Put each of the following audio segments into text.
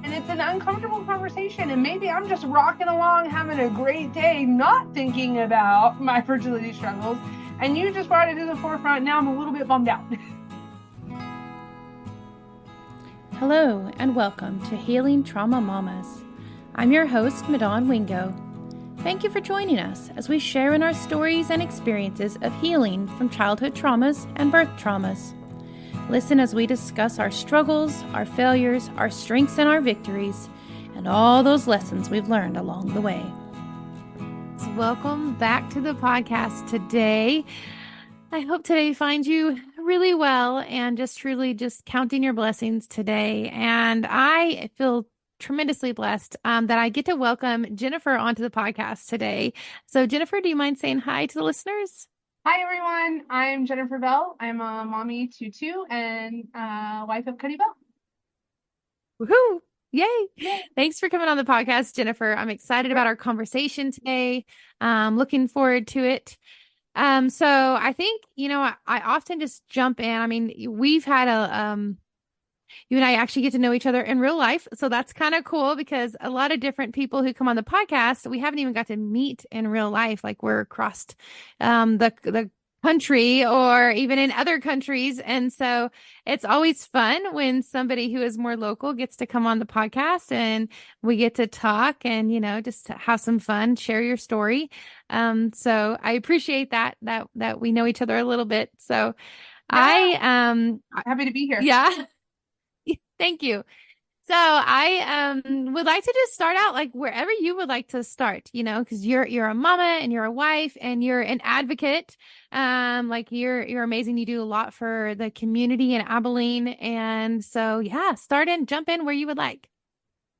and it's an uncomfortable conversation, and maybe I'm just rocking along having a great day, not thinking about my fertility struggles, and you just brought it to the forefront. Now I'm a little bit bummed out. Hello and welcome to Healing Trauma Mamas. I'm your host, Madon Wingo. Thank you for joining us as we share in our stories and experiences of healing from childhood traumas and birth traumas. Listen as we discuss our struggles, our failures, our strengths and our victories, and all those lessons we've learned along the way. Welcome back to the podcast today. I hope today finds you really well and just truly just counting your blessings today. And I feel tremendously blessed that I get to welcome Jennifer onto the podcast today. So Jennifer, do you mind saying hi to the listeners? Hi, everyone. I'm Jennifer Bell. I'm a mommy to two and wife of Cuddy Bell. Woohoo! Yay! Yay. Thanks for coming on the podcast, Jennifer. I'm excited about our conversation today. Looking forward to it. So I think, I often just jump in. I mean, we've had you and I actually get to know each other in real life. So that's kind of cool because a lot of different people who come on the podcast, we haven't even got to meet in real life. Like we're across the country or even in other countries. And so it's always fun when somebody who is more local gets to come on the podcast and we get to talk and, just have some fun, share your story. So I appreciate that we know each other a little bit. So Yeah. I'm happy to be here. Yeah. Thank you. So I would like to just start out like wherever you would like to start, because you're a mama and you're a wife and you're an advocate. Like you're amazing. You do a lot for the community in Abilene. And so jump in where you would like.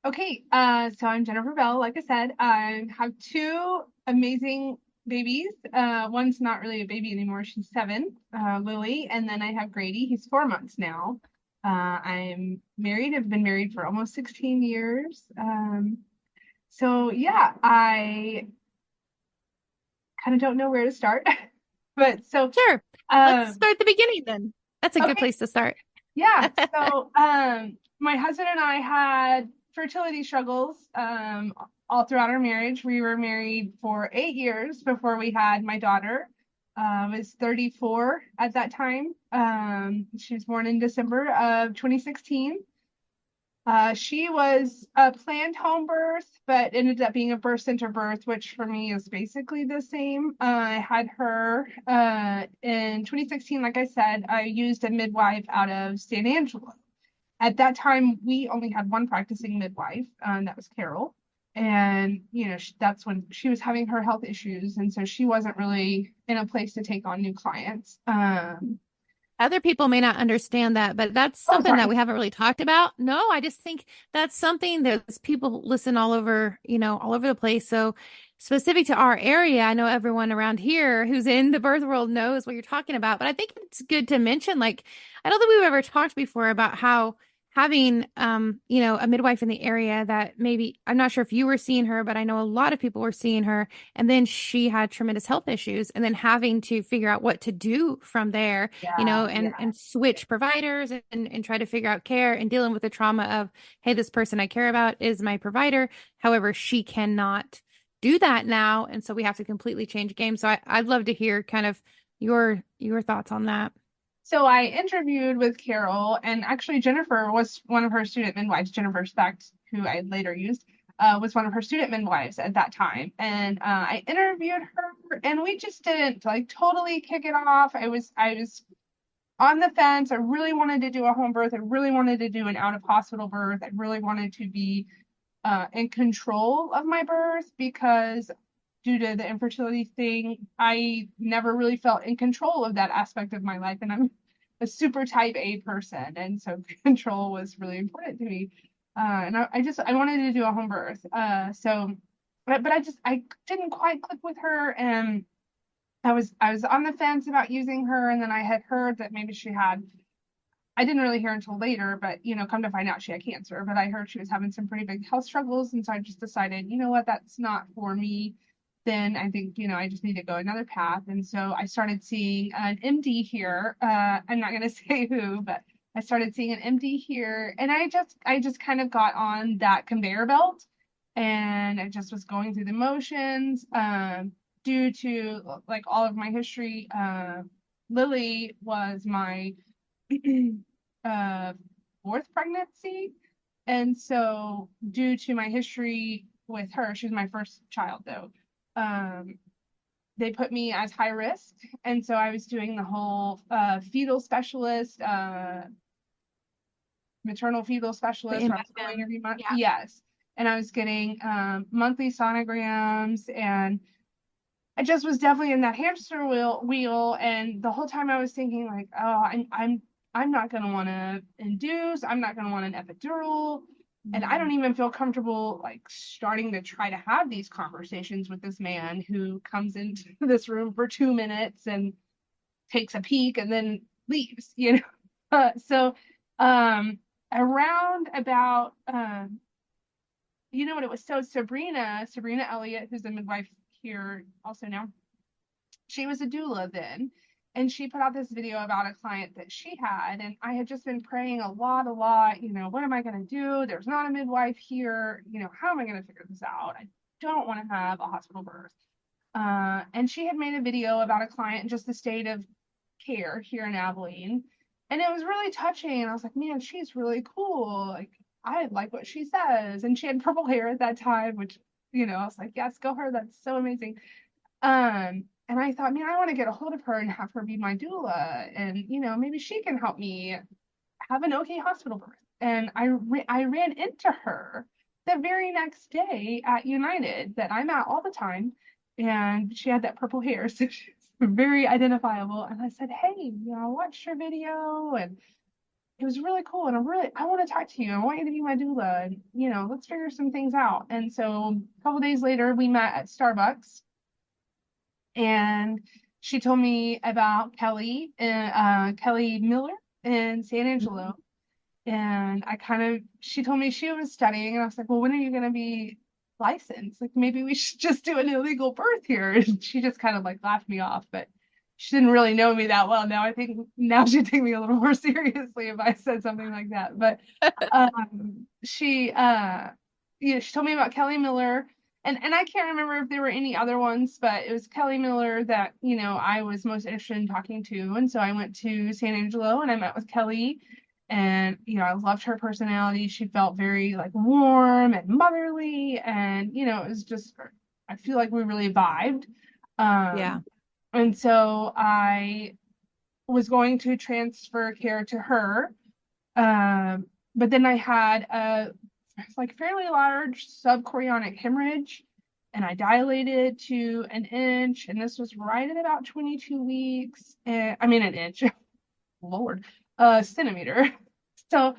Okay, so I'm Jennifer Bell. Like I said, I have two amazing babies. One's not really a baby anymore. She's 7, Lily, and then I have Grady. He's 4 months now. I'm married. I've been married for almost 16 years. So yeah, I kind of don't know where to start, but so Sure. Let's start at the beginning then. That's a good place to start. Yeah. So my husband and I had fertility struggles all throughout our marriage. We were married for 8 years before we had my daughter. Was 34 at that time. She was born in December of 2016. She was a planned home birth, but ended up being a birth center birth, which for me is basically the same. I had her in 2016. Like I said, I used a midwife out of San Angelo. At that time, we only had one practicing midwife, and that was Carol. And, that's when she was having her health issues. And so she wasn't really in a place to take on new clients. Other people may not understand that, but that's something that we haven't really talked about. No, I just think that's something that people listen all over the place. So specific to our area, I know everyone around here who's in the birth world knows what you're talking about, but I think it's good to mention, like, I don't think we've ever talked before about how having, a midwife in the area that maybe, I'm not sure if you were seeing her, but I know a lot of people were seeing her. And then she had tremendous health issues and then having to figure out what to do from there, and switch providers and try to figure out care and dealing with the trauma of, hey, this person I care about is my provider. However, she cannot do that now. And so we have to completely change game. So I'd love to hear kind of your thoughts on that. So I interviewed with Carol, and actually Jennifer was one of her student midwives. Jennifer Specht, who I later used, was one of her student midwives at that time. And I interviewed her, and we just didn't like totally kick it off. I was on the fence. I really wanted to do a home birth. I really wanted to do an out of hospital birth. I really wanted to be in control of my birth because due to the infertility thing, I never really felt in control of that aspect of my life. And I'm a super type A person. And so control was really important to me. And I wanted to do a home birth. But I didn't quite click with her. And I was on the fence about using her. And then I had heard that maybe I didn't really hear until later, but, come to find out she had cancer. But I heard she was having some pretty big health struggles. And so I just decided, you know what, that's not for me. Then I think, I just need to go another path. And so I started seeing an MD here. I'm not going to say who, but I started seeing an MD here, and I just kind of got on that conveyor belt, and I just was going through the motions. Due to like all of my history, Lily was my uh, fourth pregnancy. And so, due to my history with her, she was my first child though. Um, they put me as high risk. And so, I was doing the whole fetal specialist, maternal fetal specialist, where I was going every month. Yeah. Yes. And I was getting monthly sonograms, and I just was definitely in that hamster wheel, and the whole time I was thinking like, oh, I'm not gonna want to induce, I'm not gonna want an epidural, and I don't even feel comfortable like starting to try to have these conversations with this man who comes into this room for 2 minutes and takes a peek and then leaves, you know. So around about you know what it was, so Sabrina Elliott, who's a midwife here also now, she was a doula then, and she put out this video about a client that she had, and I had just been praying a lot, you know, what am I going to do? There's not a midwife here, you know, how am I going to figure this out? I don't want to have a hospital birth. And she had made a video about a client and just the state of care here in Abilene, and it was really touching, and I was like, man, she's really cool, like I like what she says, and she had purple hair at that time, which, you know, I was like, yes, go her, that's so amazing. And I thought, man, I want to get a hold of her and have her be my doula, and you know, maybe she can help me have an okay hospital birth. And I ran into her the very next day at United that I'm at all the time, and she had that purple hair, so she's very identifiable. And I said, hey, you know, I watched your video, and it was really cool, and I want to talk to you. I want you to be my doula, and you know, let's figure some things out. And so a couple days later, we met at Starbucks, and she told me about Kelly Miller in San Angelo. And she told me she was studying, and I was like, well, when are you going to be licensed? Like, maybe we should just do an illegal birth here. And she just kind of like laughed me off, but she didn't really know me that well. Now I think now she'd take me a little more seriously if I said something like that. But she told me about Kelly Miller, and I can't remember if there were any other ones, but it was Kelly Miller that, you know, I was most interested in talking to. And so I went to San Angelo and I met with Kelly, and you know, I loved her personality. She felt very like warm and motherly, and you know, it was just, I feel like we really vibed. Yeah. And so I was going to transfer care to her. Um, but then I had a like fairly large subchorionic hemorrhage, and I dilated to an inch, and this was right at about 22 weeks. And I mean an inch, Lord, a centimeter. So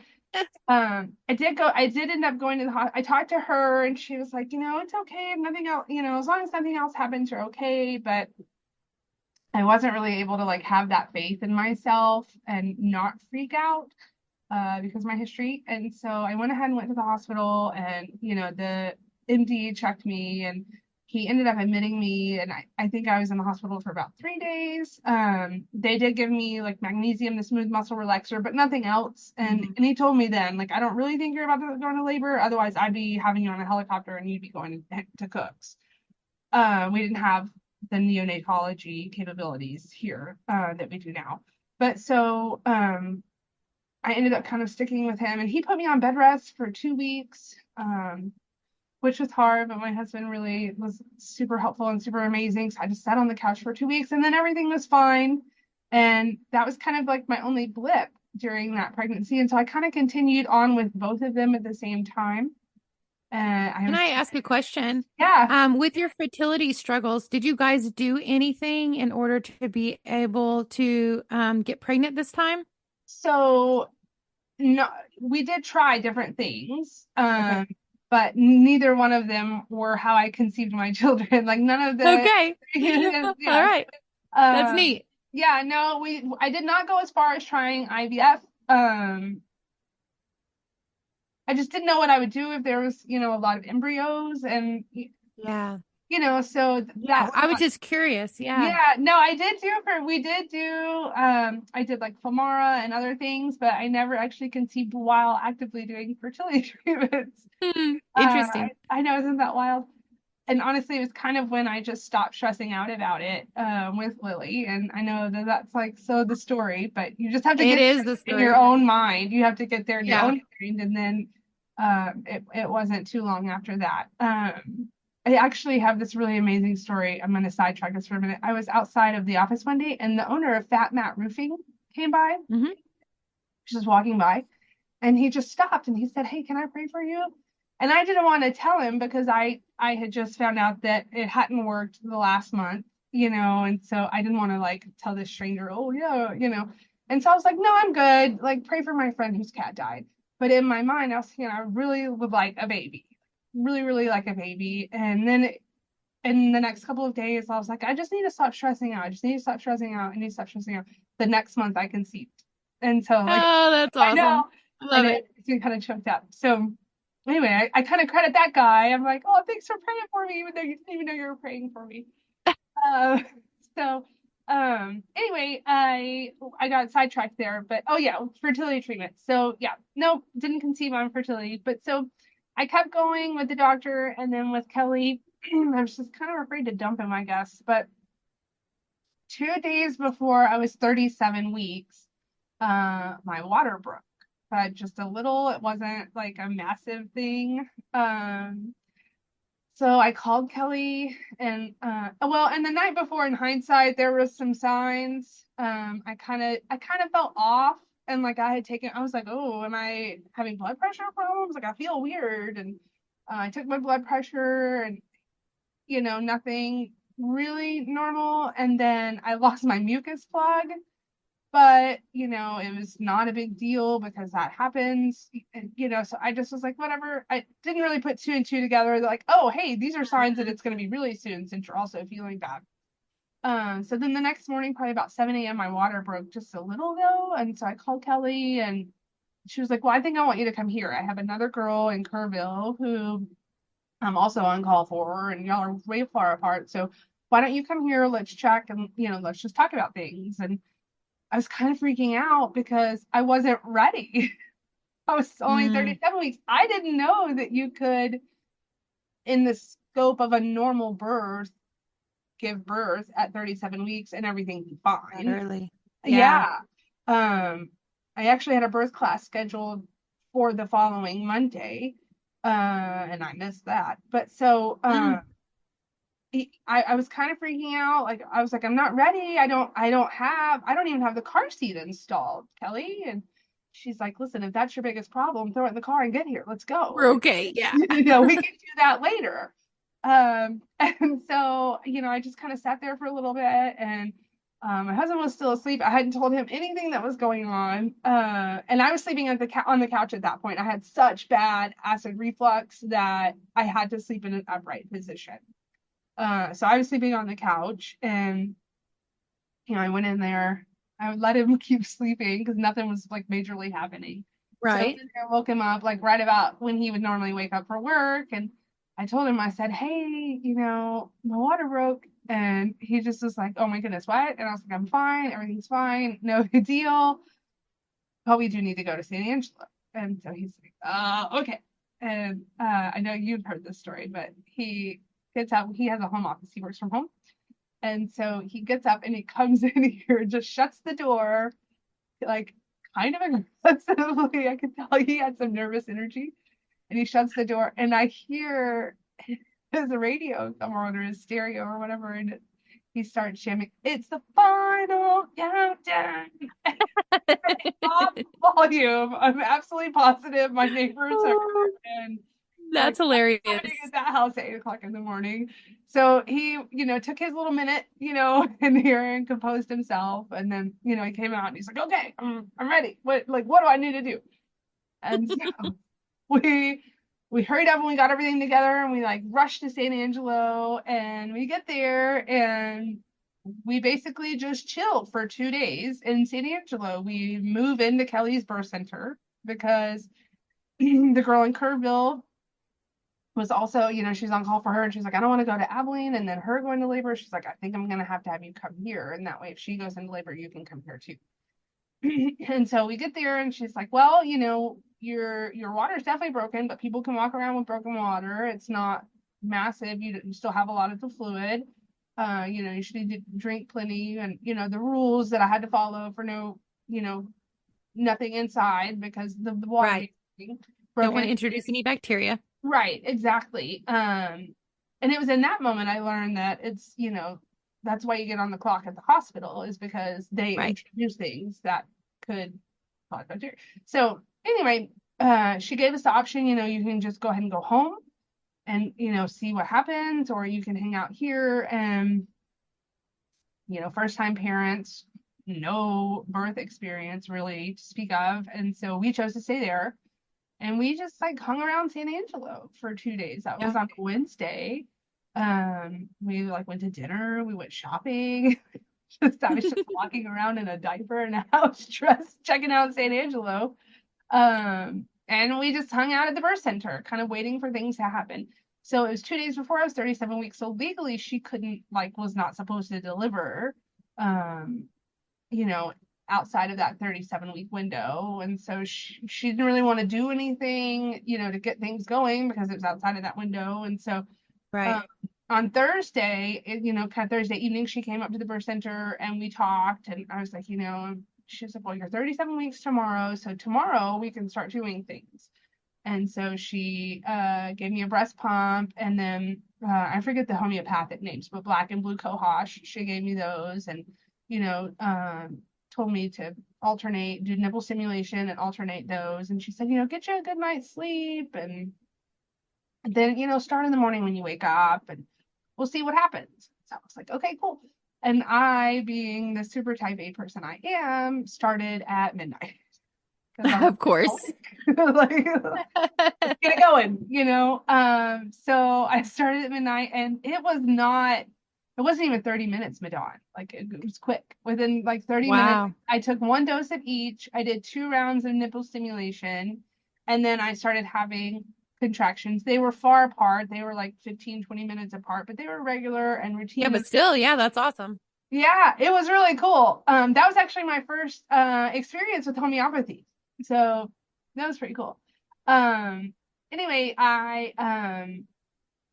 I did end up going to the hospital. I talked to her, and she was like, you know, it's okay if nothing else, you know, as long as nothing else happens, you're okay. But I wasn't really able to like have that faith in myself and not freak out because of my history. And so I went ahead and went to the hospital, and you know, the MD checked me, and he ended up admitting me, and I think I was in the hospital for about 3 days. They did give me like magnesium, the smooth muscle relaxer, but nothing else. And he told me then, like, I don't really think you're about to go into labor. Otherwise, I'd be having you on a helicopter and you'd be going to Cooks. We didn't have the neonatology capabilities here that we do now. But so I ended up kind of sticking with him, and he put me on bed rest for 2 weeks, which was hard, but my husband really was super helpful and super amazing. So I just sat on the couch for 2 weeks, and then everything was fine. And that was kind of like my only blip during that pregnancy. And so I kind of continued on with both of them at the same time. Can I ask a question? Yeah. With your fertility struggles, did you guys do anything in order to be able to get pregnant this time? So no, we did try different things. Okay. But neither one of them were how I conceived my children. Like none of the, Okay. All yeah. right. That's Um, neat. yeah, no, I did not go as far as trying IVF. I just didn't know what I would do if there was, you know, a lot of embryos, and Yeah. So that Yeah, was I was one. just curious. Yeah. Yeah, no, we did do, I did like Famara and other things, but I never actually conceived while actively doing fertility treatments. Interesting. I know, isn't that wild? And honestly, it was kind of when I just stopped stressing out about it, with Lily. And I know that that's like so the story, but you just have to It get is the there in your story. own mind. You have to get there in your Yeah. own mind, and then it wasn't too long after that. I actually have this really amazing story. I'm going to sidetrack this for a minute. I was outside of the office one day, and the owner of Fat Mat Roofing came by. Hmm. She was walking by, and he just stopped and he said, "Hey, can I pray for you?" And I didn't want to tell him because I had just found out that it hadn't worked the last month, and so I didn't want to like tell this stranger, "Oh yeah." And so I was like, "No, I'm good. Like pray for my friend whose cat died." But in my mind, I was thinking I really would like a baby. Really, really like a baby. And then in the next couple of days, I was like, I just need to stop stressing out. I just need to stop stressing out. I need to stop stressing out. The next month I conceived. And so like Oh, that's I know. awesome. I I love know it. it's kind of choked up. So anyway, I kind of credit that guy. I'm like, oh, thanks for praying for me, even though you didn't even know you were praying for me. Uh, so anyway, I got sidetracked there, but oh yeah, fertility treatment. So yeah, no, didn't conceive on fertility, but so I kept going with the doctor, and then with Kelly, I was just kind of afraid to dump him, I guess. But 2 days before I was 37 weeks, my water broke. But just a little, it wasn't like a massive thing. So I called Kelly, and well, and the night before, in hindsight, there was some signs. I kind of felt off, and like I was like, oh, am I having blood pressure problems? Like I feel weird, and I took my blood pressure, and nothing really normal. And then I lost my mucus plug, but it was not a big deal because that happens. And, so I just was like, whatever. I didn't really put two and two together. Like, oh, hey, these are signs that it's going to be really soon since you're also feeling bad. So then the next morning, probably about 7 a.m., my water broke just a little though. And so I called Kelly, and she was like, well, I think I want you to come here. I have another girl in Kerrville who I'm also on call for, and y'all are way far apart. So why don't you come here? Let's check, and let's just talk about things. And I was kind of freaking out because I wasn't ready. I was only Mm, 37 weeks. I didn't know that you could, in the scope of a normal birth, give birth at 37 weeks and everything be that fine. early. Yeah. Yeah. Um, I actually had a birth class scheduled for the following Monday, and I missed that. But so, Mm, I was kind of freaking out. Like I was like, I'm not ready. I don't even have the car seat installed, Kelly. And she's like, listen, if that's your biggest problem, throw it in the car and get here. Let's go. we're okay. Yeah. We can do that later. And so, I just kind of sat there for a little bit, and my husband was still asleep. I hadn't told him anything that was going on. And I was sleeping on the couch at that point. I had such bad acid reflux that I had to sleep in an upright position. So I was sleeping on the couch, and I went in there. I would let him keep sleeping because nothing was like majorly happening. So I went Right. in there, woke him up like right about when he would normally wake up for work, and I told him, I said, "Hey, my water broke," and he just was like, "Oh my goodness, what?" And I was like, "I'm fine, everything's fine, no big deal, but we do need to go to San Angelo." And so he's like, okay." And I know you've heard this story, but he gets out. He has a home office. He works from home. And so he gets up and he comes in here, just shuts the door, like kind of aggressively. I could tell he had some nervous energy. And he shuts the door, and I hear his radio come on, or his stereo or whatever, and he starts jamming, "It's the final countdown." Off volume. I'm absolutely positive my neighbors are Oh, and like, that's what's happening hilarious. at that house at 8 o'clock in the morning? So he, took his little minute, in here and composed himself. And then, he came out and he's like, okay, I'm ready. What do I need to do? And so we, we hurried up and we got everything together, and we like rushed to San Angelo, and we get there, and we basically just chilled for 2 days in San Angelo. We move into Kelly's birth center because the girl in Kerrville was also, she's on call for her, and she's like, I don't want to go to Abilene and then her going to labor. She's like, I think I'm gonna have you come here, and that way if she goes into labor, you can come here too. And so we get there, and she's like, well, your water's definitely broken, but people can walk around with broken water. It's not massive. You still have a lot of the fluid. You should need to drink plenty, and the rules that I had to follow for no, nothing inside because the water Right. being Don't want broken. to introduce any bacteria. Right, exactly. And it was in that moment I learned that it's, that's why you get on the clock at the hospital, is because they Right. introduce things that could cause bacteria. So anyway, she gave us the option, you can just go ahead and go home and, see what happens, or you can hang out here. And, first time parents, no birth experience really to speak of. And so we chose to stay there. And we just like hung around San Angelo for 2 days. That was Yeah. on Wednesday. We like went to dinner, we went shopping. I was just walking around in a diaper and a house dress, checking out San Angelo. And we just hung out at the birth center, kind of waiting for things to happen. So it was 2 days before I was 37 weeks. So legally she couldn't, like, was not supposed to deliver. Um, you know, outside of that 37-week window. And so she didn't really want to do anything, to get things going because it was outside of that window. And so Right. um, on Thursday, kind of Thursday evening, she came up to the birth center and we talked. And I was like, she was like, well, you're 37 weeks tomorrow. So tomorrow we can start doing things. And so she gave me a breast pump, and then I forget the homeopathic names, but black and blue cohosh. She gave me those, and you know, told me to alternate, do nipple stimulation and alternate those. And she said, get you a good night's sleep, and then start in the morning when you wake up, and we'll see what happens. So I was like, okay, cool. And I, being the super type A person I am, started at midnight because I was Of course. like, get it going, So I started at midnight, and it wasn't even 30 minutes, Madon. Like, it was quick. Within like 30 minutes, Wow. I took one dose of each. I did 2 rounds of nipple stimulation, and then I started having contractions. They were far apart. They were like 15, 20 minutes apart, but they were regular and Yeah, routine. but still, yeah, that's awesome. Yeah, it was really cool. That was actually my first experience with homeopathy. So that was pretty cool. Um, anyway, that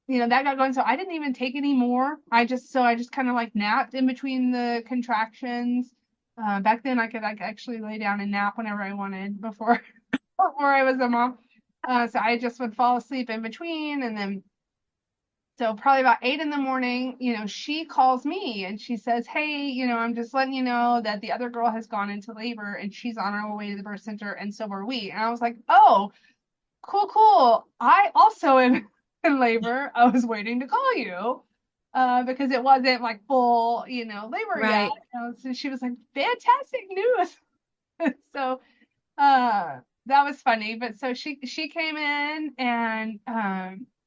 got going. So I didn't even take any more. I just kind of like napped in between the contractions. Back then I could like actually lay down and nap whenever I wanted before before I was a mom. So I just would fall asleep in between, and then so probably about 8 in the morning, she calls me and she says, hey, I'm just letting you know that the other girl has gone into labor and she's on her way to the birth center, and so are we. And I was like, oh, cool, cool. I also am in labor. I was waiting to call you because it wasn't like full, labor yet. Right. So she was like, fantastic news. So that was funny. But so she came in, and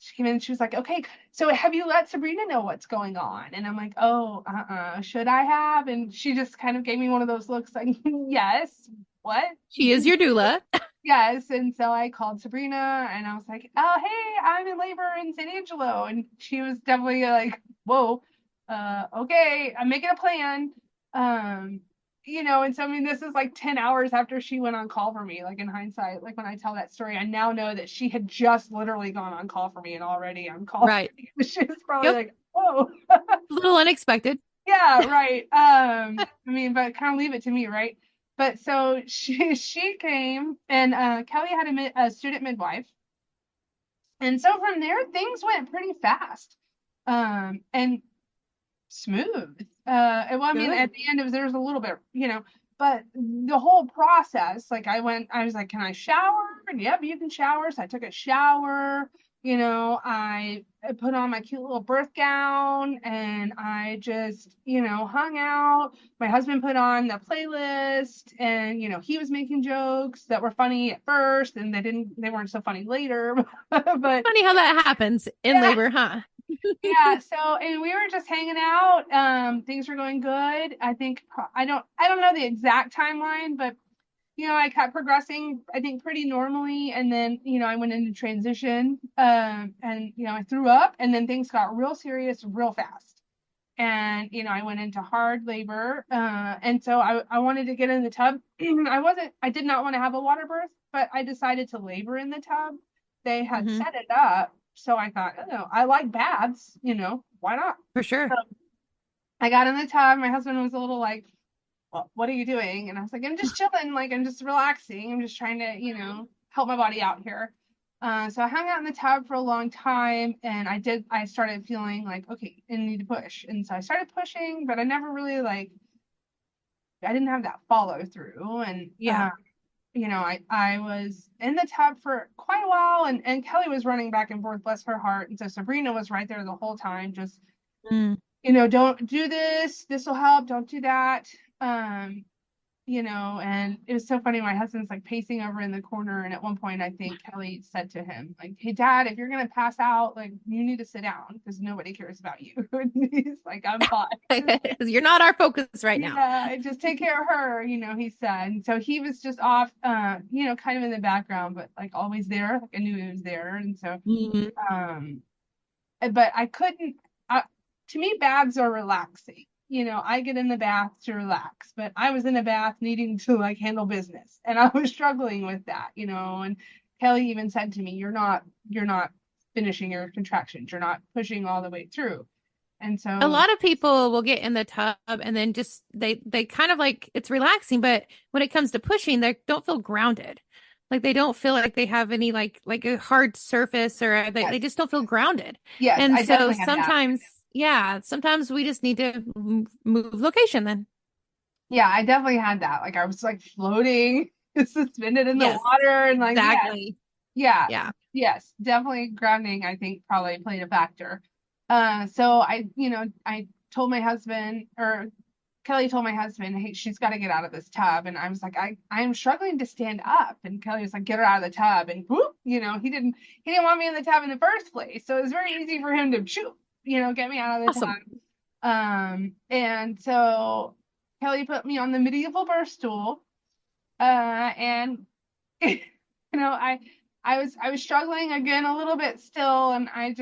she came in and she was like, okay, so have you let Sabrina know what's going on? And I'm like, oh, should I have? And she just kind of gave me one of those looks like, yes, what? She is your doula. Yes. And so I called Sabrina and I was like, oh, hey, I'm in labor in San Angelo. And she was definitely like, whoa, okay, I'm making a plan. Um, and so I mean, this is like 10 hours after she went on call for me. Like, in hindsight, like when I tell that story, I now know that she had just literally gone on call for me and already on call for Right. me. She was probably Yep. like, whoa. A little unexpected. Yeah, right. I mean, but kind of leave it to me, right? But so she came, and Kelly had a student midwife, and so from there things went pretty fast, and smooth. Well, I mean, Good. at the end there was a little bit, but the whole process, like I was like, can I shower? And yep, you can shower. So I took a shower. I put on my cute little birth gown, and I just, hung out. My husband put on the playlist, and he was making jokes that were funny at first, and they weren't so funny later. But Funny how that happens in yeah, labor, huh? yeah, so and we were just hanging out. Things were going good. I think I don't know the exact timeline, but I kept progressing, I think, pretty normally. And then, I went into transition, and, I threw up, and then things got real serious real fast. And, I went into hard labor. And so I wanted to get in the tub. I did not want to have a water birth, but I decided to labor in the tub. They had Hmm. set it up. So I thought, oh, I like baths, why not? For sure. So I got in the tub. My husband was a little like, well, what are you doing? And I was like, I'm just chilling, like I'm just relaxing. I'm just trying to, help my body out here. So I hung out in the tub for a long time, and I started feeling like, okay, I need to push. And so I started pushing, but I never really like, I didn't have that follow through. And, Yeah. I was in the tub for quite a while, and Kelly was running back and forth, bless her heart. And so Sabrina was right there the whole time, just, Mm. don't do this. This will help. Don't do that. Um, and it was so funny. My husband's like pacing over in the corner, and at one point, I think Kelly said to him, like, "Hey, Dad, if you're gonna pass out, like, you need to sit down because nobody cares about you." And he's like, "I'm fine." You're not our focus right now. Yeah, just take care of her, he said. And so he was just off, kind of in the background, but like always there. Like I knew he was there, and so, Mhm. um, but I couldn't. I, to me, baths are relaxing. I get in the bath to relax, but I was in a bath needing to like handle business, and I was struggling with that. And Kelly even said to me, you're not finishing your contractions. You're not pushing all the way through." And A so, lot of people will get in the tub and then just they kind of like it's relaxing, but when it comes to pushing, they don't feel grounded. Like they don't feel like they have any like a hard surface or they yes, just don't feel grounded. yes, And I so definitely had that. sometimes, yeah, sometimes we just need to move location then. Yeah, I definitely had that. Like I was like floating, suspended in the Yes, water, and like, yeah, exactly. yeah, Yeah. yes, definitely grounding, I think probably played a factor. So I told my husband, or Kelly told my husband, hey, she's got to get out of this tub. And I was like, I'm struggling to stand up. And Kelly was like, get her out of the tub. And whoop, he didn't want me in the tub in the first place. So it was very easy for him to shoot, get me out of the tub. Awesome. And so Kelly put me on the medieval birth stool. And I was struggling again a little bit still, and I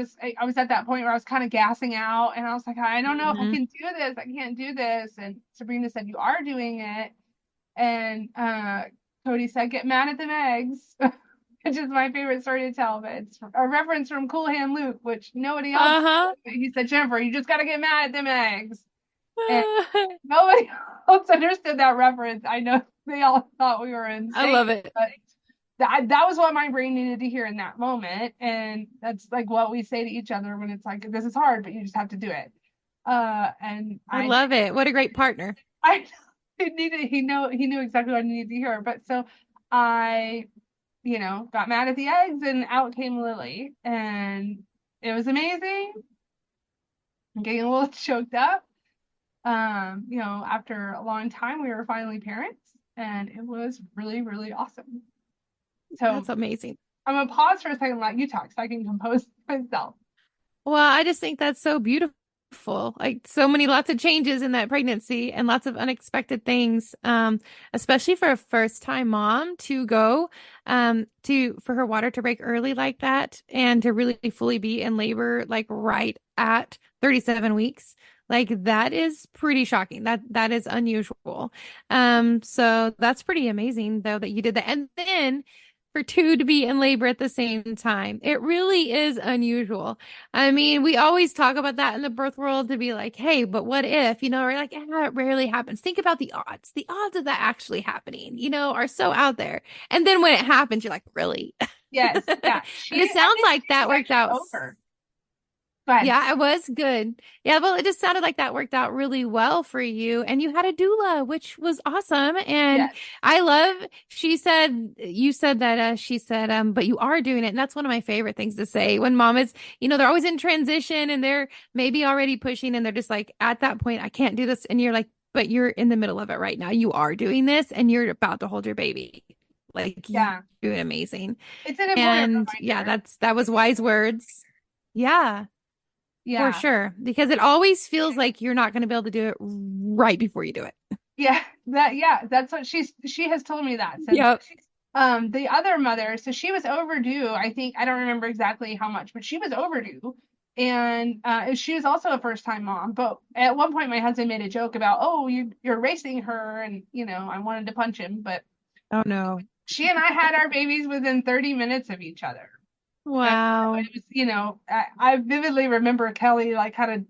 was at that point where I was kind of gassing out, and I was like, I don't know if I Hmm. can do this. I can't do this. And Sabrina said, you are doing it. And Cody said, get mad at them eggs, which is my favorite story to tell, but it's a reference from Cool Hand Luke, which nobody else. Uh-huh. He said, Jennifer, you just got to get mad at them eggs. And nobody else understood that reference. I know they all thought we were I insane, love it. but that was what my brain needed to hear in that moment. And that's like what we say to each other when it's like, this is hard, but you just have to do it. And I I love it. What a great partner. I he knew exactly what I needed to hear. But so I, got mad at the eggs, and out came Lily. And it was amazing. I'm getting a little choked up. After a long time, we were finally parents, and it was really, really awesome. So That's amazing. I'm gonna pause for a second and let you talk so I can compose myself. Well, I just think that's so beautiful. Like so many lots of changes in that pregnancy and lots of unexpected things. Especially for a first time mom to go to for her water to break early like that and to really fully be in labor like right at 37 weeks. Like that is pretty shocking. That is unusual. So that's pretty amazing though that you did that. And then for two to be in labor at the same time. It really is unusual. I mean, we always talk about that in the birth world to be like, hey, but what if, we're like, it rarely happens. Think about the odds. The odds of that actually happening, are so out there. And then when it happens, you're like, really? Yes, yeah. But it I sounds think like she was that worked actually out. over. Go ahead. Yeah, it was good. Yeah, well, it just sounded like that worked out really well for you. And you had a doula, which was awesome. And Yes, I love, you said that, she said, but you are doing it. And that's one of my favorite things to say when mom is, they're always in transition and they're maybe already pushing and they're just like, at that point, I can't do this. And you're like, but you're in the middle of it right now. You are doing this and you're about to hold your baby. Like you're yeah. doing amazing. It's an important And yeah, reminder. that was wise words. Yeah. For Yeah. sure, because it always feels like you're not going to be able to do it right before you do it. Yeah, that's what she has told me that since. Yep. The other mother, so she was overdue. I think I don't remember exactly how much, but she was overdue. And she was also a first time mom. But at one point my husband made a joke about, oh, you're racing her, and I wanted to punch him, but Oh no. she and I had our babies within 30 minutes of each other. And so Wow. it was, I vividly remember Kelly like kind of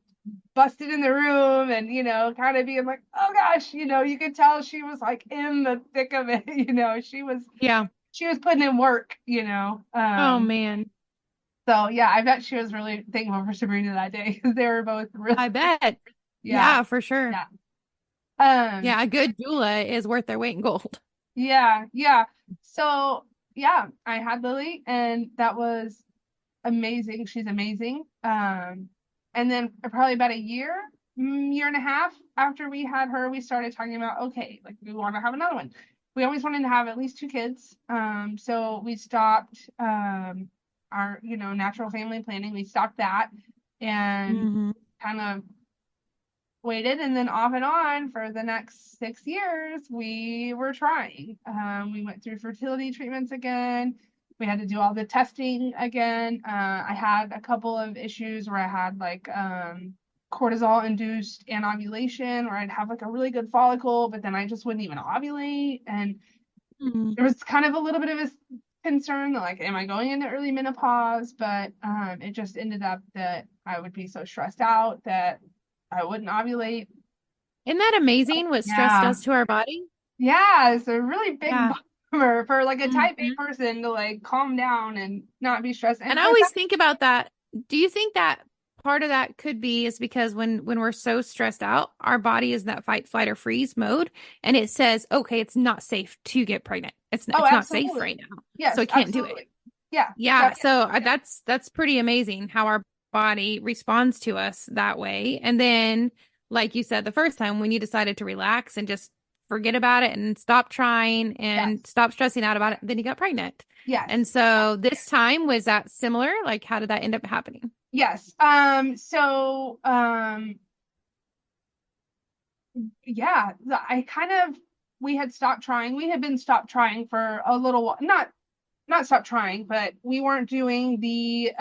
busted in the room and kind of being like, oh gosh, you could tell she was like in the thick of it. Yeah. She was putting in work. Oh man. So yeah, I bet she was really thankful for Sabrina that day because they were both really, I bet. yeah, Yeah, for sure. yeah. um Yeah, a good doula is worth their weight in gold. yeah. So yeah, I had Lily and that was amazing. She's amazing. And then probably about a year and a half after we had her, we started talking about, okay, like we want to have another one. We always wanted to have at least two kids. So we stopped our, natural family planning. We stopped that and Hmm. kind of waited, and then off and on for the next 6 years we were trying. We went through fertility treatments again. We had to do all the testing again. I had a couple of issues where I had like cortisol induced anovulation, where I'd have like a really good follicle but then I just wouldn't even ovulate, and Hmm. there was kind of a little bit of a concern like, am I going into early menopause? But it just ended up that I would be so stressed out that I wouldn't ovulate. Isn't that amazing what stress Yeah. does to our body? Yeah, it's a really big Yeah. bummer for like a type A Hmm. person to like calm down and not be stressed. And And I for always some, think about that. Do you think that part of that could be is because when we're so stressed out, our body is in that fight, flight, or freeze mode, and it says, okay, it's not safe to get pregnant. oh, It's not safe right absolutely. now, so Yes, I can't do it. absolutely. Yeah, Yeah, that's so that's pretty amazing how our body responds to us that way. And then, like you said, the first time when you decided to relax and just forget about it and stop trying and yes. stop stressing out about it, then you got pregnant. Yes. And so this time, was that similar? Like, how did that end up happening? Yes. So yeah, I kind of we had stopped trying. We had been stopped trying for a little while. Not stop trying, but we weren't doing the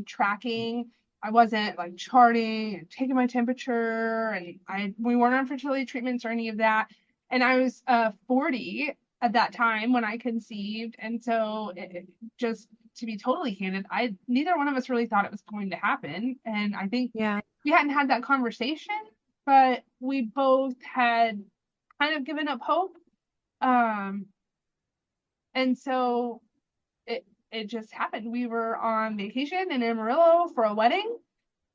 tracking. I wasn't like charting and taking my temperature, and we weren't on fertility treatments or any of that. And I was 40 at that time when I conceived, and so just to be totally candid, I neither one of us really thought it was going to happen, and I think Yeah. we hadn't had that conversation, but we both had kind of given up hope. Um, and so it just happened. We were on vacation in Amarillo for a wedding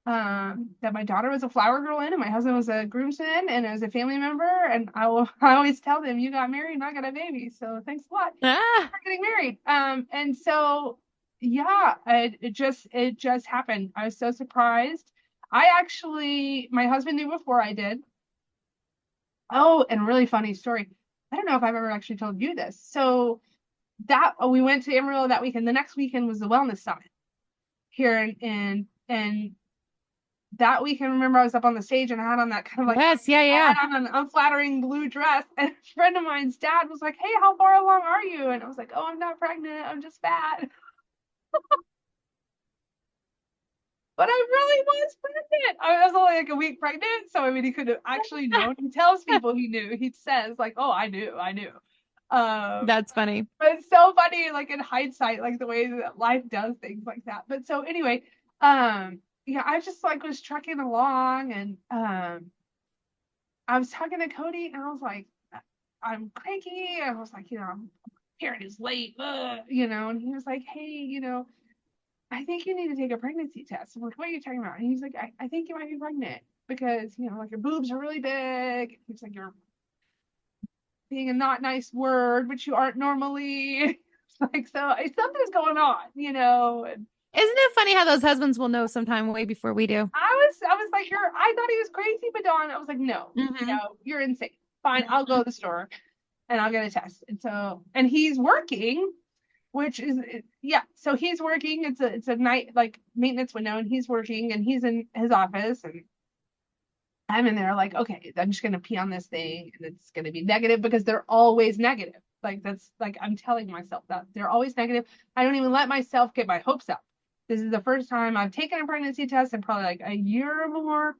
that my daughter was a flower girl in, and my husband was a groomsman, and as a family member. And I always tell them, you got married and I got a baby, so thanks a lot Ah, for getting married. And so yeah, it just happened. I was so surprised. My husband knew before I did. Oh, and really funny story. I don't know if I've ever actually told you this. So that we went to Amarillo that weekend. The next weekend was the wellness summit here and that weekend, remember I was up on the stage and I had on that kind of like yes, yeah, I yeah. had on an unflattering blue dress, and a friend of mine's dad was like, "Hey, how far along are you?" And I was like, "Oh, I'm not pregnant. I'm just fat." But I really was pregnant. I was only like a week pregnant, so I mean, he could have actually known. He tells people he knew. He says like, "Oh, I knew." Um, That's funny. but it's so funny, like in hindsight, like the way that life does things like that. But so anyway, yeah, I just like was trucking along, and I was talking to Cody, and I was like, I'm cranky. I was like, parent is late, and he was like, hey, I think you need to take a pregnancy test. I'm like, what are you talking about? And he's like, I think you might be pregnant because, like your boobs are really big. He's like, you're being a not nice word, which you aren't normally. It's like, so something's going on. And Isn't it funny how those husbands will know sometime way before we do? I was like, I thought he was crazy, but Dawn, I was like, no, Hmm. you're insane. Fine, I'll go Hmm. to the store and I'll get a test. And so, and he's working, which is, yeah. So he's working. It's a night like maintenance window, and he's working, and he's in his office, and I'm in there like, okay, I'm just gonna pee on this thing and it's gonna be negative because they're always negative. Like that's like I'm telling myself that they're always negative. I don't even let myself get my hopes up. This is the first time I've taken a pregnancy test in probably like a year or more,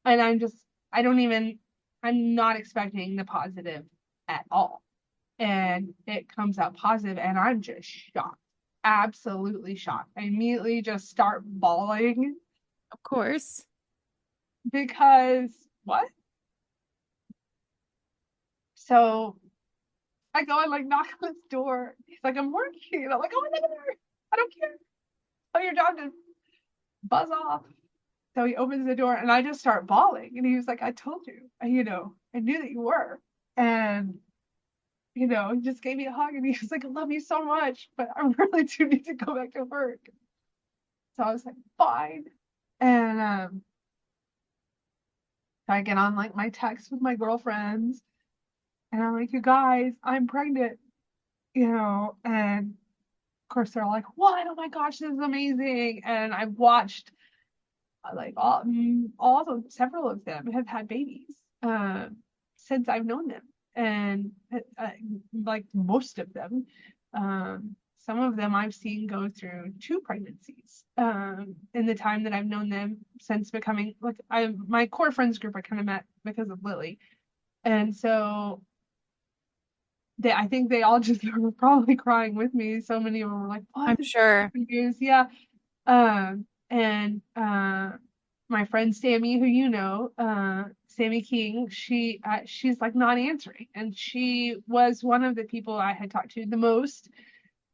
and I don't even I'm not expecting the positive at all. And it comes out positive and I'm just shocked. Absolutely shocked. I immediately just start bawling Of course. because what? So I go and like knock on his door. He's like, I'm working. And I'm like, oh my God, I don't care. Tell your job to buzz off. So he opens the door and I just start bawling. And he was like, I told you, I knew that you were. And, he just gave me a hug and he was like, I love you so much, but I really do need to go back to work. So I was like, fine. And so I get on like my text with my girlfriends and I'm like, you guys, I'm pregnant, and of course they're all like, what? Oh my gosh, this is amazing. And I've watched like all of several of them have had babies since I've known them, and like most of them, some of them I've seen go through two pregnancies in the time that I've known them since becoming like my core friends group I kind of met because of Lily, and so I think they all just were probably crying with me. So many of them were like, "What? I'm This is sure. good news." Yeah. And my friend Sammy, who Sammy King, she's like not answering, and she was one of the people I had talked to the most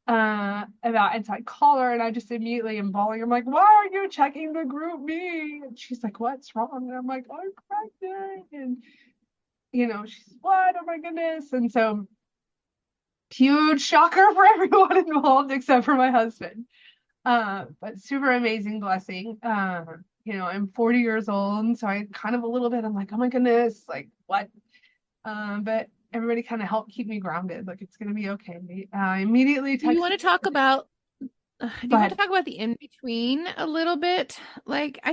about. And so I call her, and I just immediately am bawling. I'm like, "Why are you checking the group me?" And she's like, "What's wrong?" And I'm like, "I'm pregnant." And she's what? Oh my goodness! And so huge shocker for everyone involved except for my husband. But super amazing blessing. I'm 40 years old, so I kind of a little bit, I'm like, oh my goodness, like what? But everybody kind of helped keep me grounded. Like it's gonna be okay. I immediately Do you texted. want to talk about do Go you want to ahead. talk about the in between a little bit? Like Sure.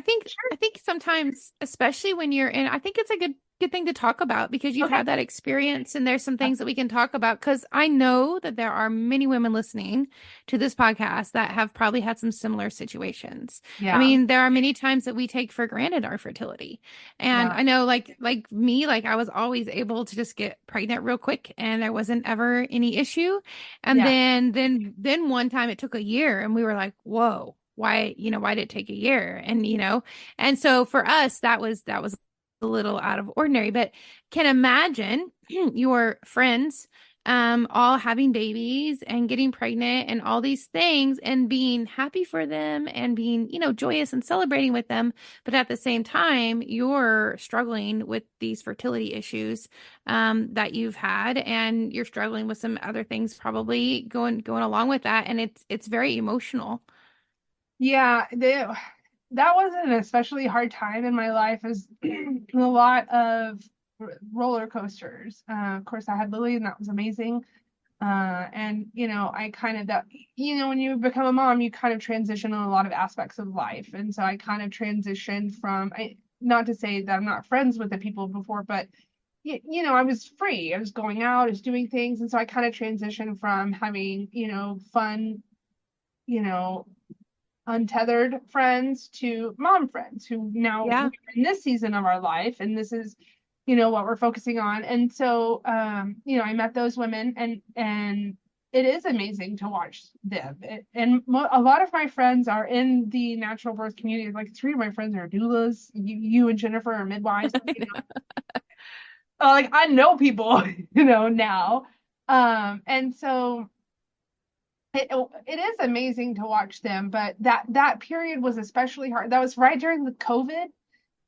I think sometimes, especially when you're in, I think it's a good thing to talk about because you've Okay. had that experience and there's some things that we can talk about because I know that there are many women listening to this podcast that have probably had some similar situations. I Yeah. mean, there are many times that we take for granted our fertility. And Yeah. I know like me, like I was always able to just get pregnant real quick and there wasn't ever any issue. And Yeah. then one time it took a year and we were like, whoa, why did it take a year? And so for us, that was a little out of ordinary, but can imagine your friends all having babies and getting pregnant and all these things and being happy for them and being, joyous and celebrating with them. But at the same time, you're struggling with these fertility issues that you've had, and you're struggling with some other things probably going along with that, and it's very emotional. Yeah. That was an especially hard time in my life as a lot of roller coasters. Of course, I had Lily, and that was amazing. And I kind of that when you become a mom, you kind of transition in a lot of aspects of life. And so I kind of transitioned from not to say that I'm not friends with the people before, but I was free. I was going out, I was doing things. And so I kind of transitioned from having, fun, you know, untethered friends to mom friends who now we're Yeah. in this season of our life and this is what we're focusing on. And so I met those women and it is amazing to watch them. A lot of my friends are in the natural birth community. Like three of my friends are doulas. You and Jennifer are midwives. Like I know people now. And so it is amazing to watch them, but that period was especially hard. That was right during the COVID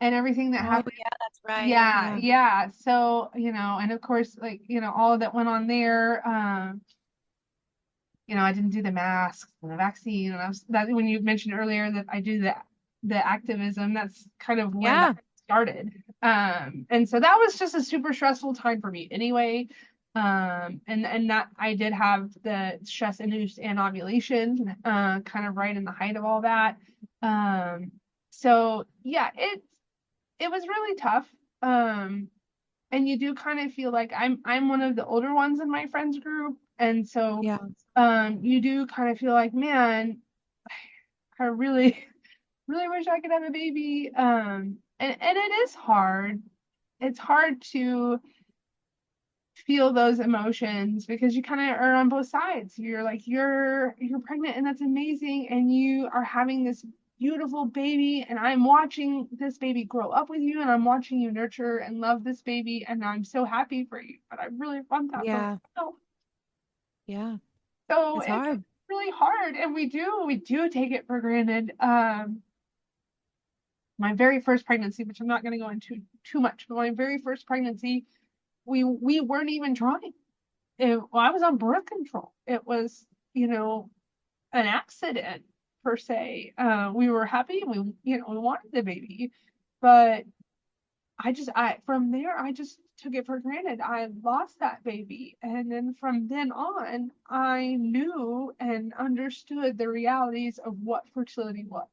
and everything that Oh happened. yeah, that's right. Yeah, Yeah. yeah. So, and of course, like, all that went on there. I didn't do the masks and the vaccine, and that when you mentioned earlier that I do the activism, that's kind of where that Yeah. started. And so that was just a super stressful time for me anyway. And that I did have the stress-induced anovulation, kind of right in the height of all that. So yeah, it was really tough. And you do kind of feel like I'm one of the older ones in my friends group, and so Yeah. you do kind of feel like, man, I really really wish I could have a baby. And it is hard. It's hard to feel those emotions because you kind of are on both sides. You're like you're pregnant and that's amazing, and you are having this beautiful baby, and I'm watching this baby grow up with you, and I'm watching you nurture and love this baby, and I'm so happy for you, but I really want that for Yeah. myself. Yeah. So It's it's hard. really hard, and we do take it for granted. My very first pregnancy, which I'm not going to go into too much, but my very first pregnancy, we weren't even trying. Well, I was on birth control. It was, an accident per se. We were happy. We wanted the baby, but I from there, I just took it for granted. I lost that baby, and then from then on, I knew and understood the realities of what fertility was.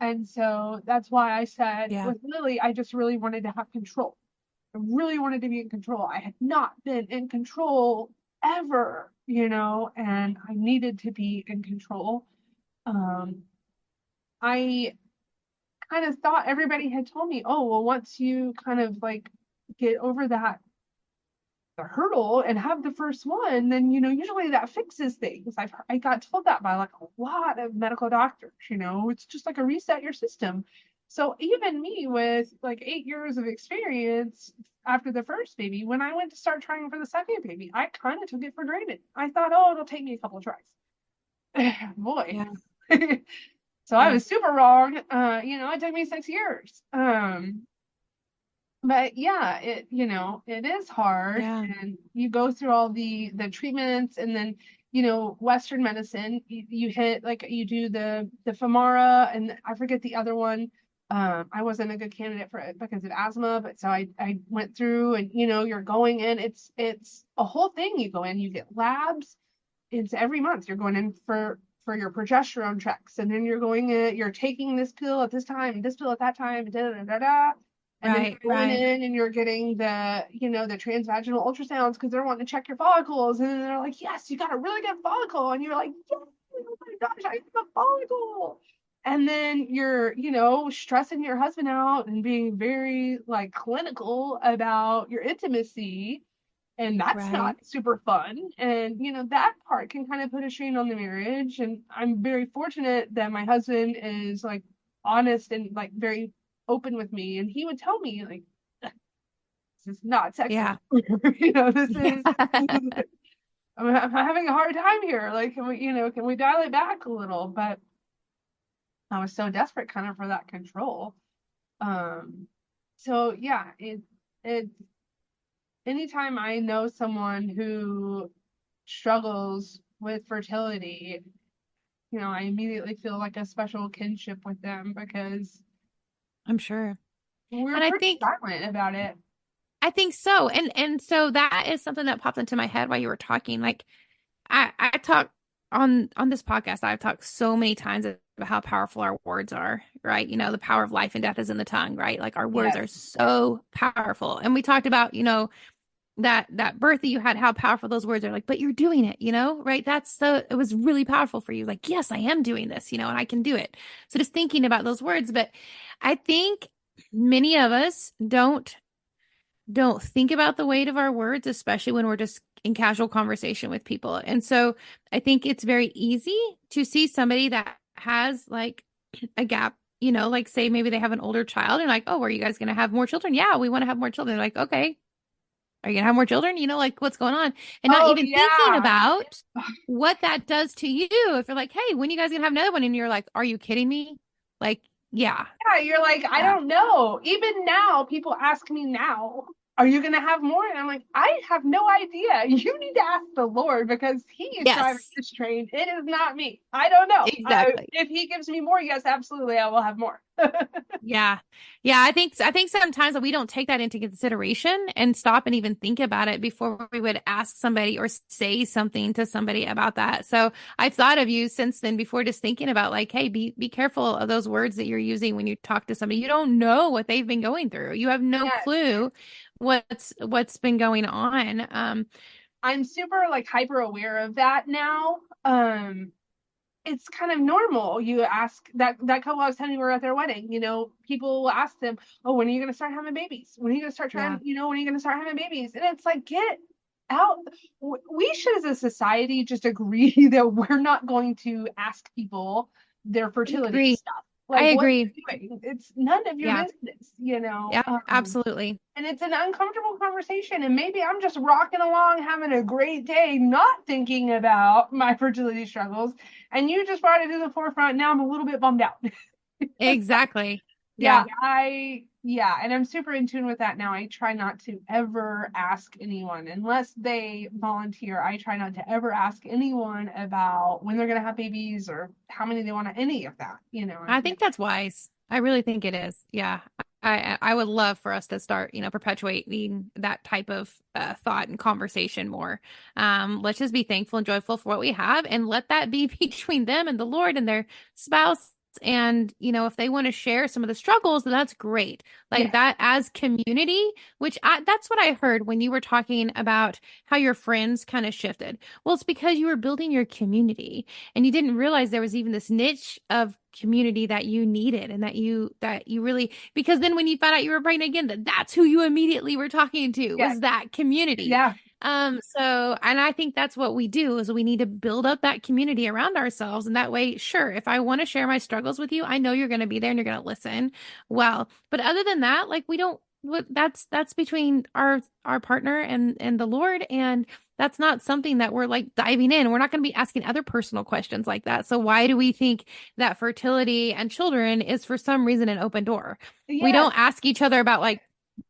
And so that's why I said Yeah. with Lily, I just really wanted to have control. I really wanted to be in control. I had not been in control ever, and I needed to be in control. Um, I kind of thought everybody had told me, oh, well, once you kind of like get over that the hurdle and have the first one, then usually that fixes things. I got told that by like a lot of medical doctors. It's just like a reset your system. So even me with like 8 years of experience after the first baby, when I went to start trying for the second baby, I kind of took it for granted. I thought, oh, it'll take me a couple of tries. Boy. Yeah. So I Yeah. was super wrong. It took me 6 years. But yeah, it is hard, Yeah. and you go through all the treatments, and then Western medicine, you hit like you do the Femara, and I forget the other one. I wasn't a good candidate for it because of asthma, but so I went through, and you're going in, it's a whole thing. You go in, you get labs. It's every month you're going in for your progesterone checks, and then you're taking this pill at this time, this pill at that time, da da da da. And then Right. you're going Right. in and you're getting the transvaginal ultrasounds because they're wanting to check your follicles, and then they're like, yes, you got a really good follicle, and you're like, yes, oh my gosh, I have a follicle. And then you're stressing your husband out and being very like clinical about your intimacy, and that's not Right. super fun. And that part can kind of put a strain on the marriage, and I'm very fortunate that my husband is like honest and like very open with me, and he would tell me like, this is not sexy. Yeah. This is I'm having a hard time here, like, can we dial it back a little? But I was so desperate kind of for that control. So yeah, it anytime I know someone who struggles with fertility, I immediately feel like a special kinship with them because I'm sure. we're And I pretty think silent about it. I think so. And so that is something that popped into my head while you were talking. Like I talk on this podcast, I've talked so many times about how powerful our words are, right? The power of life and death is in the tongue, right? Like our words Yes. are so powerful. And we talked about, that birth that you had, how powerful those words are, like, but you're doing it, right? It was really powerful for you. Like, yes, I am doing this, and I can do it. So just thinking about those words. But I think many of us don't think about the weight of our words, especially when we're just in casual conversation with people. And so I think it's very easy to see somebody that has like a gap, like say maybe they have an older child and like, oh, are you guys going to have more children? Yeah, we want to have more children. Like, okay, are you going to have more children? Like what's going on? And not Oh even thinking yeah. about what that does to you. If you're like, hey, when are you guys going to have another one? And you're like, are you kidding me? Like, yeah, Yeah, you're like, I yeah, don't know. Even now, people ask me now, are you going to have more? And I'm like, I have no idea. You need to ask the Lord because He is driving yes, this train. It is not me. I don't know. exactly. If He gives me more, yes, absolutely, I will have more. Yeah. Yeah, I think sometimes we don't take that into consideration and stop and even think about it before we would ask somebody or say something to somebody about that. So I've thought of you since then before, just thinking about like, hey, be careful of those words that you're using when you talk to somebody. You don't know what they've been going through. You have no Yes. clue what's been going on. I'm super like hyper aware of that now. It's kind of normal. You ask that couple I was telling you were at their wedding, people will ask them, oh, when are you going to start having babies? When are you going to start Yeah, trying, when are you going to start having babies? And it's like, get out. We should, as a society, just agree that we're not going to ask people their I fertility agree. stuff. I Like what agree. they're doing. It's none of your Yeah. business, Yeah, absolutely. and it's an uncomfortable conversation. And maybe I'm just rocking along, having a great day, not thinking about my fertility struggles. And you just brought it to the forefront. Now I'm a little bit bummed out. Exactly. Yeah, Yeah. yeah, and I'm super in tune with that now. I try not to ever ask anyone unless they volunteer. I try not to ever ask anyone about when they're gonna have babies or how many they want to, any of that, I think that's wise. I really think it is. Yeah. I would love for us to start, perpetuating that type of thought and conversation more. Let's just be thankful and joyful for what we have and let that be between them and the Lord and their spouse. And, if they want to share some of the struggles, then that's great. Like Yeah, that as community, that's what I heard when you were talking about how your friends kind of shifted. Well, it's because you were building your community and you didn't realize there was even this niche of community that you needed and that you really, because then when you found out you were pregnant again, that's who you immediately were talking to, yeah, was that community. yeah, So and I think that's what we do, is we need to build up that community around ourselves, and that way, sure, if I want to share my struggles with you, I know you're going to be there and you're going to listen well. But other than that, like, we don't, that's between our partner and the Lord, and that's not something that we're like diving in. We're not going to be asking other personal questions like that. So why do we think that fertility and children is for some reason an open door? We yes, don't ask each other about like,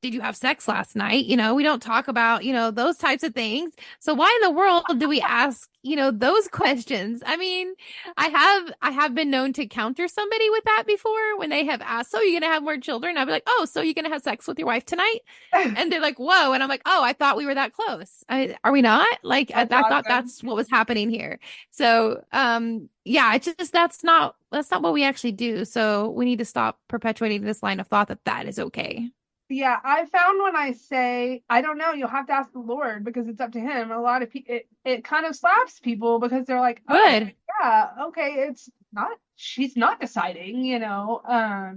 did you have sex last night? We don't talk about, those types of things. So why in the world do we ask, those questions? I mean, I have been known to counter somebody with that before when they have asked, so you're going to have more children? I'd be like, oh, so you're going to have sex with your wife tonight? And they're like, whoa. And I'm like, oh, I thought we were that close. Are we not? Like, I, that's I thought awesome. that's what was happening here. So, yeah, it's just, that's not what we actually do. So we need to stop perpetuating this line of thought that that is okay. Yeah, I found when I say, I don't know, you'll have to ask the Lord because it's up to him. A lot of people, it kind of slaps people because they're like, oh, Good. yeah, okay, it's not, she's not deciding, so Yeah,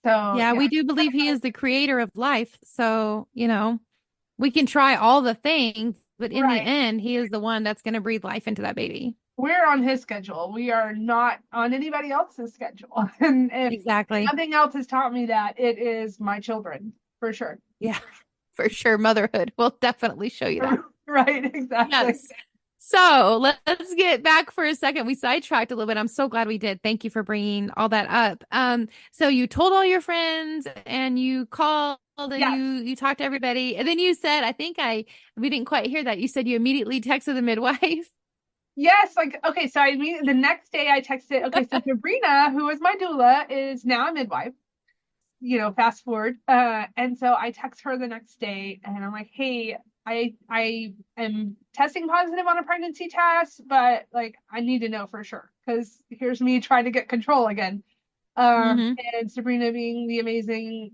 yeah, we do believe he is the creator of life. So, we can try all the things, but in the right. end, he is the one that's going to breathe life into that baby. We're on his schedule. We are not on anybody else's schedule. And if Exactly. nothing else has taught me that, it is my children, for sure. Yeah, for sure. Motherhood will definitely show you that. Right, exactly. Yes. So let's get back for a second. We sidetracked a little bit. I'm so glad we did. Thank you for bringing all that up. So you told all your friends and you called and Yes. you talked to everybody. And then you said, we didn't quite hear that. You said you immediately texted the midwife. Yes, like okay, so I mean the next day I texted, okay, so Sabrina, who was my doula, is now a midwife, fast forward. And so I text her the next day and I'm like, hey, I am testing positive on a pregnancy test, but like I need to know for sure because here's me trying to get control again. Mm-hmm. And Sabrina, being the amazing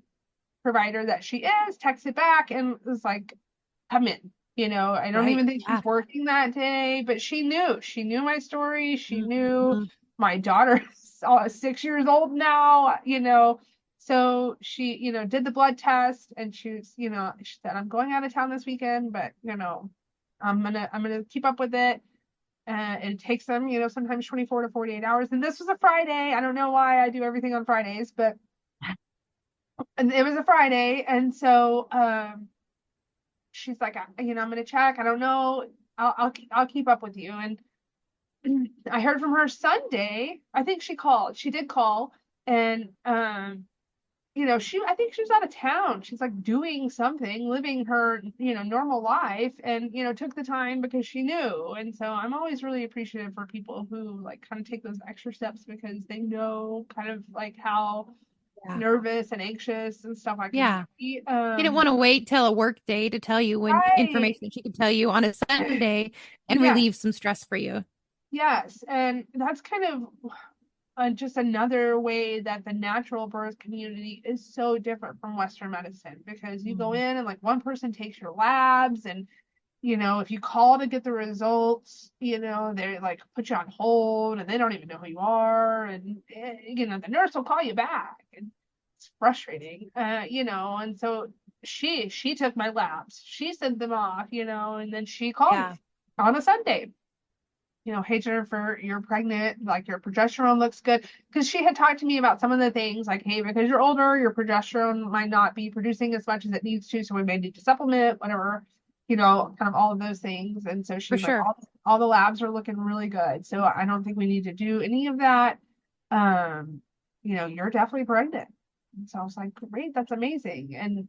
provider that she is, texted back and was like, come in. I don't Right. even think Yeah. she's working that day, but she knew. She knew my story. She knew Mm-hmm. my daughter is 6 years old now, So she, did the blood test and she said, I'm going out of town this weekend, but I'm gonna keep up with it. It takes them, sometimes 24 to 48 hours. And this was a Friday. I don't know why I do everything on Fridays, but and it was a Friday. And so she's like, I'm gonna check. I don't know. I'll keep up with you. And I heard from her Sunday. I think she called. She did call, and I think she was out of town. She's like doing something, living her, normal life, and, took the time because she knew. And so I'm always really appreciative for people who like kind of take those extra steps because they know kind of like how Yeah. nervous and anxious and stuff I can Yeah. be. She didn't want to wait till a work day to tell you when Right. information she could tell you on a Sunday and Yeah. relieve some stress for you. Yes. And that's kind of just another way that the natural birth community is so different from Western medicine because you go Mm. in and like one person takes your labs and if you call to get the results, they like put you on hold and they don't even know who you are. And, the nurse will call you back. And it's frustrating, and so she took my labs. She sent them off, and then she called Yeah. me on a Sunday. Hey Jennifer, you're pregnant, like your progesterone looks good. Because she had talked to me about some of the things, like, hey, because you're older, your progesterone might not be producing as much as it needs to, so we may need to supplement, whatever, kind of all of those things. And so For she's like, sure. all the labs are looking really good. So I don't think we need to do any of that. Um, you're definitely pregnant. And so I was like, great, that's amazing. And,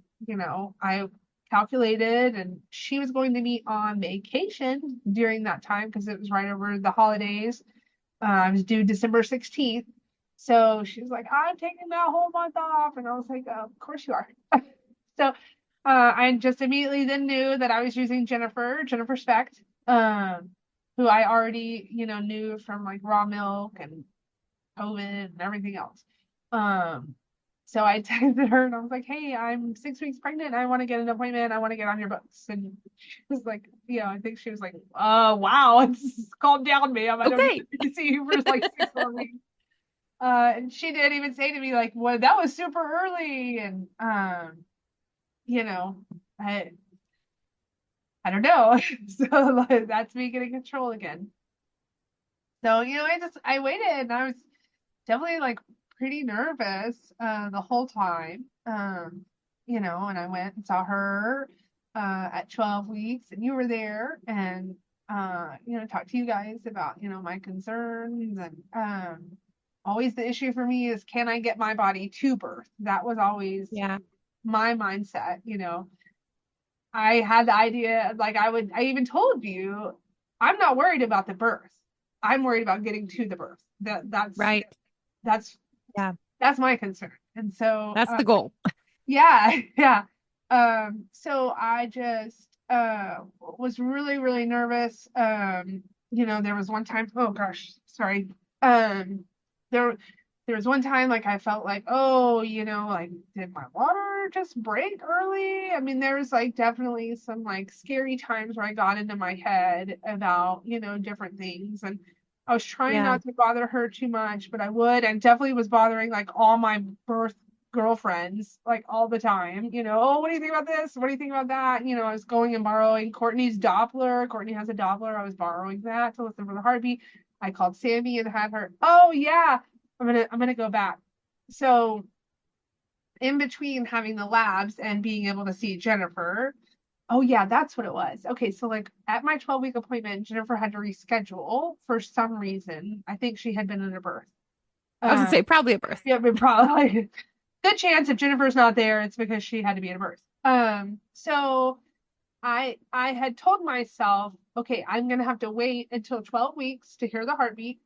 I calculated and she was going to be on vacation during that time because it was right over the holidays. I was due December 16th. So she was like, I'm taking that whole month off. And I was like, oh, of course you are. So I just immediately then knew that I was using Jennifer Specht, who I already, knew from like raw milk and COVID and everything else. Um, so I texted her and I was like, hey, I'm 6 weeks pregnant. I want to get an appointment. I want to get on your books. And she was like, I think she was like, wow, it's calm down, ma'am. I don't Okay. need to see you for like 6 more weeks. And she didn't even say to me like, well, that was super early. And, you know, I, I don't know. So like, that's me getting control again. So, I waited and I was definitely like pretty nervous the whole time. And I went and saw her at 12 weeks and you were there and talked to you guys about, my concerns and always the issue for me is can I get my body to birth? That was always Yeah. my mindset. I had the idea like I even told you I'm not worried about the birth. I'm worried about getting to the birth. Right. That's Yeah. that's my concern. And so, That's the goal. yeah, yeah. So I just was really, really nervous. There was one time, oh gosh, sorry. Um, there there was one time like I felt like, oh, like did my water just break early? I mean, there was like definitely some like scary times where I got into my head about, different things and I was trying Yeah. not to bother her too much, but I would, and definitely was bothering like all my birth girlfriends like all the time. Oh, what do you think about this? What do you think about that? I was going and borrowing Courtney's Doppler. Courtney has a Doppler. I was borrowing that to listen for the heartbeat. I called Sammy and had her. Oh yeah, I'm gonna go back. So in between having the labs and being able to see Jennifer. Oh yeah, that's what it was. Okay, so like at my 12-week appointment, Jennifer had to reschedule for some reason. I think she had been in a birth. I was gonna Uh, say probably a birth. yeah, but probably good chance if Jennifer's not there, it's because she had to be at a birth. So I had told myself, okay, I'm gonna have to wait until 12 weeks to hear the heartbeat,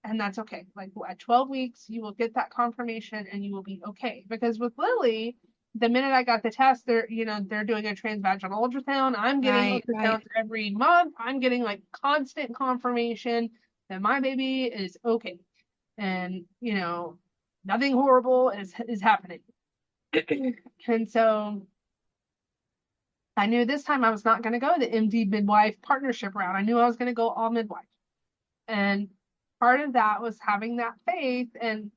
and that's okay. Like at 12 weeks, you will get that confirmation and you will be okay. Because with Lily, the minute I got the test, they're doing a transvaginal ultrasound. I'm getting Right. Right. ultrasounds every month. I'm getting like constant confirmation that my baby is okay. And, nothing horrible is happening. And so I knew this time I was not going to go the MD midwife partnership route. I knew I was going to go all midwife. And part of that was having that faith and,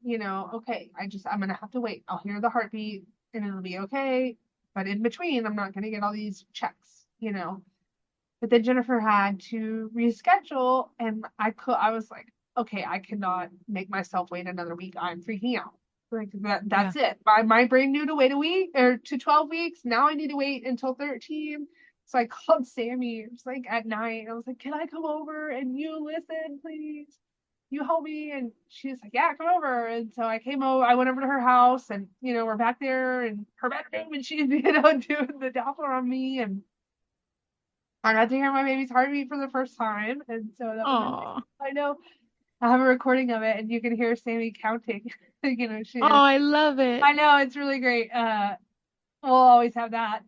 okay, I'm going to have to wait. I'll hear the heartbeat and it'll be okay. But in between, I'm not going to get all these checks. But then Jennifer had to reschedule and I was like, okay, I cannot make myself wait another week. I'm freaking out. Like Yeah. that's it. My brain knew to wait a week or to 12 weeks. Now I need to wait until 13. So I called Sammy. It was like at night. I was like, can I come over and you listen, please? you help me? And she's like, yeah, come over. And so I came over, I went over to her house and, we're back there in her bedroom and she's, doing the Doppler on me. And I got to hear my baby's heartbeat for the first time. And so that was, Oh, I know I have a recording of it and you can hear Sammy counting. She oh, is, I love it. I know it's really great. We'll always have that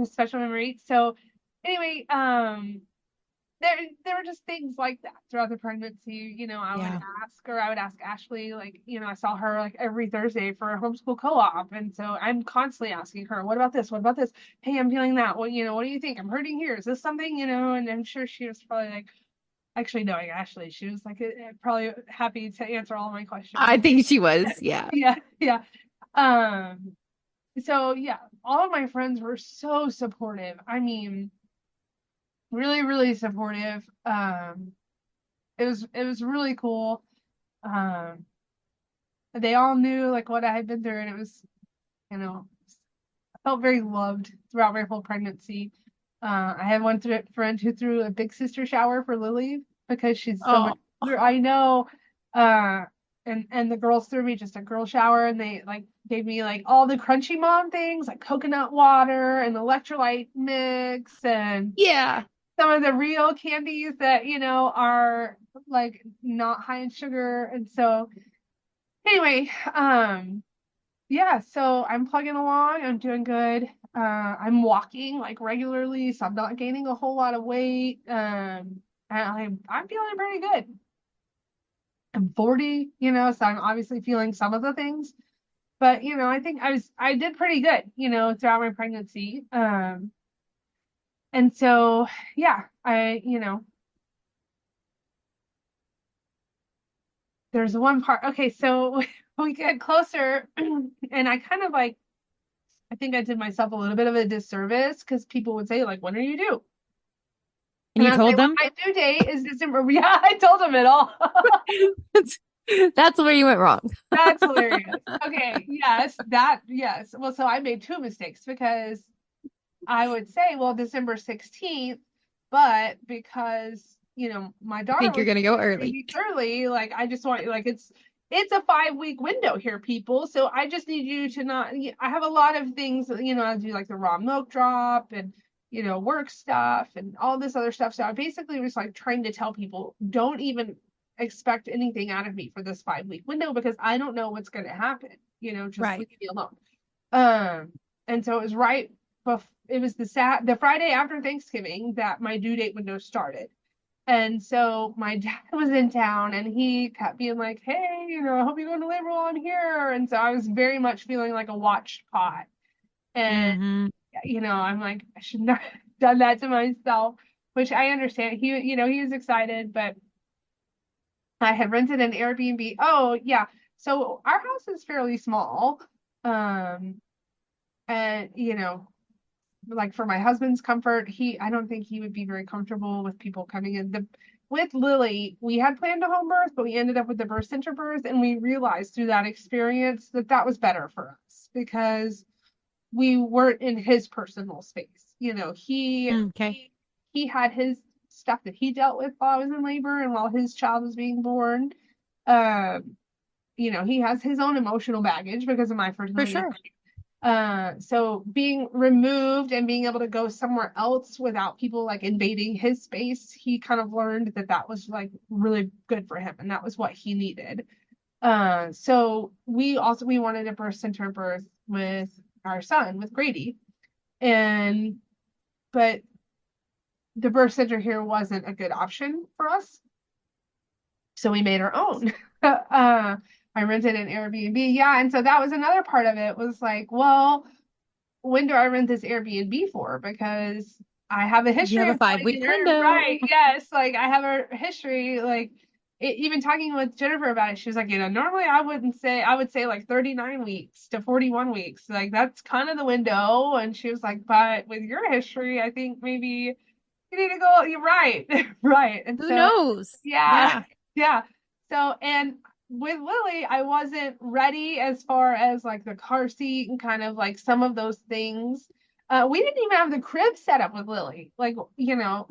special memory. So anyway, there were just things like that throughout the pregnancy. Yeah. I would ask Ashley, like, I saw her like every Thursday for a homeschool co-op. And so I'm constantly asking her, what about this? What about this? Hey, I'm feeling that. What do you think? I'm hurting here. Is this something, and I'm sure she was probably like, actually knowing Ashley, she was like probably happy to answer all my questions. I think she was. Yeah. Yeah, yeah. Um, so yeah, all of my friends were so supportive. I mean, really, really supportive. It was really cool. Um, they all knew like what I had been through, and it was, you know, I felt very loved throughout my whole pregnancy. I had one friend who threw a big sister shower for Lily because she's so much Oh, older. I know. Uh, and the girls threw me just a girl shower, and they like gave me like all the crunchy mom things like coconut water and electrolyte mix and yeah. some of the real candies that are like not high in sugar. And so anyway, yeah, so I'm plugging along, I'm doing good. I'm walking like regularly, so I'm not gaining a whole lot of weight. And I'm feeling pretty good. I'm 40, so I'm obviously feeling some of the things, but I think I did pretty good, throughout my pregnancy. And so yeah, there's one part. Okay, so we get closer, and I kind of like, I think I did myself a little bit of a disservice because people would say, like, when are you due? And And you I would say, told well, them? my due date is December. Yeah, I told them it all. That's that's where you went wrong. That's hilarious. Okay, yes. Well, so I made two mistakes because I would say, well, December 16th, but because, my I daughter think you're was gonna go 3 early. weeks early, like I just want like it's a 5 week window here, people. So I just need you to not I have a lot of things, I do like the raw milk drop and work stuff and all this other stuff. So I basically was like trying to tell people, don't even expect anything out of me for this 5 week window because I don't know what's gonna happen. Just Right. leave me alone. Um, and so it was right it was the Friday after Thanksgiving that my due date window started. And so my dad was in town and he kept being like, hey, I hope you go into labor while I'm here. And so I was very much feeling like a watched pot. And, Hmm. I'm like, I should not have done that to myself, which I understand. He was excited, but I had rented an Airbnb. Oh, yeah. So our house is fairly small. Um, and, like for my husband's comfort, I don't think he would be very comfortable with people coming in. With Lily, we had planned a home birth, but we ended up with the birth center birth, and we realized through that experience that that was better for us because we weren't in his personal space. Okay. He had his stuff that he dealt with while I was in labor and while his child was being born. Um, he has his own emotional baggage because of my For fertility. sure. So being removed and being able to go somewhere else without people like invading his space, he kind of learned that that was like really good for him and that was what he needed. So we wanted a birth center birth with our son, with Grady. And but the birth center here wasn't a good option for us. So we made our own. I rented an Airbnb. Yeah, and so that was another part of it was like, well, when do I rent this Airbnb for? Because I have a You history have a of five going in week there. window. Right. Yes. Like I have a history, like even talking with Jennifer about it, she was like, normally I would say like 39 weeks to 41 weeks. Like that's kind of the window. And she was like, but with your history, I think maybe you need to go. You're right. Right. And Who so, knows? yeah. Yeah. Yeah. So, and with Lily, I wasn't ready as far as like the car seat and kind of like some of those things. We didn't even have the crib set up with Lily, like,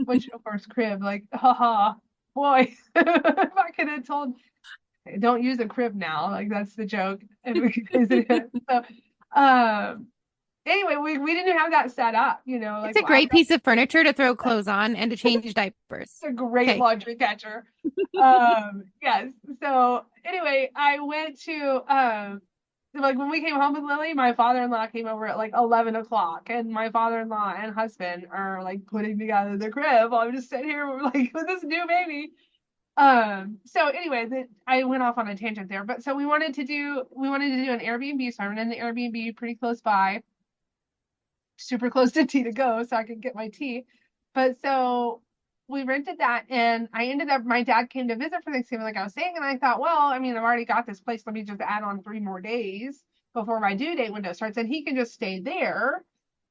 which of course crib, like, haha. boy, if I could have told, don't use a crib now. Like that's the joke. So, um, anyway, we didn't have that set up, It's like a well, great piece of furniture to throw clothes on and to change diapers. it's a great Okay. laundry catcher. Yes. So anyway, I went to like when we came home with Lily, my father-in-law came over at like 11 o'clock, and my father-in-law and husband are like putting together the crib. I'm just sitting here like with this new baby. So anyway, I went off on a tangent there, but so we wanted to do an Airbnb, so I went in the Airbnb pretty close by, super close to tea to go, so I could get my tea. But so we rented that, and I ended up my dad came to visit for Thanksgiving, like I was saying, and I thought, well, I mean, I've already got this place. Let me just add on 3 more days before my due date window starts, and he can just stay there,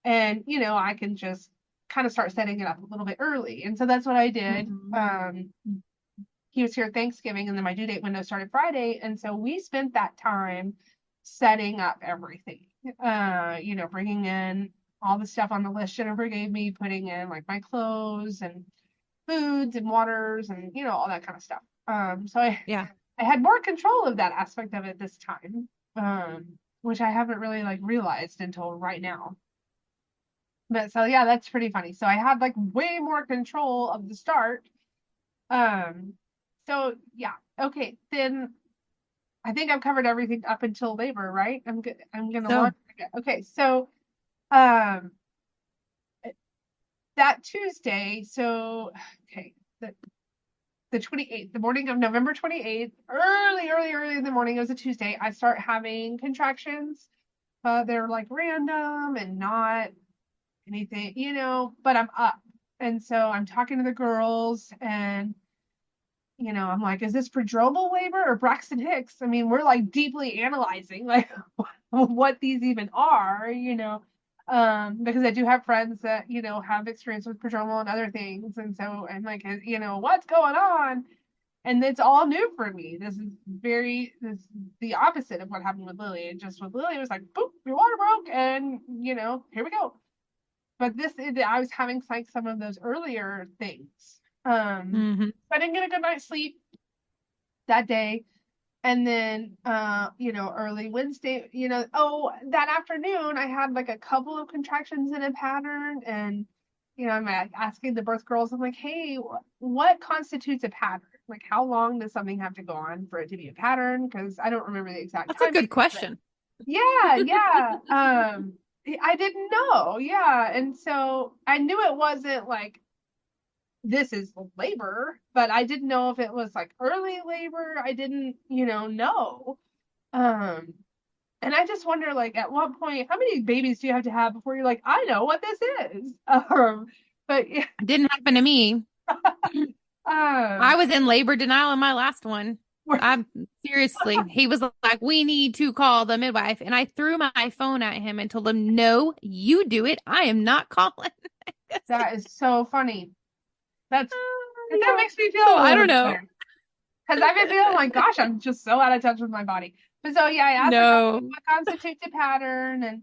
and I can just kind of start setting it up a little bit early. And so that's what I did. Mhm. He was here Thanksgiving, and then my due date window started Friday, and so we spent that time setting up everything. Bringing in all the stuff on the list Jennifer gave me, putting in like my clothes and foods and waters and all that kind of stuff. So Yeah. I had more control of that aspect of it this time, which I haven't really like realized until right now. But so yeah, that's pretty funny. So I had like way more control of the start. Um, so yeah, okay, then I think I've covered everything up until labor, right? I'm good. I'm gonna So, launch. Okay, so um that Tuesday, so okay, the 28th, the morning of November 28th, early in the morning, it was a Tuesday, I start having contractions. They're like random and not anything, but I'm up. And so I'm talking to the girls, and I'm like, is this prodromal labor or Braxton Hicks? I mean, we're like deeply analyzing like what these even are, because I do have friends that, have experience with prodromal and other things. And so I'm like, what's going on? And it's all new for me. This is the opposite of what happened with Lily. And just with Lily, it was like, boop, your water broke, and here we go. But I was having like some of those earlier things. mhm. I didn't get a good night's sleep that day. And then early Wednesday, that afternoon I had like a couple of contractions in a pattern. And I'm asking the birth girls, I'm like, hey, what constitutes a pattern? Like, how long does something have to go on for it to be a pattern? Because I don't remember the exact That's a timing good of it. question. Yeah, yeah. I didn't know. Yeah. And so I knew it wasn't like this is labor, but I didn't know if it was like early labor. I didn't, know. Um, and I just wonder, like, at what point, how many babies do you have to have before you're like, I know what this is? But yeah, It didn't happen to me. I um, was in labor denial in my last one. I seriously, he was like, we need to call the midwife. And I threw my phone at him and told him, no, you do it. I am not calling. that is so funny. That's that Yeah. makes me feel So a I little don't bit know. better. Because I've been feeling like, gosh, I'm just so out of touch with my body. But so yeah, I asked the girl No. what constitutes a pattern, and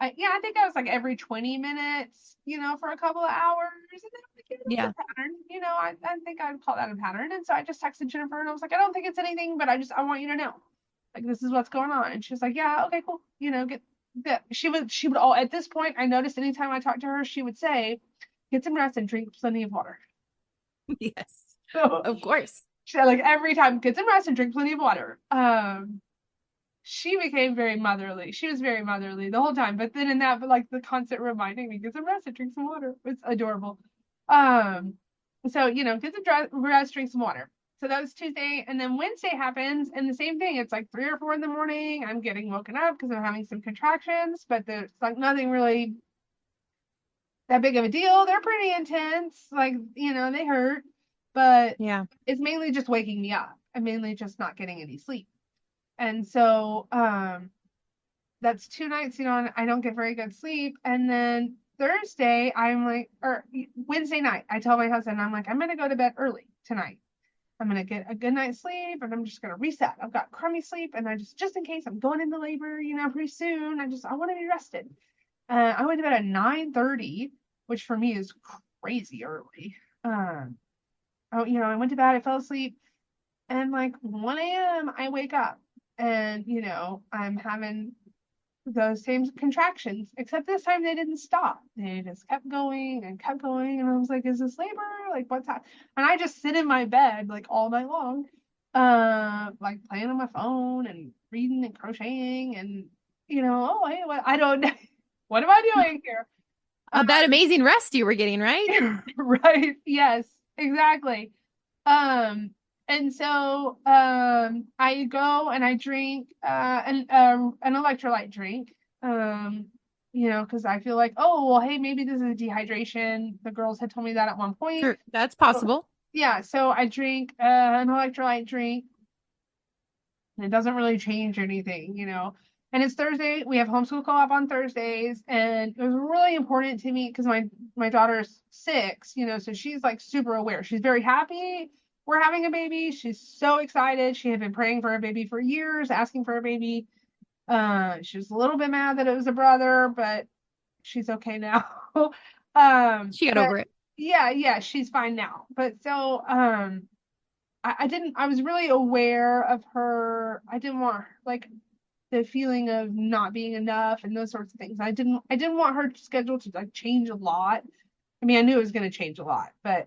I think I was like every 20 minutes, for a couple of hours, and then I'm like, yeah, Yeah. that's a pattern. I think I'd call that a pattern. And so I just texted Jennifer, and I was like, I don't think it's anything, but I want you to know, like, this is what's going on. And she was like, yeah, okay, cool. Get that. She would all at this point. I noticed anytime I talked to her, she would say, get some rest and drink plenty of water. Yes. So Of course. she said, like, every time, get some rest and drink plenty of water. She became very motherly. She was very motherly the whole time. But then in that, but like the constant reminding me, get some rest and drink some water. It's adorable. Um, so get some rest, drink some water. So that was Tuesday, and then Wednesday happens, and the same thing. It's like 3 or 4 in the morning. I'm getting woken up because I'm having some contractions, but there's like nothing really that big of a deal. They're pretty intense, like they hurt, but Yeah. it's mainly just waking me up. I'm mainly just not getting any sleep. And so that's 2 nights, I don't get very good sleep. And then Thursday, I'm like, or Wednesday night, I tell my husband, I'm like, I'm gonna go to bed early tonight. I'm gonna get a good night's sleep, and I'm just gonna reset. I've got crummy sleep, and I just in case I'm going into labor, pretty soon. I want to be rested. I went to bed at 9:30, which for me is crazy early. Um, I went to bed, I fell asleep, and like 1 a.m. I wake up and, I'm having those same contractions, except this time they didn't stop. They just kept going and kept going. And I was like, is this labor? Like, what's that? And I just sit in my bed like all night long, like playing on my phone and reading and crocheting and, oh, hey, what I don't know. What am I doing here? That amazing rest you were getting, right? Right. Yes, exactly. Um, and so I go and I drink an electrolyte drink. Um, because I feel like, oh, well, hey, maybe this is dehydration. The girls had told me that at one point. Sure, that's So, possible. yeah, so I drink an electrolyte drink, and it doesn't really change anything. And it's Thursday. We have homeschool co-op on Thursdays, and it was really important to me because my daughter's 6, so she's like super aware. She's very happy we're having a baby. She's so excited. She had been praying for a baby for years, asking for a baby. She was a little bit mad that it was a brother, but she's okay now. She got But over it. yeah, yeah, she's fine now. But so I was really aware of her. I didn't want like the feeling of not being enough and those sorts of things. I didn't want her schedule to like change a lot. I mean, I knew it was going to change a lot, but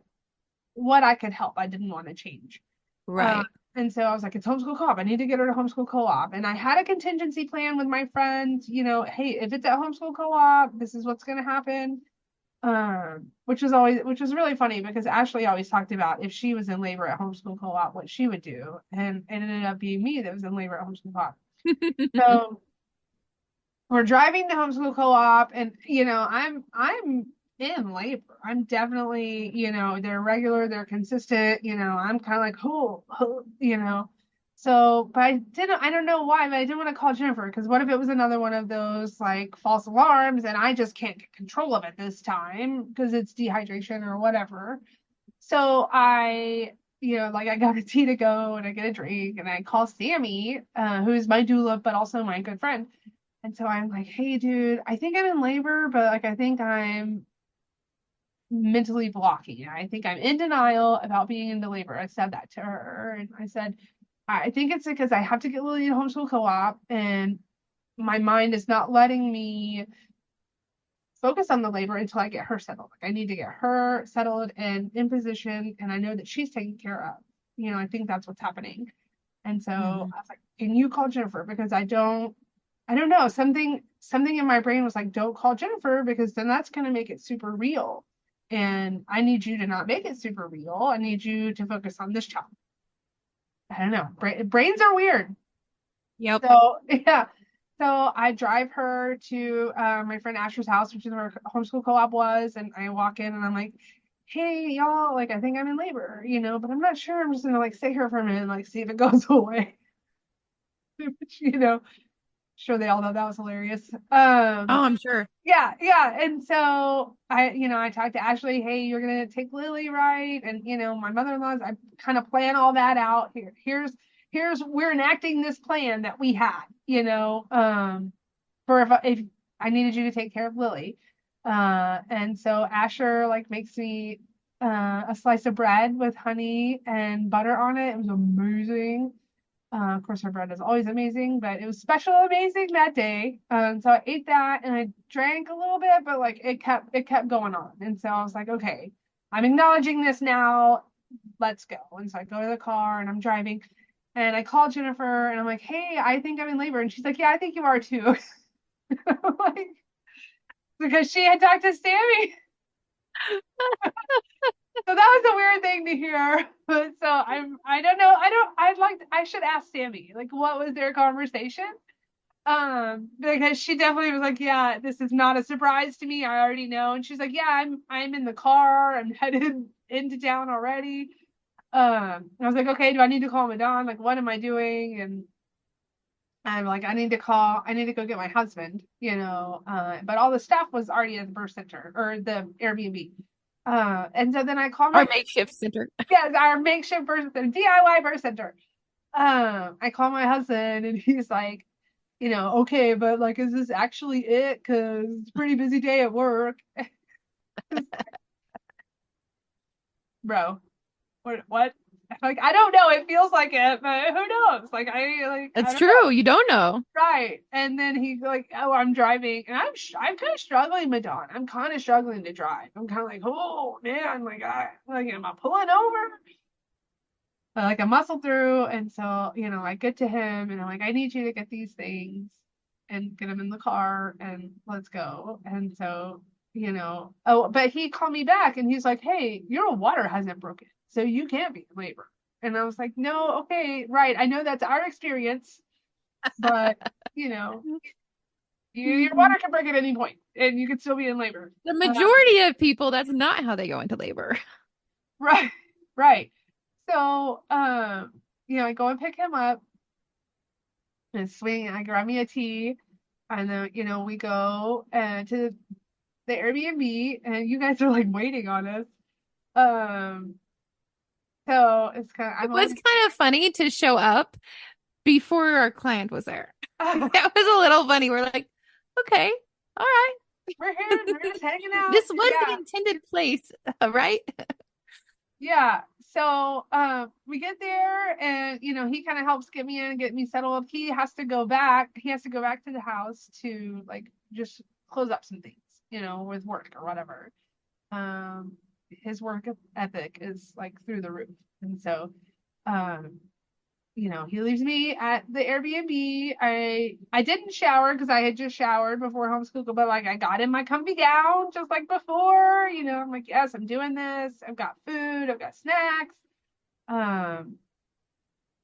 what I could help, I didn't want to change. Uh, Right. and so I was like, it's homeschool co-op. I need to get her to homeschool co-op. And I had a contingency plan with my friends, hey, if it's at homeschool co-op, this is what's going to happen. Which was really funny because Ashley always talked about if she was in labor at homeschool co-op, what she would do. And it ended up being me that was in labor at homeschool co-op. So we're driving to homeschool co-op and I'm in labor. I'm definitely, they're regular, they're consistent, I'm kind of like, oh. So, but I don't know why, but I didn't want to call Jennifer because what if it was another one of those like false alarms and I just can't get control of it this time because it's dehydration or whatever. So like I got a tea to go and I get a drink and I call Sammy, who's my doula, but also my good friend. And so I'm like, hey, dude, I think I'm in labor, but like, I think I'm mentally blocking it. I think I'm in denial about being into labor. I said that to her. And I said, I think it's because I have to get Lily to homeschool co-op and my mind is not letting me focus on the labor until I get her settled. Like, I need to get her settled and in position. And I know that she's taken care of. I think that's what's happening. And so Mhm. I was like, can you call Jennifer? Because I don't know. Something in my brain was like, don't call Jennifer because then that's gonna make it super real. And I need you to not make it super real. I need you to focus on this child. I don't know. Brains are weird. Yep. So yeah. So I drive her to my friend Asher's house, which is where homeschool co-op was, and I walk in and I'm like, hey y'all, like I think I'm in labor, but I'm not sure. I'm just gonna like sit here for a minute and like see if it goes away. you know, sure they all thought that was hilarious. Oh, I'm sure. Yeah, yeah. And so I talked to Ashley, hey, you're gonna take Lily, right? And my mother-in-law's, I kind of plan all that out here. Here's we're enacting this plan that we had, for if I needed you to take care of Lily. And so Asher like makes me a slice of bread with honey and butter on it. It was amazing. Of course, her bread is always amazing, but it was special amazing that day. So I ate that and I drank a little bit, but like it kept going on. And so I was like, okay, I'm acknowledging this now. Let's go. And so I go to the car and I'm driving and I call Jennifer and I'm like, hey, I think I'm in labor. And she's like, yeah, I think you are too. Like, because she had talked to Sammy. So that was a weird thing to hear. But so I don't know. I should ask Sammy, like, what was their conversation? Because she definitely was like, yeah, this is not a surprise to me. I already know. And she's like, yeah, I'm in the car. I'm headed into town already. I was like, okay, do I need to call Madon? Like, what am I doing? And I'm like, I need to go get my husband, but all the stuff was already at the birth center or the Airbnb. And so then I call Our my, makeshift center. yes, our makeshift birth center, DIY birth center. I call my husband and he's like, okay, but like, is this actually it? Because it's a pretty busy day at work. Bro. What? Like, I don't know. It feels like it, but who knows? I It's don't know. true. You don't know. Right. And then he like, oh, I'm driving, and I'm kind of struggling, Madonna. I'm kind of struggling to drive. I'm kind of like, oh man, am I pulling over? But like I muscle through, and so I get to him, and I'm like, I need you to get these things, and get him in the car, and let's go. And so, oh, but he called me back, and he's like, hey, your water hasn't broken, so you can't be in labor. And I was like, no, okay, right. I know that's our experience, but you know, your water can break at any point, and you could still be in labor. The majority of people, that's not how they go into labor. Right, right. So, I go and pick him up and swing. I grab me a tea, and then we go to the Airbnb, and you guys are like waiting on us. Um, so it's kind of It I'm was like, kind of funny to show up before our client was there. That was a little funny. We're like, okay, all right. we're here, we're just hanging out. This was the Yeah, intended place, right? yeah. So we get there, and he kind of helps get me in, get me settled. He has to go back. He has to go back to the house to like just close up some things, with work or whatever. His work ethic is like through the roof, and so um he leaves me at the Airbnb. I didn't shower because I had just showered before homeschool, but like I got in my comfy gown just like before. I'm like, yes, I'm doing this. I've got food, I've got snacks. Um,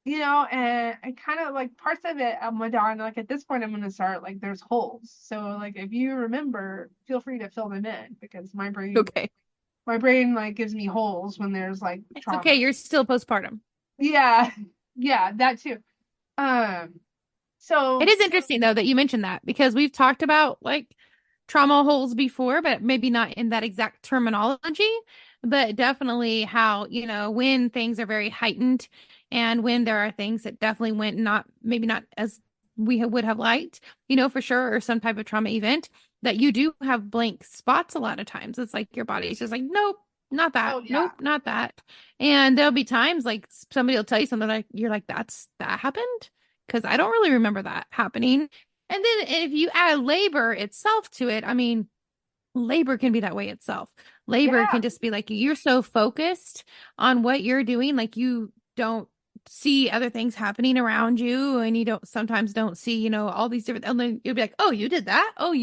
and I kind of like parts of it, Madonna, like at this point I'm gonna start like there's holes. So like if you remember, feel free to fill them in because Okay. my brain like gives me holes when there's like It's trauma. okay. You're still postpartum. Yeah, yeah, that too. Um, It so is interesting though that you mentioned that because we've talked about like trauma holes before, but maybe not in that exact terminology, but definitely how, when things are very heightened and when there are things that definitely went not, maybe not as we would have liked, for sure, or some type of trauma event that you do have blank spots a lot of times. It's like your body is just like, nope, not that. oh yeah. Nope, not that. And there'll be times like somebody will tell you something like, you're like, that happened? Because I don't really remember that happening. And then if you add labor itself to it, I mean, labor can be that way itself. Labor Yeah. can just be like you're so focused on what you're doing, like you don't see other things happening around you, and you sometimes don't see, all these different, and then you'll be like, oh, you did that? Oh,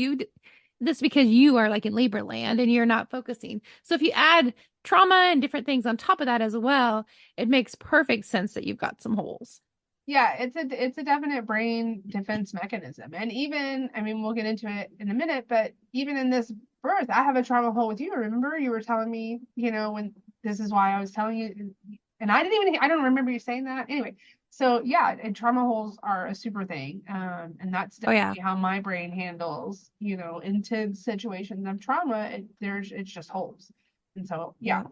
this because you are like in labor land and you're not focusing. So if you add trauma and different things on top of that as well, it makes perfect sense that you've got some holes. Yeah, it's a definite brain defense mechanism. And even, I mean, we'll get into it in a minute, but even in this birth, I have a trauma hole with you. Remember, you were telling me, when this is why I was telling you, and I don't remember you saying that. Anyway, so yeah, and trauma holes are a super thing. And that's Oh yeah. definitely how my brain handles, into situations of trauma. It's just holes. And so, yeah.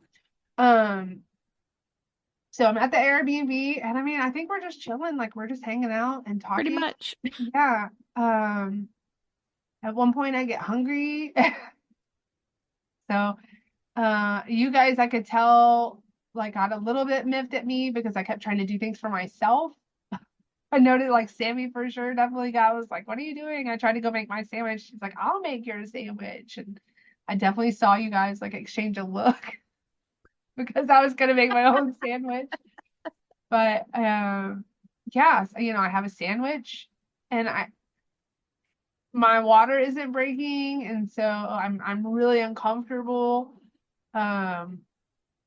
Yeah. Um, So I'm at the Airbnb, and I mean, I think we're just chilling, like we're just hanging out and Pretty talking. much. Yeah. At one point I get hungry. So you guys I could tell like got a little bit miffed at me because I kept trying to do things for myself. I noted like Sammy for sure definitely got was like, what are you doing? I tried to go make my sandwich. She's like, I'll make your sandwich. And I definitely saw you guys like exchange a look because I was gonna make my own sandwich. But yeah, so, I have a sandwich, and I my water isn't breaking, and so I'm really uncomfortable. Um,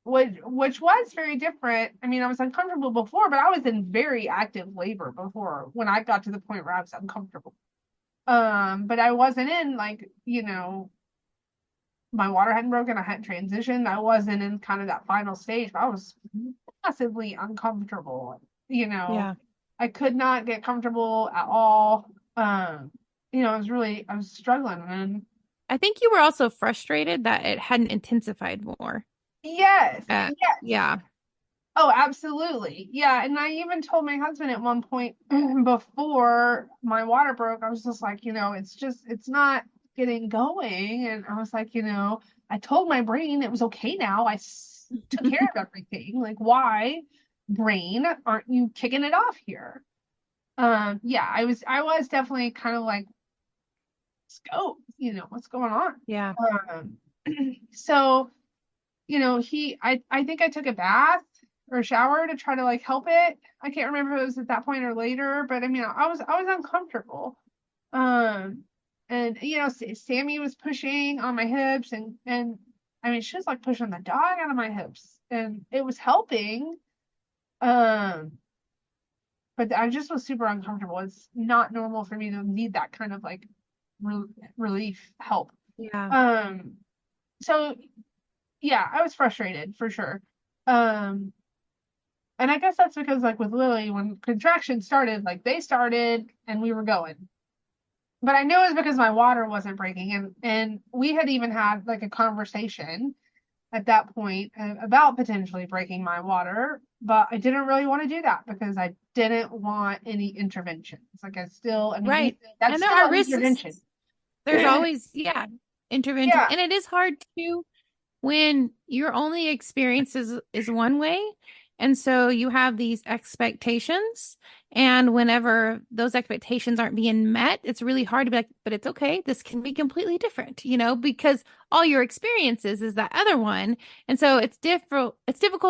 which was very different. I mean, I was uncomfortable before, but I was in very active labor before when I got to the point where I was uncomfortable. But I wasn't in like, my water hadn't broken, I hadn't transitioned, I wasn't in kind of that final stage, but I was massively uncomfortable, you know. Yeah. I could not get comfortable at all. I was struggling. And I think you were also frustrated that it hadn't intensified more. yes, yes. Yeah. Oh, absolutely. Yeah. And I even told my husband at one point before my water broke, I was just like, it's not getting going. And I was like, I told my brain it was okay now. I took care of everything. Like, why, brain, aren't you kicking it off here? Yeah, I was definitely kind of like, let's go, what's going on? Yeah. Um, so, I think I took a bath or a shower to try to like help it. I can't remember if it was at that point or later, but I mean, I was uncomfortable. Um, and Sammy was pushing on my hips, and I mean, she was like pushing the dog out of my hips, and it was helping. Um, but I just was super uncomfortable. It's not normal for me to need that kind of like re relief help. Yeah. Um, so yeah, I was frustrated for sure. Um, and I guess that's because like with Lily, when contractions started, like they started and we were going. But I knew it was because my water wasn't breaking, and we had even had like a conversation at that point about potentially breaking my water, but I didn't really want to do that because I didn't want any interventions. Like I mean, Right. that's And there still are an intervention. risks. There's always, yeah, intervention. Yeah, And it is hard to when your only experience is one way, and so you have these expectations, and whenever those expectations aren't being met, it's really hard to be like, but it's okay, this can be completely different, because all your experiences is that other one. And so it's difficult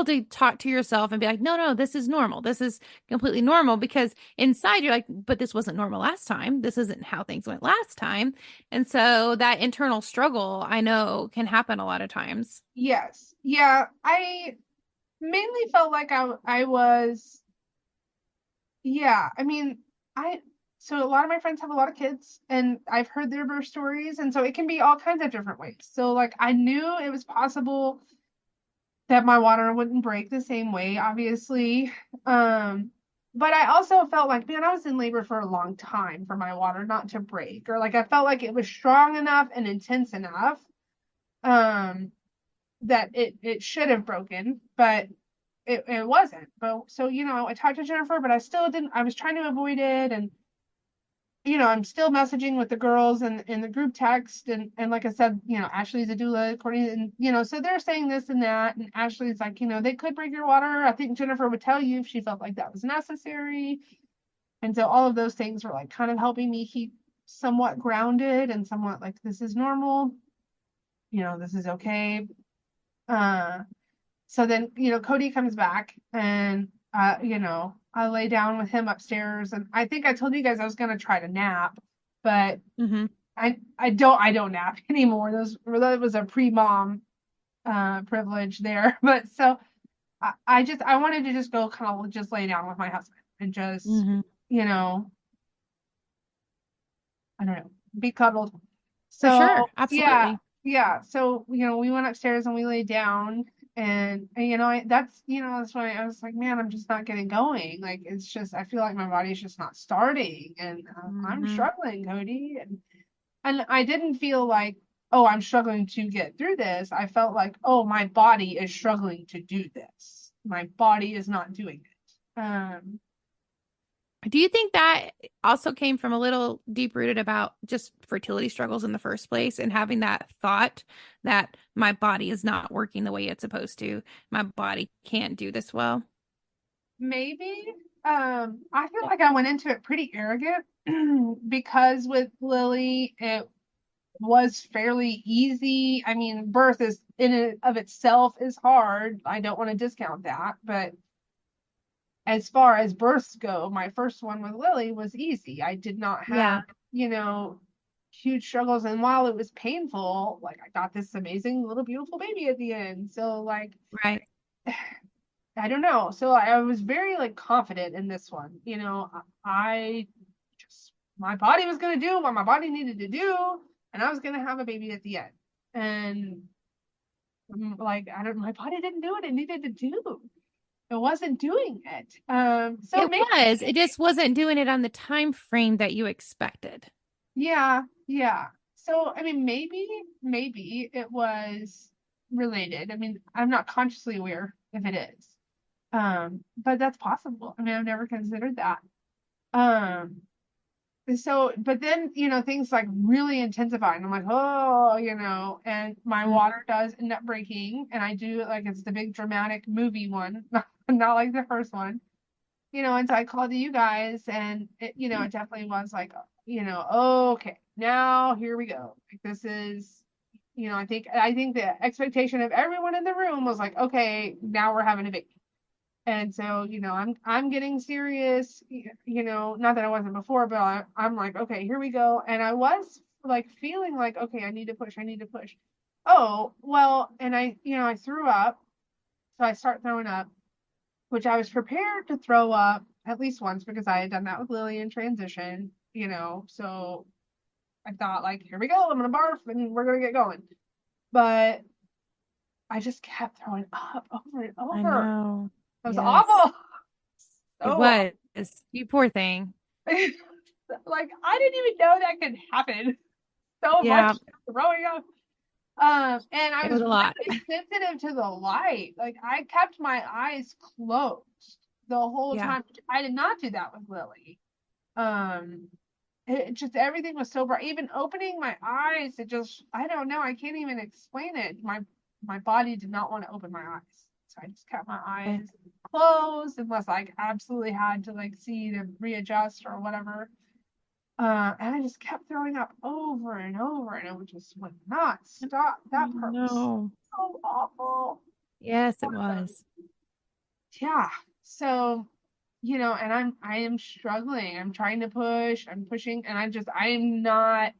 to talk to yourself and be like, no, no, this is normal, this is completely normal, because inside you're like, but this wasn't normal last time, this isn't how things went last time. And so that internal struggle, I know, can happen a lot of times. yes. Yeah, I mainly felt like I was, yeah, I mean, I so a lot of my friends have a lot of kids and I've heard their birth stories, and so it can be all kinds of different ways. So like I knew it was possible that my water wouldn't break the same way, obviously. Um, but I also felt like, man, I was in labor for a long time for my water not to break, or like I felt like it was strong enough and intense enough, um, that it should have broken, but it wasn't. But so, I talked to Jennifer, but I still didn't, I was trying to avoid it. And I'm still messaging with the girls and in the group text, and like I said, Ashley's a doula, according, and so they're saying this and that, and Ashley's like, they could break your water. I think Jennifer would tell you if she felt like that was necessary. And so all of those things were like kind of helping me keep somewhat grounded and somewhat like, this is normal, this is okay. Uh, so then, Cody comes back, and I lay down with him upstairs, and I think I told you guys I was gonna try to nap, but Hmm. I don't nap anymore. That was a pre-mom privilege there. But so I wanted to just go kind of just lay down with my husband and just, Hmm. you know, I don't know, be cuddled. For So sure. yeah, Absolutely. yeah. So we went upstairs and we laid down, and that's why I was like, man, I'm just not getting going. Like it's just I feel like my body's just not starting, and I'm Hmm. struggling, Cody, and I didn't feel like, oh, I'm struggling to get through this. I felt like, oh, my body is struggling to do this. My body is not doing it. Do you think that also came from a little deep rooted about just fertility struggles in the first place and having that thought that my body is not working the way it's supposed to? My body can't do this well. Maybe. I feel like I went into it pretty arrogant because with Lily, it was fairly easy. I mean, birth is in and of itself is hard. I don't want to discount that, but as far as births go, my first one with Lily was easy. I did not have, Yeah. you know, huge struggles. And while it was painful, like I got this amazing little beautiful baby at the end. So like Right. I don't know. So I was very like confident in this one. I just my body was gonna do what my body needed to do, and I was gonna have a baby at the end. And like I don't, my body didn't do what it needed to do. It wasn't doing it. So It maybe, was. It just wasn't doing it on the time frame that you expected. yeah, yeah. So I mean, maybe it was related. I mean, I'm not consciously aware if it is. But that's possible. I mean, I've never considered that. Um, so, but then, things like really intensify and I'm like, oh, and my Mm. water does end up breaking and I do it like it's the big dramatic movie one, not like the first one, and so I called you guys and it definitely was like, okay, now here we go. Like this is, I think the expectation of everyone in the room was like, okay, now we're having a baby. And so, I'm getting serious, not that I wasn't before, but I'm like, okay, here we go. And I was like feeling like, okay, I need to push, I need to push. Oh, well, and I threw up. So I start throwing up, which I was prepared to throw up at least once because I had done that with Lily in transition, so I thought like, here we go, I'm gonna barf and we're gonna get going. But I just kept throwing up over and I over. know. It was Yes, awful. it So was. You poor thing. like I didn't even know that could happen. So much Yeah, throwing up. And I it was was a lot. really sensitive to the light. Like I kept my eyes closed the whole Yeah. time. I did not do that with Lily. Um, it just everything was so bright. Even opening my eyes, it just I don't know. I can't even explain it. My body did not want to open my eyes, so I just kept my Okay. eyes closed unless I absolutely had to like see to readjust or whatever. And I just kept throwing up over and over, and it just would not stop. That part was No. so awful. Yes, it was. Yeah. So, and I am struggling. I'm trying to push. I'm pushing, and I am not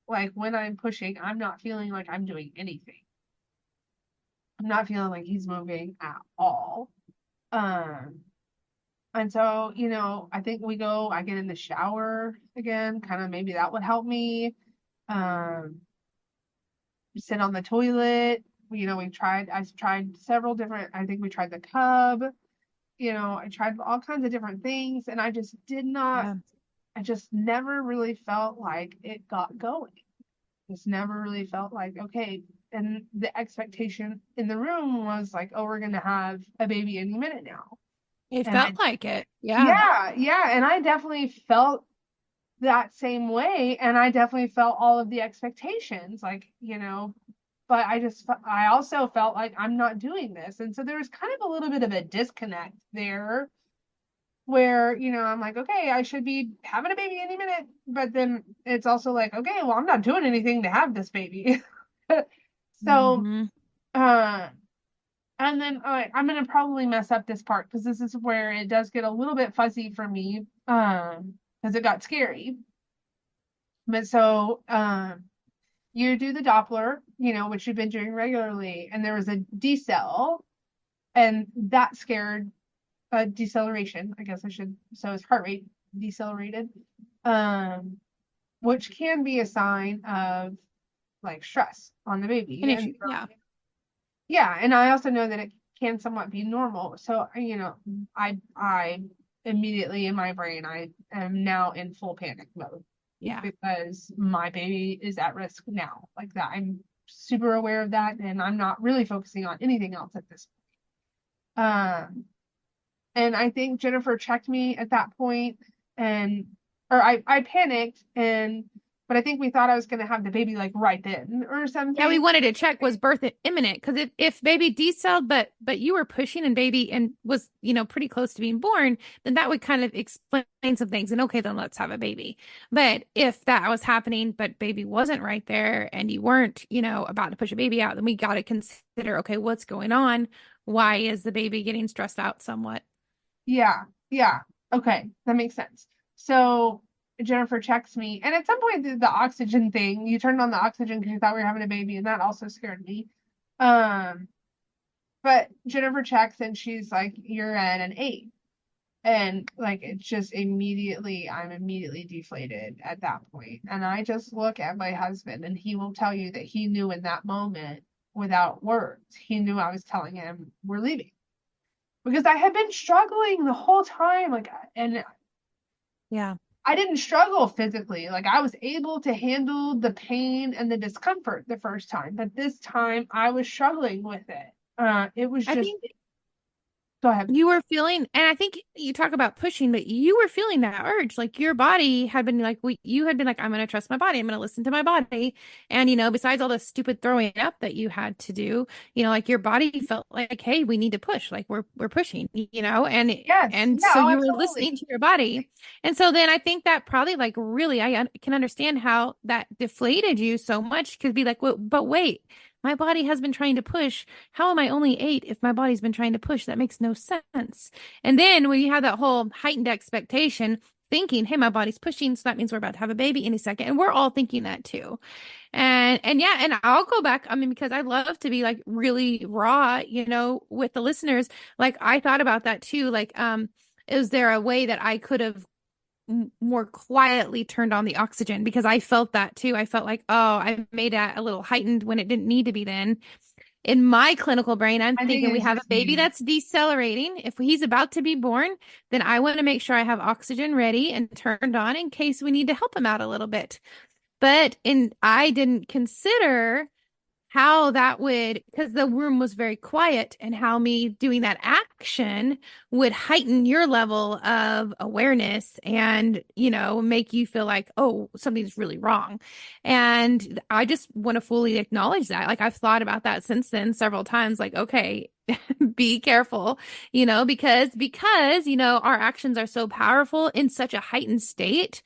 like when I'm pushing, I'm not feeling like I'm doing anything. I'm not feeling like he's moving at all. Um, and so, I think I get in the shower again, kind of maybe that would help me. Um, sit on the toilet. I've tried several different, I think we tried the cub, I tried all kinds of different things and Yeah. I just never really felt like it got going. Just never really felt like, okay. And the expectation in the room was like, oh, we're going to have a baby any minute now. It And felt like it. Yeah. yeah, yeah. And I definitely felt that same way. And I definitely felt all of the expectations, like, but I also felt like I'm not doing this. And so there was kind of a little bit of a disconnect there where, I'm like, okay, I should be having a baby any minute. But then it's also like, okay, well, I'm not doing anything to have this baby. So, Hmm. uh, and then I'm gonna probably mess up this part because this is where it does get a little bit fuzzy for me, because it got scary. But so, you do the Doppler, which you've been doing regularly, and there was a decel, and that scared deceleration, I guess I should. So his heart rate decelerated, um, which can be a sign of like stress on the baby. An And issue. Yeah. yeah, and I also know that it can somewhat be normal. So, I immediately in my brain, I am now in full panic mode Yeah. because my baby is at risk now. Like that, I'm super aware of that, and I'm not really focusing on anything else at this point. And I think Jennifer checked me at that point, and or I panicked, but I think we thought I was gonna have the baby like right then or Yeah, we something. wanted to check was birth imminent because if baby decelled but you were pushing and baby and was pretty close to being born, then that would kind of explain some things. And okay, then let's have a baby. But if that was happening but baby wasn't right there and you weren't about to push a baby out, then we got to consider, okay, what's going on? Why is the baby getting stressed out somewhat? Yeah, yeah. Okay, that makes sense. So Jennifer checks me, and at some point the oxygen thing, you turned on the oxygen because you thought we were having a baby, and that also scared me. Um, but Jennifer checks and she's like, "You're at an 8." And like it's just I'm immediately deflated at that point. And I just look at my husband, and he will tell you that he knew in that moment without words. He knew I was telling him we're leaving because I had been struggling the whole time. Like, and Yeah. I didn't struggle physically. Like I was able to handle the pain and the discomfort the first time, but this time I was struggling with it. It was I just, think Go ahead. you were feeling, and I think you talk about pushing, but you were feeling that urge. Like your body had been like, you had been like, I'm going to trust my body. I'm going to listen to my body. And, besides all the stupid throwing up that you had to do, like your body felt like, hey, we need to push. Like we're pushing, Yes. and Yeah. so Oh, you were absolutely. listening to your body. And so then I think that probably like really, can understand how that deflated you so much. Could be like, well, but wait, my body has been trying to push. How am I only 8 if my body's been trying to push? That makes no sense. And then when you have that whole heightened expectation, thinking, hey, my body's pushing, so that means we're about to have a baby any second. And we're all thinking that too. And yeah, and I'll go back. I mean, because I love to be like really raw, with the listeners. Like I thought about that too. Like, is there a way that I could have more quietly turned on the oxygen? Because I felt that too. I felt like, oh, I made that a little heightened when it didn't need to be then. In my clinical brain, I'm I think thinking we it's have a just baby you. that's decelerating. If he's about to be born, then I want to make sure I have oxygen ready and turned on in case we need to help him out a little bit. I didn't consider how that would, because the room was very quiet, and how me doing that action would heighten your level of awareness and, make you feel like, oh, something's really wrong. And I just want to fully acknowledge that. Like I've thought about that since then several times, like, okay, be careful, because, our actions are so powerful in such a heightened state.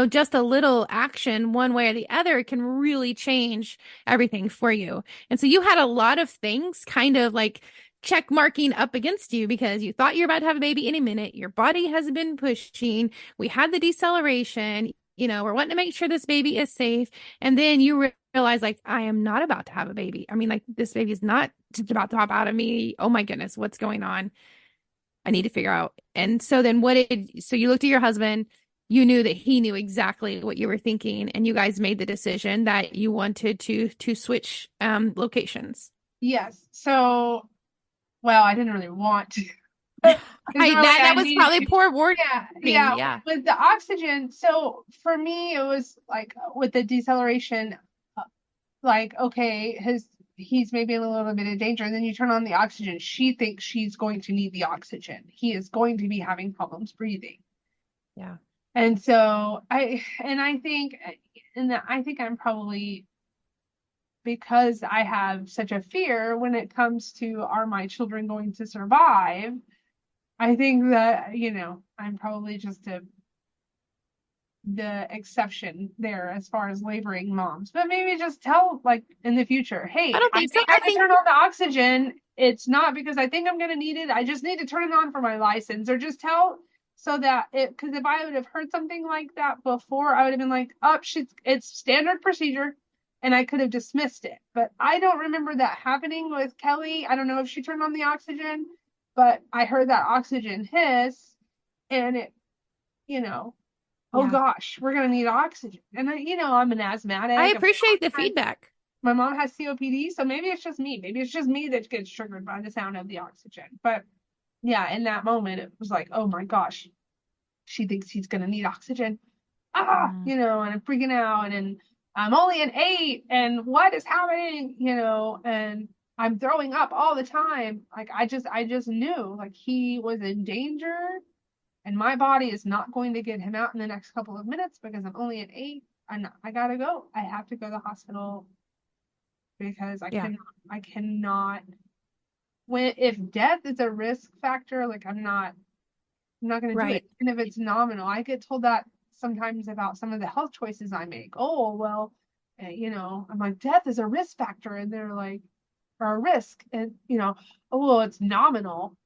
Just a little action one way or the other can really change everything for you. And so you had a lot of things kind of like check marking up against you because you thought you're about to have a baby any minute. Your body has been pushing. We had the deceleration. We're wanting to make sure this baby is safe. And then you realize, like, I am not about to have a baby. I mean, like, this baby is not just about to hop out of me. Oh my goodness, what's going on? I need to figure out. And so then so you looked at your husband, you knew that he knew exactly what you were thinking, and you guys made the decision that you wanted to switch locations. Yes. So, well, I didn't really want to. It's I really that I that was needed probably to. poor wording. Yeah, yeah. Yeah. With the oxygen, so for me, it was like with the deceleration, uh, like okay, he's maybe in a little bit of danger, and then you turn on the oxygen. She thinks she's going to need the oxygen. He is going to be having problems breathing. Yeah. And so I think, I think I'm probably, because I have such a fear when it comes to are my children going to survive, I think that, I'm probably just the exception there as far as laboring moms. But maybe just tell, like, in the future, I hey, don't I think may so. I have to think turn on the oxygen. It's not because I think I'm going to need it. I just need to turn it on for my license, or just tell, so that because if I would have heard something like that before, I would have been like, oh, it's standard procedure. And I could have dismissed it. But I don't remember that happening with Kelly. I don't know if she turned on the oxygen, but I heard that oxygen hiss, and it, you know, oh yeah. gosh, we're gonna need oxygen. And I'm an I asthmatic. appreciate the feedback. My mom has COPD, so maybe it's just me. Maybe it's just me that gets triggered by the sound of the oxygen. But yeah, in that moment, it was like, oh my gosh, she thinks he's gonna need oxygen. Mm. And I'm freaking out, and I'm only an 8, and what is happening? And I'm throwing up all the time. Like I just knew like he was in danger, and my body is not going to get him out in the next couple of minutes because I'm only at 8, and I gotta go. I have to go to the hospital because I Yeah. cannot. I cannot. When if death is a risk factor, like I'm not. I'm not gonna do it, Right. even if it's nominal. I get told that sometimes about some of the health choices I make. Oh well, I'm like, death is a risk factor, and they're like, or a risk, and oh well, it's nominal.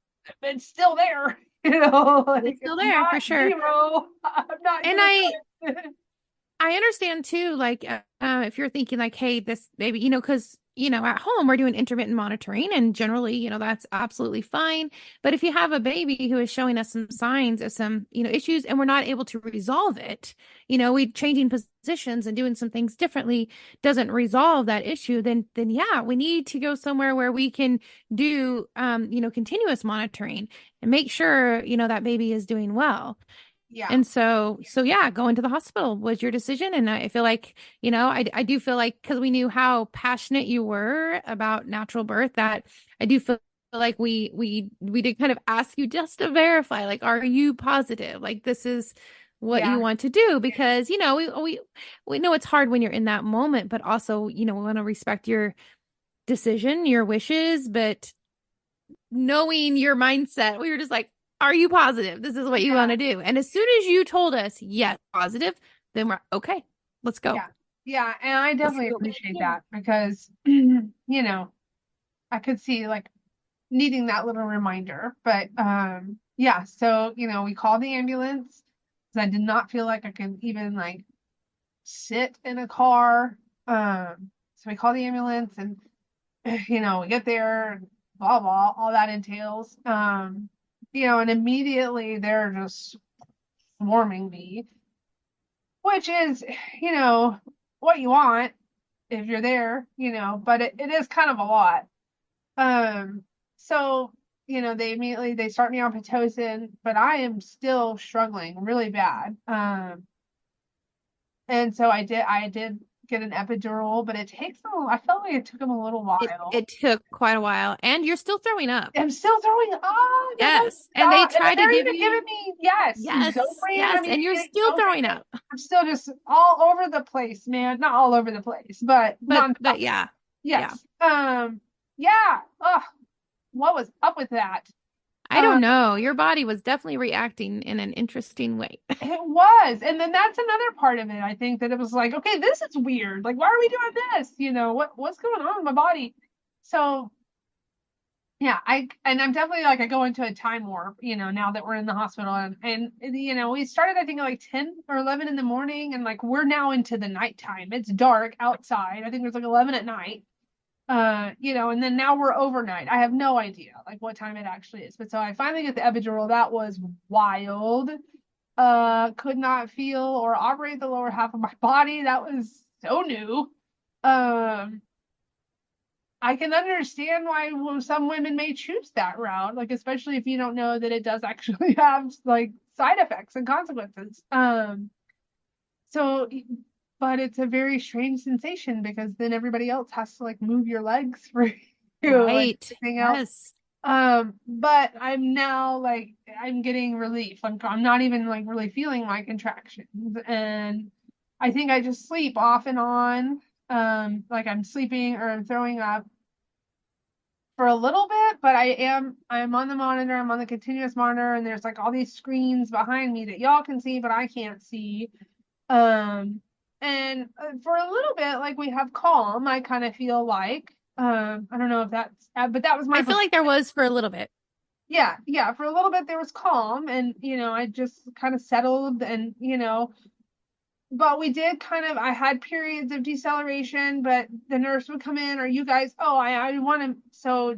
It's still there. Like It's still it's there not for sure. zero. I'm not And gonna I do it. I understand too, like, if you're thinking like, hey, this baby, because, at home we're doing intermittent monitoring and generally, that's absolutely fine. But if you have a baby who is showing us some signs of some, issues and we're not able to resolve it, we changing positions and doing some things differently doesn't resolve that issue, then yeah, we need to go somewhere where we can do, continuous monitoring and make sure, that baby is doing well. Yeah. And so yeah, going to the hospital was your decision. And I feel like, I do feel like because we knew how passionate you were about natural birth, that I do feel like we did kind of ask you just to verify, like, are you positive? Like this is what you Yeah, want to do because we know it's hard when you're in that moment, but also, we want to respect your decision, your wishes, but knowing your mindset, we were just like, are you positive? This is what you want yeah, to do. And as soon as you told us, yes, positive, then we're okay. Let's go. yeah, yeah. And I Let's definitely do what we appreciate can. that because, I could see like needing that little reminder. But yeah, so we called the ambulance because I did not feel like I could even like sit in a car. So we call the ambulance and we get there and blah blah, all that entails. And immediately they're just swarming me, which is, you know, what you want if you're there, but it is kind of a lot. Um, so, they start me on Pitocin, but I am still struggling really bad. And so I did get an epidural, but I felt like it took them a little while. It took quite a while, and you're still throwing up. I'm still throwing up. That doesn't Yes, and they stop. And then tried to they're give even giving you me, yes, yes, Zofran. I yes, mean, and you're you're getting still throwing Zofran. up. I'm still just all over the place, man. Not all over the place, but But nonstop. yeah, yeah. Yes. Yeah. Ugh, what was up with that? I Um, don't know. Your body was definitely reacting in an interesting way. it was. And then that's another part of it. I think that it was like, okay, this is weird. Like, why are we doing this? What's going on with my body? So yeah, I'm definitely like I go into a time warp, now that we're in the hospital and we started I think at like 10 or 11 in the morning and like we're now into the nighttime. It's dark outside. I think it's like 11 at night. And then now we're overnight. I have no idea like what time it actually is. But so I finally get the epidural. That was wild. Could not feel or operate the lower half of my body. That was so new. Um, I can understand why some women may choose that route, like especially if you don't know that it does actually have like side effects and consequences. So, but it's a very strange sensation because then everybody else has to like move your legs for you and Right. everything else. Yes. But I'm now like I'm getting relief. I'm not even like really feeling my contractions, and I think I just sleep off and on. Like I'm sleeping or I'm throwing up for a little bit, but I'm on the monitor, I'm on the continuous monitor, and there's like all these screens behind me that y'all can see, but I can't see. Um, and for a little bit, like we have calm, I kind of feel like. I don't know if that's, but that was my I feel like there perspective. was for a little bit. Yeah, yeah, for a little bit there was calm, and I just kind of settled, and but we did kind of I had periods of deceleration, but the nurse would come in or you guys, oh, I want to so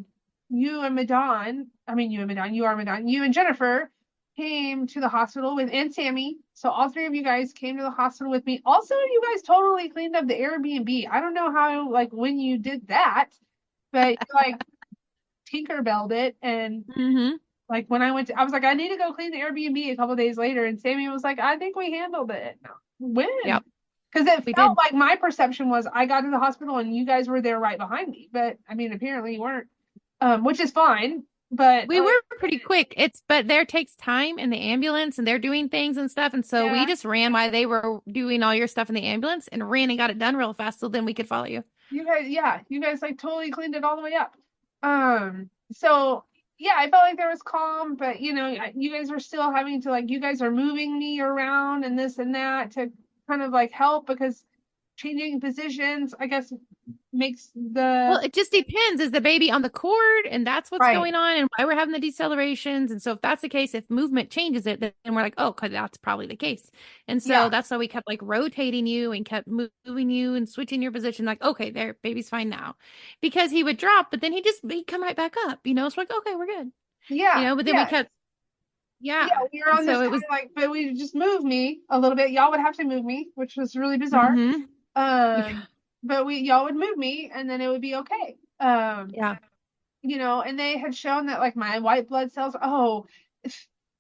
you and Madon, I mean you and Madon, you are Madon, you and Jennifer came to the hospital with and Sammy. So all three of you guys came to the hospital with me. Also, you guys totally cleaned up the Airbnb. I don't know how like when you did that, but you like Tinkerbelled it and Hmm. like when I went to, I was like, I need to go clean the Airbnb a couple days later, and Sammy was like, I think we handled it. When? Yep, Because it we felt did. like my perception was I got to the hospital and you guys were there right behind me, but I mean apparently you weren't, which is fine. But We were pretty quick. But there takes time in the ambulance and they're doing things and stuff. And so we yeah, just ran while they were doing all your stuff in the ambulance and ran and got it done real fast so then we could follow you. you guys like totally cleaned it all the way up. So yeah, I felt like there was calm, but you guys were still having to like you guys are moving me around and this and that to kind of like help because changing positions, I guess, makes Well, the it just depends. Is the baby on the cord? And that's what's right. going on and why we're having the decelerations. And so if that's the case, if movement changes it, then we're like, oh, because that's probably the case. And so Yeah, that's why we kept like rotating you and kept moving you and switching your position. Like, okay, there, baby's fine now. Because he would drop, but then he'd come right back up, So we're like, okay, we're good. yeah, But then we yeah. kept, Yeah, yeah. we were And on this so it kind was, of like, but we just moved me a little bit. Y'all would have to move me, which was really bizarre. mm-hmm. Um, Yeah. but y'all would move me and then it would be okay. Yeah. And they had shown that like my white blood cells,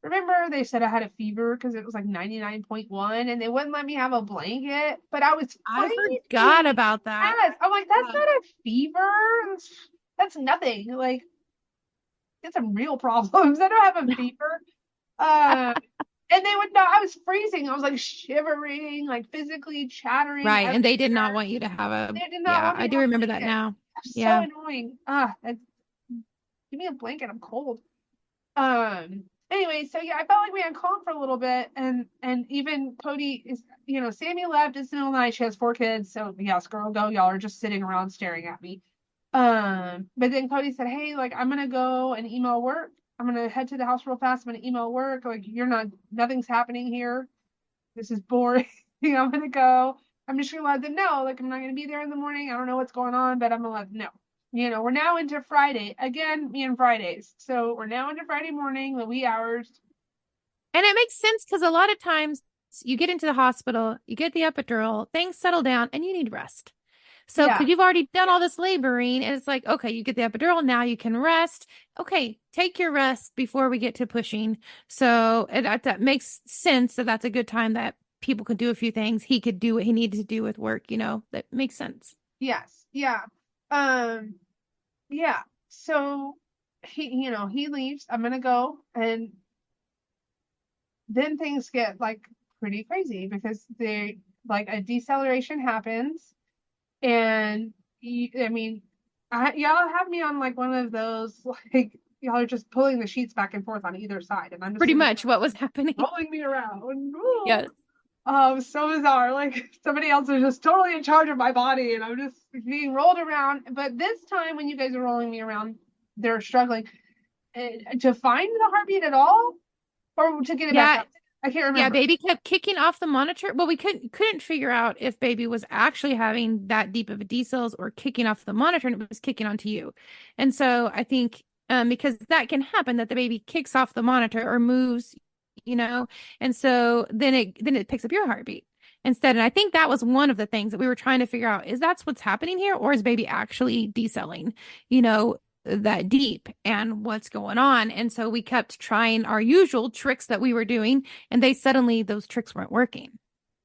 remember they said I had a fever because it was like 99.1 and they wouldn't let me have a blanket, but I was I forgot freezing. about that. Yes. I'm like, that's Yeah. not a fever. That's nothing. Like, get some real problems. I don't have a fever. Uh, and they would know I was freezing. I was like shivering, like physically chattering Right. And they did not everywhere. want you to have a, They did not yeah, want me I to do have a remember that blanket. now. So Yeah. annoying. Give me a blanket. I'm cold. Anyway, so yeah, I felt like we had calm for a little bit, and even Cody is, Sammy left. It's the middle of the night. She has 4 kids, so yes, girl, go. Y'all are just sitting around staring at me. But then Cody said, "Hey, like I'm gonna go and email work. I'm gonna head to the house real fast. I'm gonna email work. Like nothing's happening here. This is boring. I'm gonna go. I'm just gonna let them know. Like I'm not gonna be there in the morning. I don't know what's going on, but I'm gonna let them know. We're now into Friday again. Me and Fridays. So we're now into Friday morning, the wee hours. And it makes sense because a lot of times you get into the hospital, you get the epidural, things settle down, and you need rest. So, Yeah, because you've already done all this laboring, and it's like, okay, you get the epidural, now you can rest. Okay, take your rest before we get to pushing. So, that makes sense that that's a good time that people could do a few things. He could do what he needed to do with work, that makes sense. yes, yeah. Um, yeah. So he leaves. I'm gonna go, and then things get like pretty crazy because they like a deceleration happens, and I mean, y'all have me on like one of those like y'all are just pulling the sheets back and forth on either side, and I'm just Pretty sitting much what was happening. rolling me around. Ooh. Yes. So bizarre. Like somebody else is just totally in charge of my body, and I'm just being rolled around. But this time, when you guys are rolling me around, they're struggling to find the heartbeat at all, or to get it back Yeah. up. I can't Yeah, remember. baby kept kicking off the monitor. Well, we couldn't figure out if baby was actually having that deep of a decels or kicking off the monitor and it was kicking onto you. And so I think because that can happen that the baby kicks off the monitor or moves, you know, and so then it picks up your heartbeat instead. And I think that was one of the things that we were trying to figure out is that's what's happening here, or is baby actually decelling, you know, that deep and what's going on. And so we kept trying our usual tricks that we were doing and those tricks weren't working.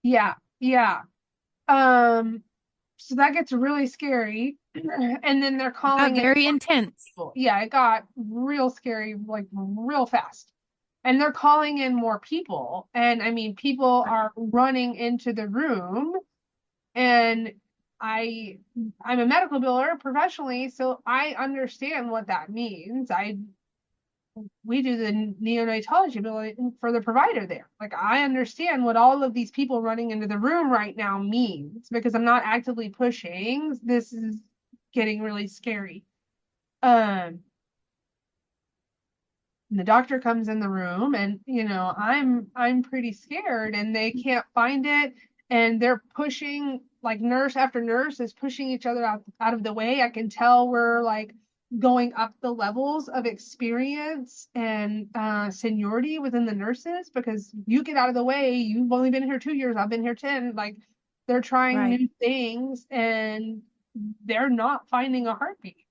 Yeah, yeah. Um, so that gets really scary. And then they're It got calling in very more intense. people. Yeah, it got real scary, like real fast. And they're calling in more people. And I mean, people are running into the room. And I I'm a medical biller professionally, so I understand what that means. We do the neonatology billing for the provider there. Like I understand what all of these people running into the room right now means because I'm not actively pushing. This is getting really scary. Um, and the doctor comes in the room, and I'm pretty scared, and they can't find it, and they're pushing, like nurse after nurse is pushing each other out of the way. I can tell we're like going up the levels of experience and seniority within the nurses because you get out of the way. You've only been here 2 years. I've been here 10. Like they're trying Right. new things, and they're not finding a heartbeat,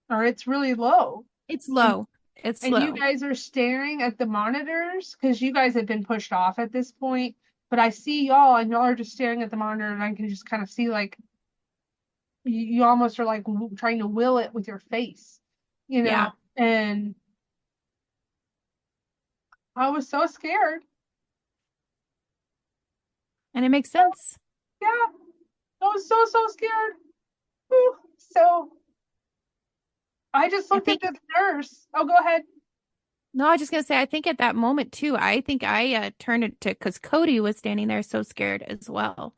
or it's really low. It's And low. It's and you low. guys are staring at the monitors because you guys have been pushed off at this point. But I see y'all, and y'all are just staring at the monitor, and I can just kind of see like you almost are like trying to will it with your face, you know. Yeah. And I was so scared. And it makes sense. Yeah, I was so scared. Whew. So I just I looked at think the nurse. Oh, go ahead. No, I was just gonna say, I think at that moment too, I think I turned it to because Cody was standing there so scared as well.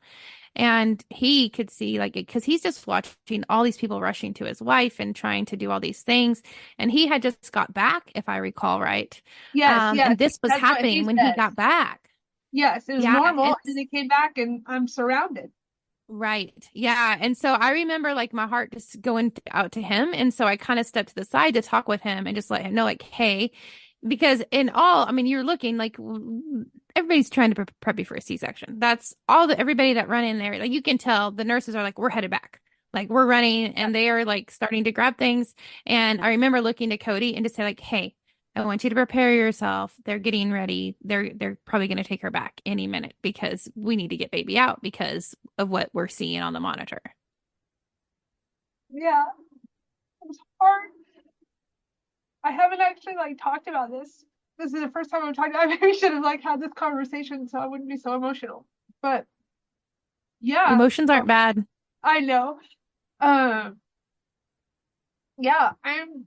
And he could see like it because he's just watching all these people rushing to his wife and trying to do all these things. And he had just got back, if I recall right. Yes, yes, And this was that's what he happening when he says. got back. Yes, it was Yeah. normal, And and they came back, and I'm surrounded. right. Yeah. And so I remember like my heart just going out to him. And so I kind of stepped to the side to talk with him and just let him know, like, hey, because in all, I mean, you're looking like everybody's trying to prep you for a C-section. That's all the everybody that run in there. Like you can tell the nurses are like, we're headed back. Like we're running and they are like starting to grab things. And I remember looking to Cody and to say, like, hey, I want you to prepare yourself. They're getting ready. They're probably going to take her back any minute because we need to get baby out because of what we're seeing on the monitor. Yeah, it was hard. I haven't actually like talked about this. This is the first time I'm talking. I maybe should have like had this conversation so I wouldn't be so emotional. But yeah, Emotions so aren't bad. I know. Um, yeah, I'm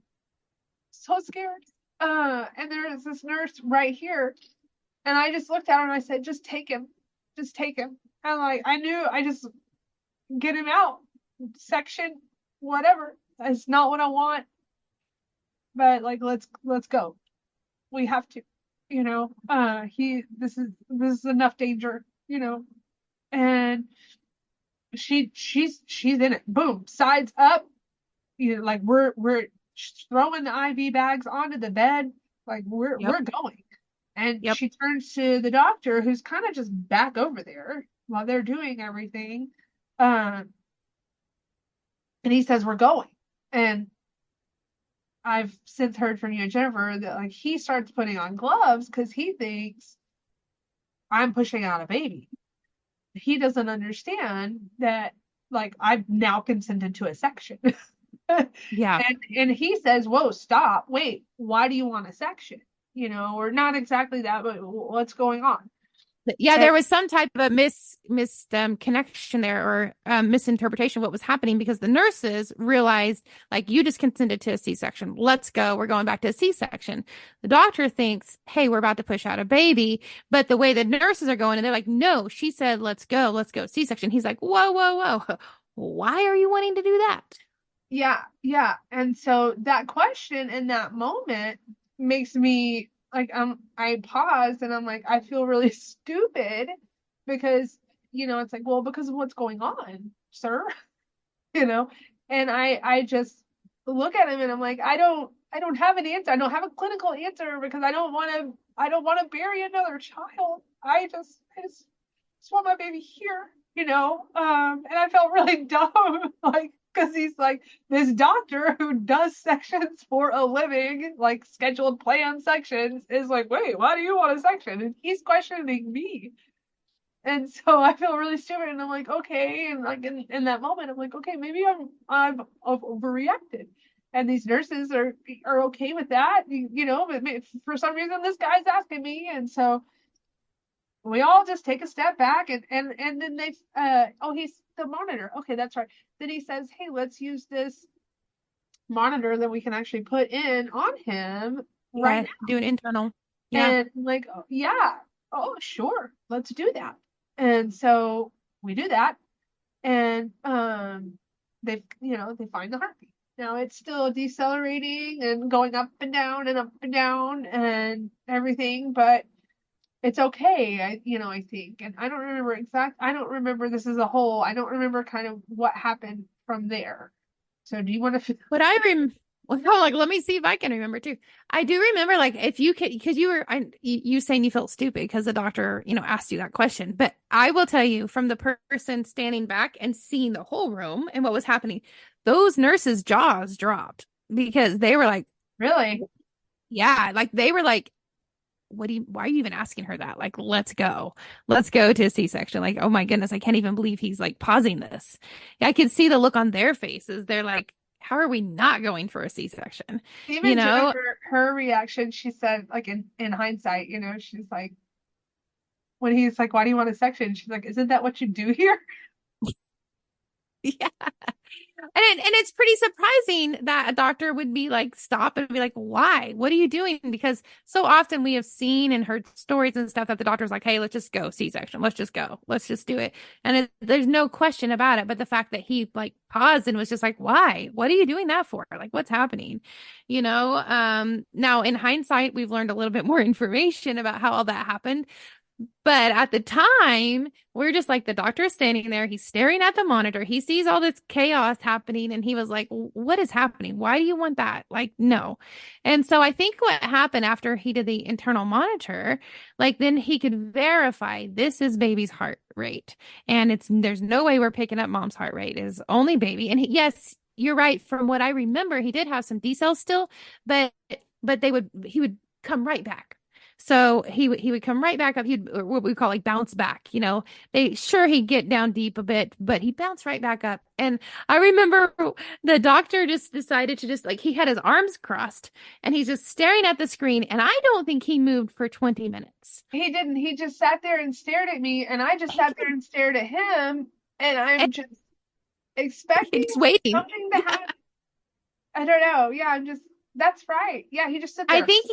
so scared. And there's this nurse right here, and I just looked at her and I said, "Just take him, just take him." And like I knew, I just get him out, section, whatever. It's not what I want, but like let's go. We have to, you know. This is enough danger, you know. And she's in it. Boom, sides up. You know, like we're throwing the IV bags onto the bed. Like Yep. we're going. And Yep. she turns to the doctor, who's kind of just back over there while they're doing everything. Um, and he says, "We're going." And I've since heard from you and Jennifer that like he starts putting on gloves because he thinks I'm pushing out a baby. He doesn't understand that like I've now consented to a section. Yeah. And he says, "Whoa, stop. Wait, why do you want a section?" You know, or not exactly that, but what's going on? Yeah, And there was some type of a connection there, or misinterpretation of what was happening, because the nurses realized, like, you just consented to a C-section. Let's go. We're going back to a C-section. The doctor thinks, hey, we're about to push out a baby. But the way the nurses are going, and they're like, no, she said, let's go C-section. He's like, whoa, whoa, whoa. Why are you wanting to do that? yeah, yeah. And so that question in that moment makes me like I pause and I'm like, I feel really stupid because it's like, well, because of what's going on, sir. you know and I just look at him and I'm like, I don't have an answer. I don't have a clinical answer because I don't want to bury another child. I just want my baby here. And I felt really dumb, like, because he's like this doctor who does sections for a living, like scheduled planned sections, is like, wait, why do you want a section? And he's questioning me. And so I feel really stupid, and I'm like, okay, and like in that moment, I'm like, okay, maybe I've overreacted, and these nurses are okay with that, but for some reason this guy's asking me, and so we all just take a step back, and then they oh, he's the monitor. Okay, that's right. Then he says, hey, let's use this monitor that we can actually put in on him right Yeah, now. do an internal. Yeah. And I'm like, oh, yeah, oh, sure, let's do that. And so we do that, and they find the heartbeat. Now it's still decelerating and going up and down and up and down and everything, but it's okay. I think, and I don't remember this as a whole. I don't remember kind of what happened from there. So do you want to? What I rem well, no, like, let me see if I can remember too. I do remember, like, if you could, because you saying you felt stupid because the doctor, asked you that question. But I will tell you, from the person standing back and seeing the whole room and what was happening, those nurses' jaws dropped because they were like, Really? yeah, like they were like, why are you even asking her that? Like, let's go to a C-section. Like, oh my goodness, I can't even believe he's like pausing this. Yeah, I could see the look on their faces. They're like, how are we not going for a C-section? You Even know? Jennifer, her reaction, she said, like in hindsight, she's like, when he's like, "Why do you want a section?" She's like, "Isn't that what you do here?" Yeah. And it's pretty surprising that a doctor would be like, stop and be like, why? What are you doing? Because so often we have seen and heard stories and stuff that the doctor's like, hey, let's just go C-section. Let's just go. Let's just do it. And there's no question about it. But the fact that he like paused and was just like, why? What are you doing that for? Like, what's happening? Now in hindsight, we've learned a little bit more information about how all that happened. But at the time, we're just like, the doctor is standing there. He's staring at the monitor. He sees all this chaos happening. And he was like, what is happening? Why do you want that? Like, no. And so I think what happened after he did the internal monitor, like, then he could verify this is baby's heart rate. And there's no way we're picking up mom's heart rate. Is only baby. And yes, you're right. From what I remember, he did have some decels still, but he would come right back. So he would come right back up. He'd what we call like bounce back. He'd get down deep a bit, but he'd bounce right back up. And I remember the doctor just decided to just like he had his arms crossed and he's just staring at the screen. And I don't think he moved for 20 minutes. He didn't. He just sat there and stared at me, and I just He sat there did. and stared at him, and And I'm just expecting just waiting. something to happen. I don't know. Yeah, I'm just, that's right. Yeah, he just sat I there. think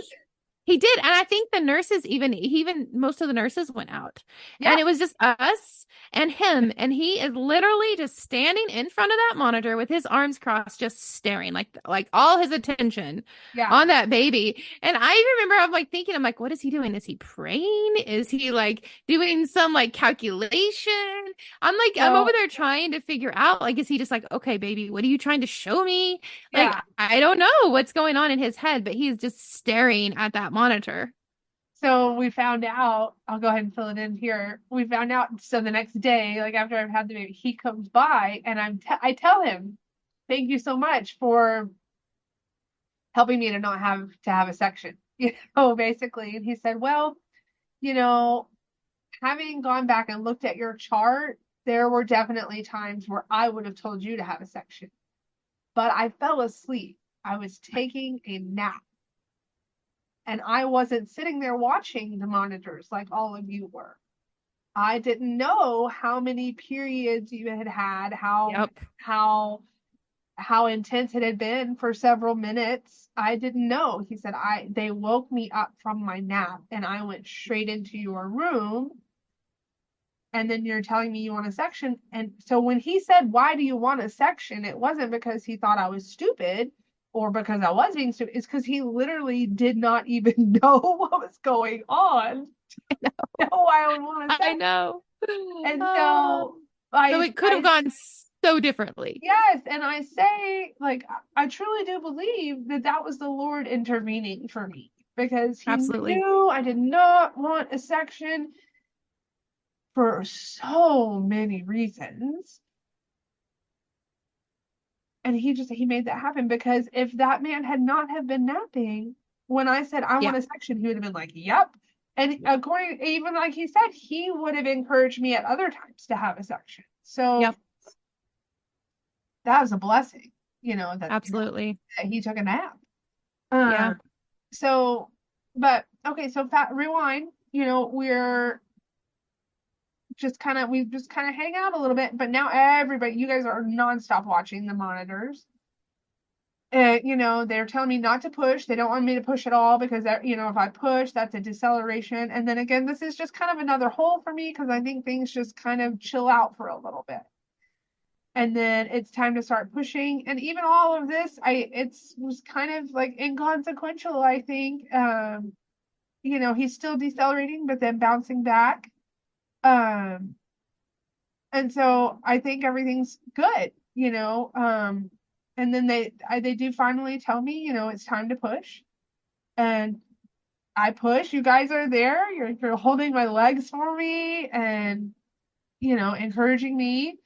he did. And I think the nurses even most of the nurses went out. Yeah, And it was just us and him. And he is literally just standing in front of that monitor with his arms crossed, just staring like all his attention yeah. on that baby. And I remember I'm like, what is he doing? Is he praying? Is he like doing some like calculation? I'm over So, there trying to figure out, like, is he just like, okay, baby, what are you trying to show me? Like, yeah. I don't know what's going on in his head, but he's just staring at that monitor. So we found out, I'll go ahead and fill it in here. We found out, so the next day, like after I've had the baby, he comes by and I tell him, thank you so much for helping me to not have to have a section, basically. And he said, well, you know, having gone back and looked at your chart, there were definitely times where I would have told you to have a section, but I fell asleep. I was taking a nap and I wasn't sitting there watching the monitors like all of you were. I didn't know how many periods you had had, Yep. how intense it had been for several minutes. I didn't know. He said they woke me up from my nap and I went straight into your room and then you're telling me you want a section. And so when he said, why do you want a section? It wasn't because he thought I was stupid or because I was being stupid. It's because he literally did not even know what was going on. Know why I would want a I section. know. And Oh. so So it could have gone so differently. yes, and I say, like, I truly do believe that that was the Lord intervening for me because he Absolutely. knew I did not want a section for so many reasons. And he made that happen because if that man had not have been napping when I said I want Yeah. a section, he would have been like, "Yep." And according, even like he said, he would have encouraged me at other times to have a section. So Yep. that was a blessing, Absolutely. that he took a nap. Yeah. Um, so, but okay, so rewind. We're we just kind of hang out a little bit, but now everybody, you guys are nonstop watching the monitors. They're telling me not to push. They don't want me to push at all because if I push, that's a deceleration. And then again, this is just kind of another hole for me because I think things just kind of chill out for a little bit. And then it's time to start pushing. And even all of this, it was kind of like inconsequential, I think. He's still decelerating, but then bouncing back. Um, and so I think everything's good. And then they do finally tell me, it's time to push. And I push. You guys are there. You're holding my legs for me and encouraging me.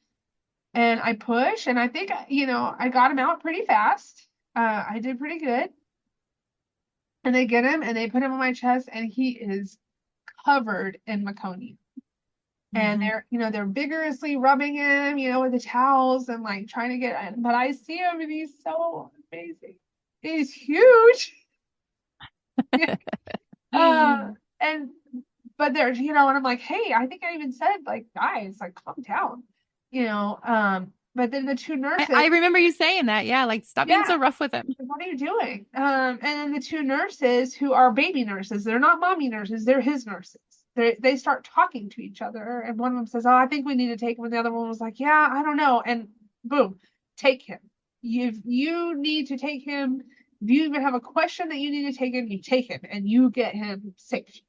And I push, and I think I got him out pretty fast. I did pretty good. And they get him and they put him on my chest, and he is covered in meconium. And Hmm. they're vigorously rubbing him, with the towels and like trying to get. But I see him, and he's so amazing. He's huge. And but there's, and I'm like, hey, I think I even said like, guys, like, calm down, But then the two nurses, I remember you saying that. Yeah. Like, stop being yeah, so rough with him. what are you doing? And then the two nurses who are baby nurses, they're not mommy nurses, they're his nurses. They start talking to each other, and one of them says, "Oh, I think we need to take him," and the other one was like, "Yeah, I don't know." And boom, take him. You need to take him. If you even have a question that you need to take him, you take him and you get him safe,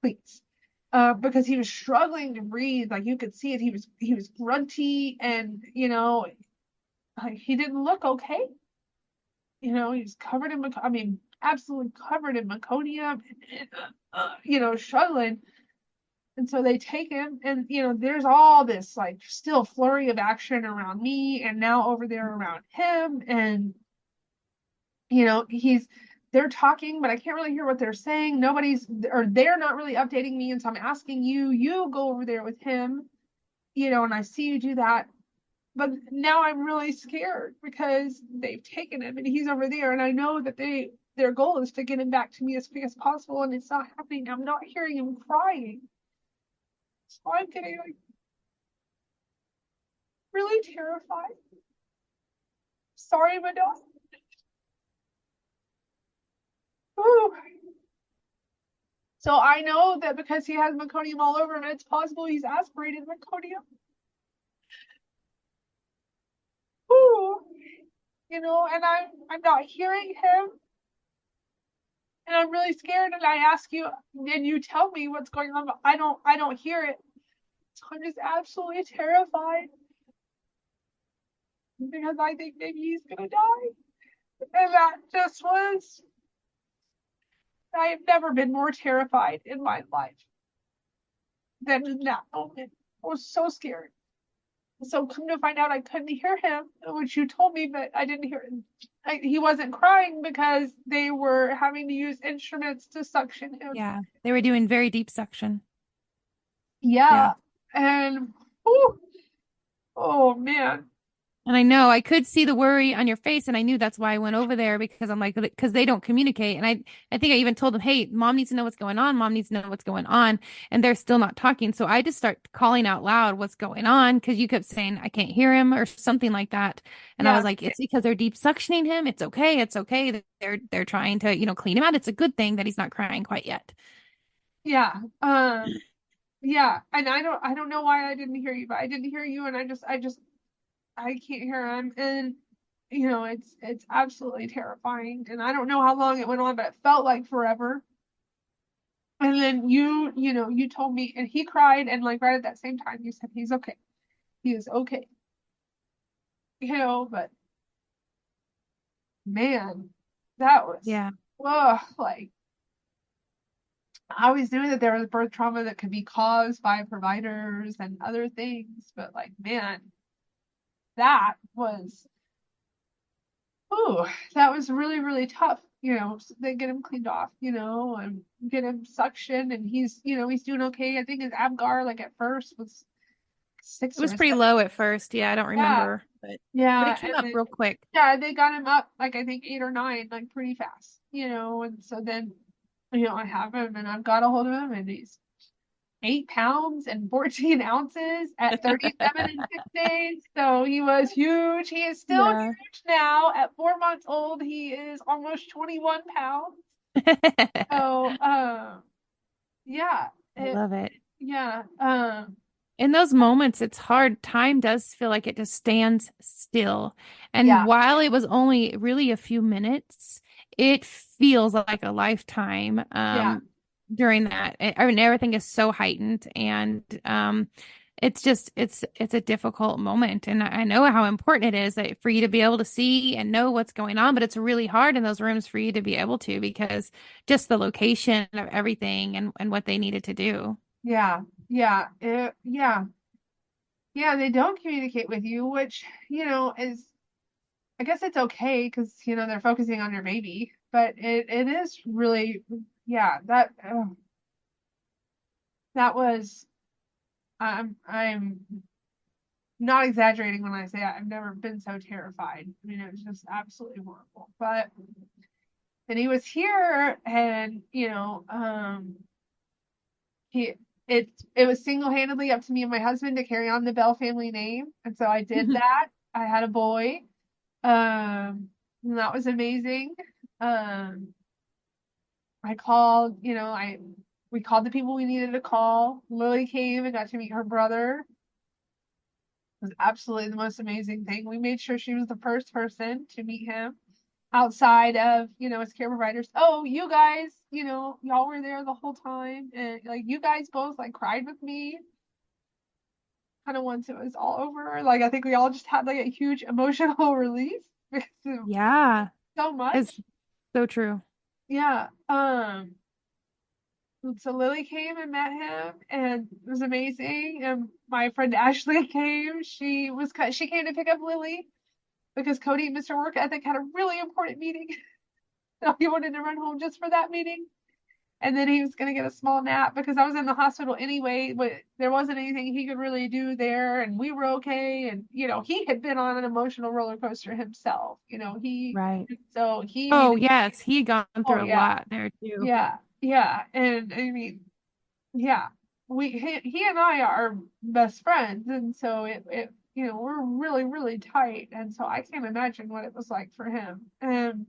please. Because he was struggling to breathe, like you could see it. He was grunty, and like, he didn't look okay. He's covered in, I mean, absolutely covered in meconium, struggling. And so they take him, and there's all this like still flurry of action around me, and now over there around him, and he's they're talking, but I can't really hear what they're saying. They're not really updating me. And so I'm asking you go over there with him, and I see you do that. But now I'm really scared because they've taken him and he's over there. And I know that their goal is to get him back to me as quick as possible. And it's not happening. I'm not hearing him crying. So I'm getting like really terrified. Sorry, Madonna. Ooh. So I know that because he has meconium all over him, it's possible he's aspirated meconium. Ooh. And I'm not hearing him, and I'm really scared. And I ask you, and you tell me what's going on, but I don't hear it. So I'm just absolutely terrified because I think maybe he's gonna die. And that just was, I have never been more terrified in my life than in that moment. I was so scared. So come to find out, I couldn't hear him, which you told me, but I didn't hear him. He wasn't crying because they were having to use instruments to suction him. Yeah. They were doing very deep suction. Yeah. Yeah, and whew, oh man, And I know I could see the worry on your face, and I knew that's why I went over there because I'm like, because they don't communicate. And I think I even told them, hey, mom needs to know what's going on. Mom needs to know what's going on. And they're still not talking. So I just start calling out loud what's going on because you kept saying, I can't hear him or something like that. And I yeah, was like, it's because they're deep suctioning him. It's okay. It's okay. They're trying to, clean him out. It's a good thing that he's not crying quite yet. yeah, yeah. And I don't know why I didn't hear you, but I didn't hear you, and I can't hear him, and it's absolutely terrifying. And I don't know how long it went on, but it felt like forever. And then you told me, and he cried, and like right at that same time, you said he's okay, he is okay, but man, that was, Yeah. like I always knew that there was birth trauma that could be caused by providers and other things, but like, man, that was, ooh, that was really, really tough. So they get him cleaned off, and get him suction, and he's doing okay. I think his Abgar, like at first, was It six or was pretty seven. low at first. Yeah. I don't Yeah, remember, but it yeah, came and up then real quick. yeah, they got him up like I think 8 or 9, like pretty fast, and so then I have him, and I've got a hold of him, and he's 8 pounds and 14 ounces at 37 and 6 days. So he was huge. He is still Yeah. huge now. At 4 months old, he is almost 21 pounds. I So, yeah, love it. yeah, In those moments, it's hard. Time does feel like it just stands still. And yeah, while it was only really a few minutes, it feels like a lifetime yeah, during that. I mean, everything is so heightened and it's just it's a difficult moment. And I know how important it is that for you to be able to see and know what's going on, but it's really hard in those rooms for you to be able to because just the location of everything and what they needed to do. yeah, yeah, yeah, yeah. They don't communicate with you, which, is, I guess it's okay because, they're focusing on your baby, but it is really, yeah, that was, I'm not exaggerating when I say I've never been so terrified. I mean, it was just absolutely horrible. But then he was here, and he it was single-handedly up to me and my husband to carry on the Bell family name, and so I did that. I had a boy, and that was amazing. Um, I called, I we called the people we needed to call. Lily came and got to meet her brother. Was absolutely the most amazing thing. We made sure she was the first person to meet him outside of, his care providers. Oh, you guys, y'all were there the whole time. And like you guys both like cried with me kind of once it was all over. Like I think we all just had like a huge emotional release because of Yeah, so it's much. so true. Yeah. So Lily came and met him, and it was amazing. And my friend Ashley came. She came to pick up Lily because Cody and Mr. Work Ethic had a really important meeting. He wanted to run home just for that meeting. And then he was going to get a small nap because I was in the hospital anyway, but there wasn't anything he could really do there. And we were okay. And, he had been on an emotional roller coaster himself. Right. So he Oh, needed, yes. He had gone oh, through a yeah, lot there too. yeah, yeah. And I mean, yeah, he and I are best friends. And so we're really, really tight. And so I can't imagine what it was like for him. And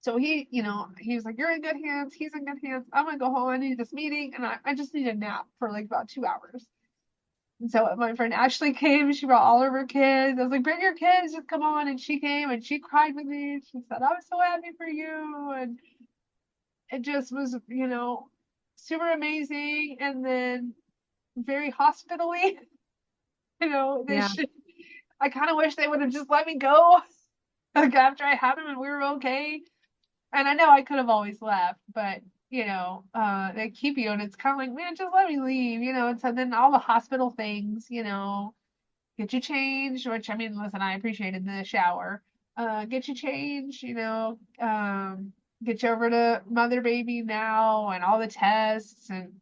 so he was like, "You're in good hands. He's in good hands. I'm gonna go home. I need this meeting, and I just need a nap for like about 2 hours." And so my friend Ashley came. She brought all of her kids. I was like, "Bring your kids, just come on." And she came and she cried with me. She said, "I was so happy for you," and it just was, super amazing. And then very hospitally. They Yeah. should. I kind of wish they would have just let me go like after I had him and we were okay. And I know I could have always left, but they keep you and it's kind of like, man, just let me leave, and so then all the hospital things, get you changed, which I mean, listen, I appreciated the shower. Get you changed, get you over to mother baby now and all the tests and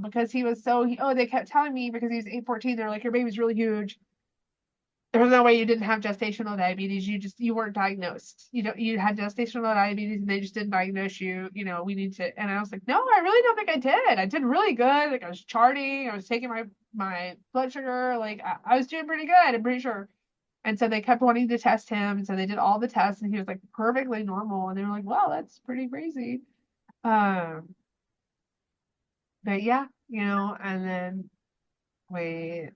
because he was they kept telling me because he was 8-14, they're like, your baby's really huge. There's no way you didn't have gestational diabetes. You weren't diagnosed. You had gestational diabetes and they just didn't diagnose you. We need to. And I was like, no, I really don't think I did. I did really good. Like I was charting. I was taking my blood sugar. Like I was doing pretty good. I'm pretty sure. And so they kept wanting to test him. And so they did all the tests and he was like perfectly normal. And they were like, wow, that's pretty crazy. Um, but yeah, and then we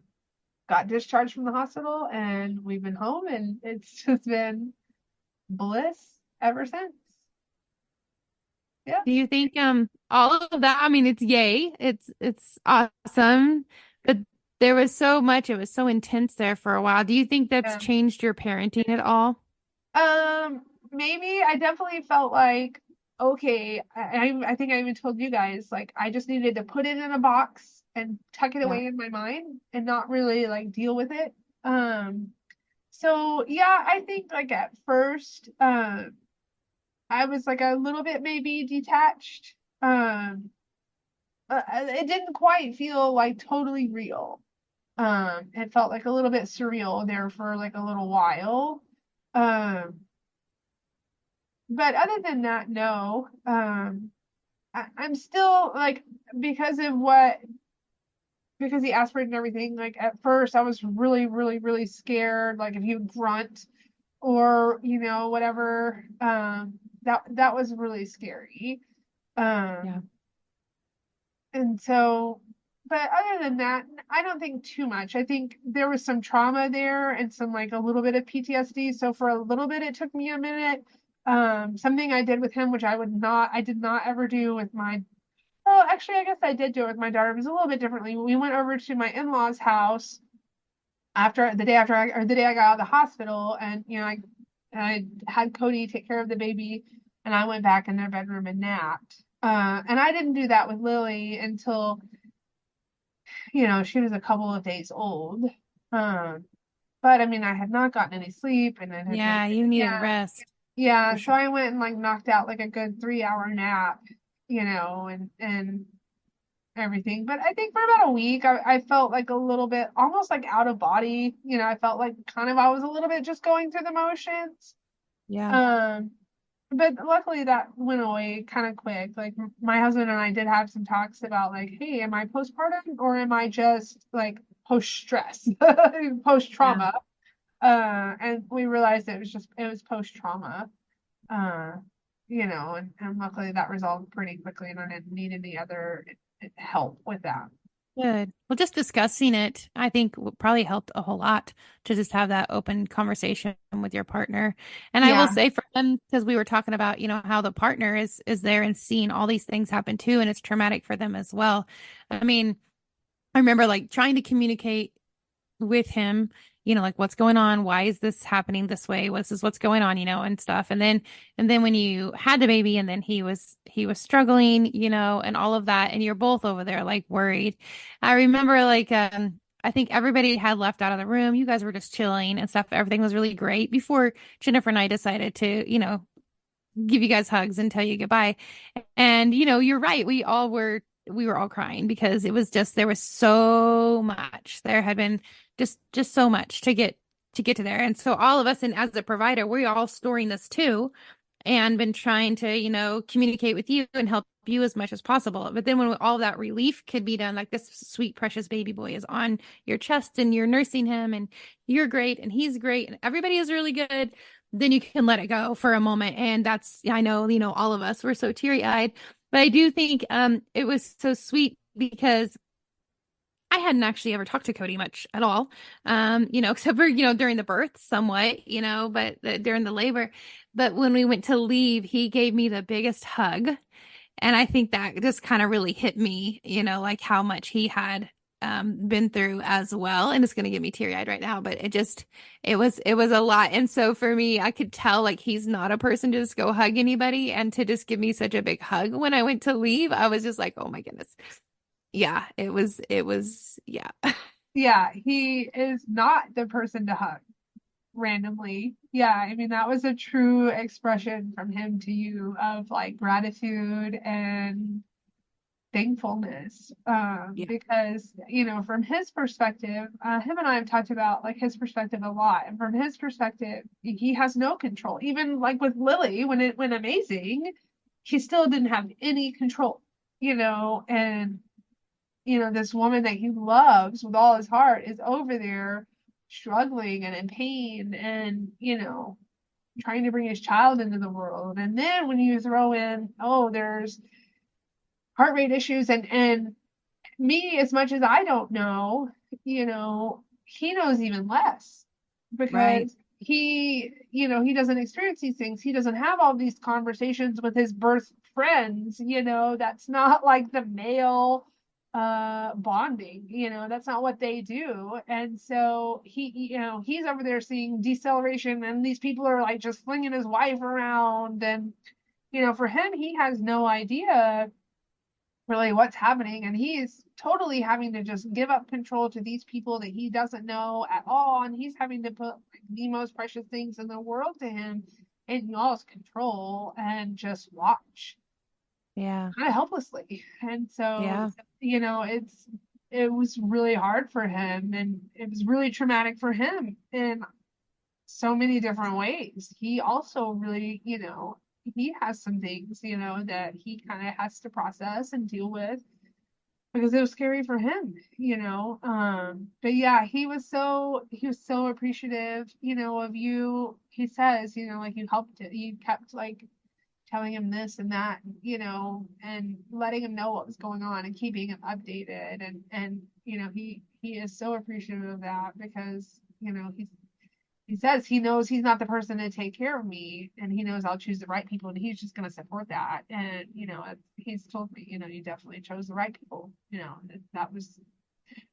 got discharged from the hospital and we've been home and it's just been bliss ever since. Yeah. Do you think all of that, I mean, it's yay. It's awesome. But there was so much, it was so intense there for a while. Do you think that's Yeah. changed your parenting at all? Maybe I definitely felt like, okay, I think I even told you guys, like, I just needed to put it in a box and tuck it Yeah. away in my mind and not really like deal with it. Um, so yeah, I think like at first, I was like a little bit maybe detached. Um, it didn't quite feel like totally real. It felt like a little bit surreal there for like a little while. Um, but other than that, no. I'm still like because of what because he aspirated and everything. Like at first, I was really, really, really scared. Like if he would grunt or whatever, that was really scary. Yeah. Um, And so, but other than that, I don't think too much. I think there was some trauma there and some like a little bit of PTSD. So for a little bit, it took me a minute. Something I did with him, which I did not ever do with well, actually, I guess I did do it with my daughter. It was a little bit differently. We went over to my in-laws' house or the day I got out of the hospital, and I had Cody take care of the baby, and I went back in their bedroom and napped. And I didn't do that with Lily until she was a couple of days old. Um, but I mean, I had not gotten any sleep, and it had been Yeah, you yeah, needed rest yeah. for So sure. I went and like knocked out like a good 3 hour nap, and everything. But I think for about a week, I felt like a little bit almost like out of body. I felt like kind of I was a little bit just going through the motions. Yeah. Um, but luckily that went away kind of quick. Like my husband and I did have some talks about like, hey, am I postpartum or am I just like post stress, post Yeah. trauma? And we realized it was post trauma. Uh, and luckily that resolved pretty quickly, and I didn't need any other help with that. Good. Well, just discussing it, I think would probably help a whole lot to just have that open conversation with your partner. And I will Yeah, say for them, because we were talking about, how the partner is there and seeing all these things happen too, and it's traumatic for them as well. I mean, I remember like trying to communicate with him, like what's going on? Why is this happening this way? What's going on, and stuff. And then when you had the baby and then he was struggling, and all of that, and you're both over there like worried. I remember like I think everybody had left out of the room. You guys were just chilling and stuff. Everything was really great before Jennifer and I decided to, give you guys hugs and tell you goodbye. And you're right. We were all crying because it was just there was so much. There had been just so much to get to there. And so all of us, and as a provider, we're all storing this too and been trying to, communicate with you and help you as much as possible. But then when all that relief could be done, like this sweet, precious baby boy is on your chest and you're nursing him and you're great and he's great and everybody is really good, then you can let it go for a moment. And that's, I know, all of us were so teary eyed. But I do think it was so sweet because I hadn't actually ever talked to Cody much at all, except for, during the birth somewhat, but during the labor. But when we went to leave, he gave me the biggest hug. And I think that just kind of really hit me, like how much he had been through as well. And it's going to get me teary eyed right now, but it was a lot. And so for me, I could tell like he's not a person to just go hug anybody and to just give me such a big hug when I went to leave. I was just like, oh my goodness. Yeah, it was, yeah. Yeah, he is not the person to hug randomly. Yeah, I mean, that was a true expression from him to you of like gratitude and thankfulness. Yeah, Because, from his perspective, him and I have talked about like his perspective a lot. And from his perspective, he has no control. Even like with Lily, when it went amazing, he still didn't have any control, and this woman that he loves with all his heart is over there struggling and in pain and, trying to bring his child into the world. And then when you throw in, oh, there's heart rate issues and me, as much as I don't know, he knows even less right, because he doesn't experience these things. He doesn't have all these conversations with his birth friends, that's not like the male bonding, that's not what they do. And so he's over there seeing deceleration and these people are like just flinging his wife around and for him, he has no idea really what's happening. And he's totally having to just give up control to these people that he doesn't know at all. And he's having to put like, the most precious things in the world to him in y'all's control and just watch yeah, kind of helplessly. And so, yeah, it was really hard for him and it was really traumatic for him in so many different ways. He also really, he has some things, that he kind of has to process and deal with because it was scary for him, but yeah, he was so appreciative, of you. He says, like you helped it, you kept like telling him this and that, and letting him know what was going on and keeping him updated and he is so appreciative of that because he says he knows he's not the person to take care of me and he knows I'll choose the right people and he's just going to support that. And, he's told me, you definitely chose the right people,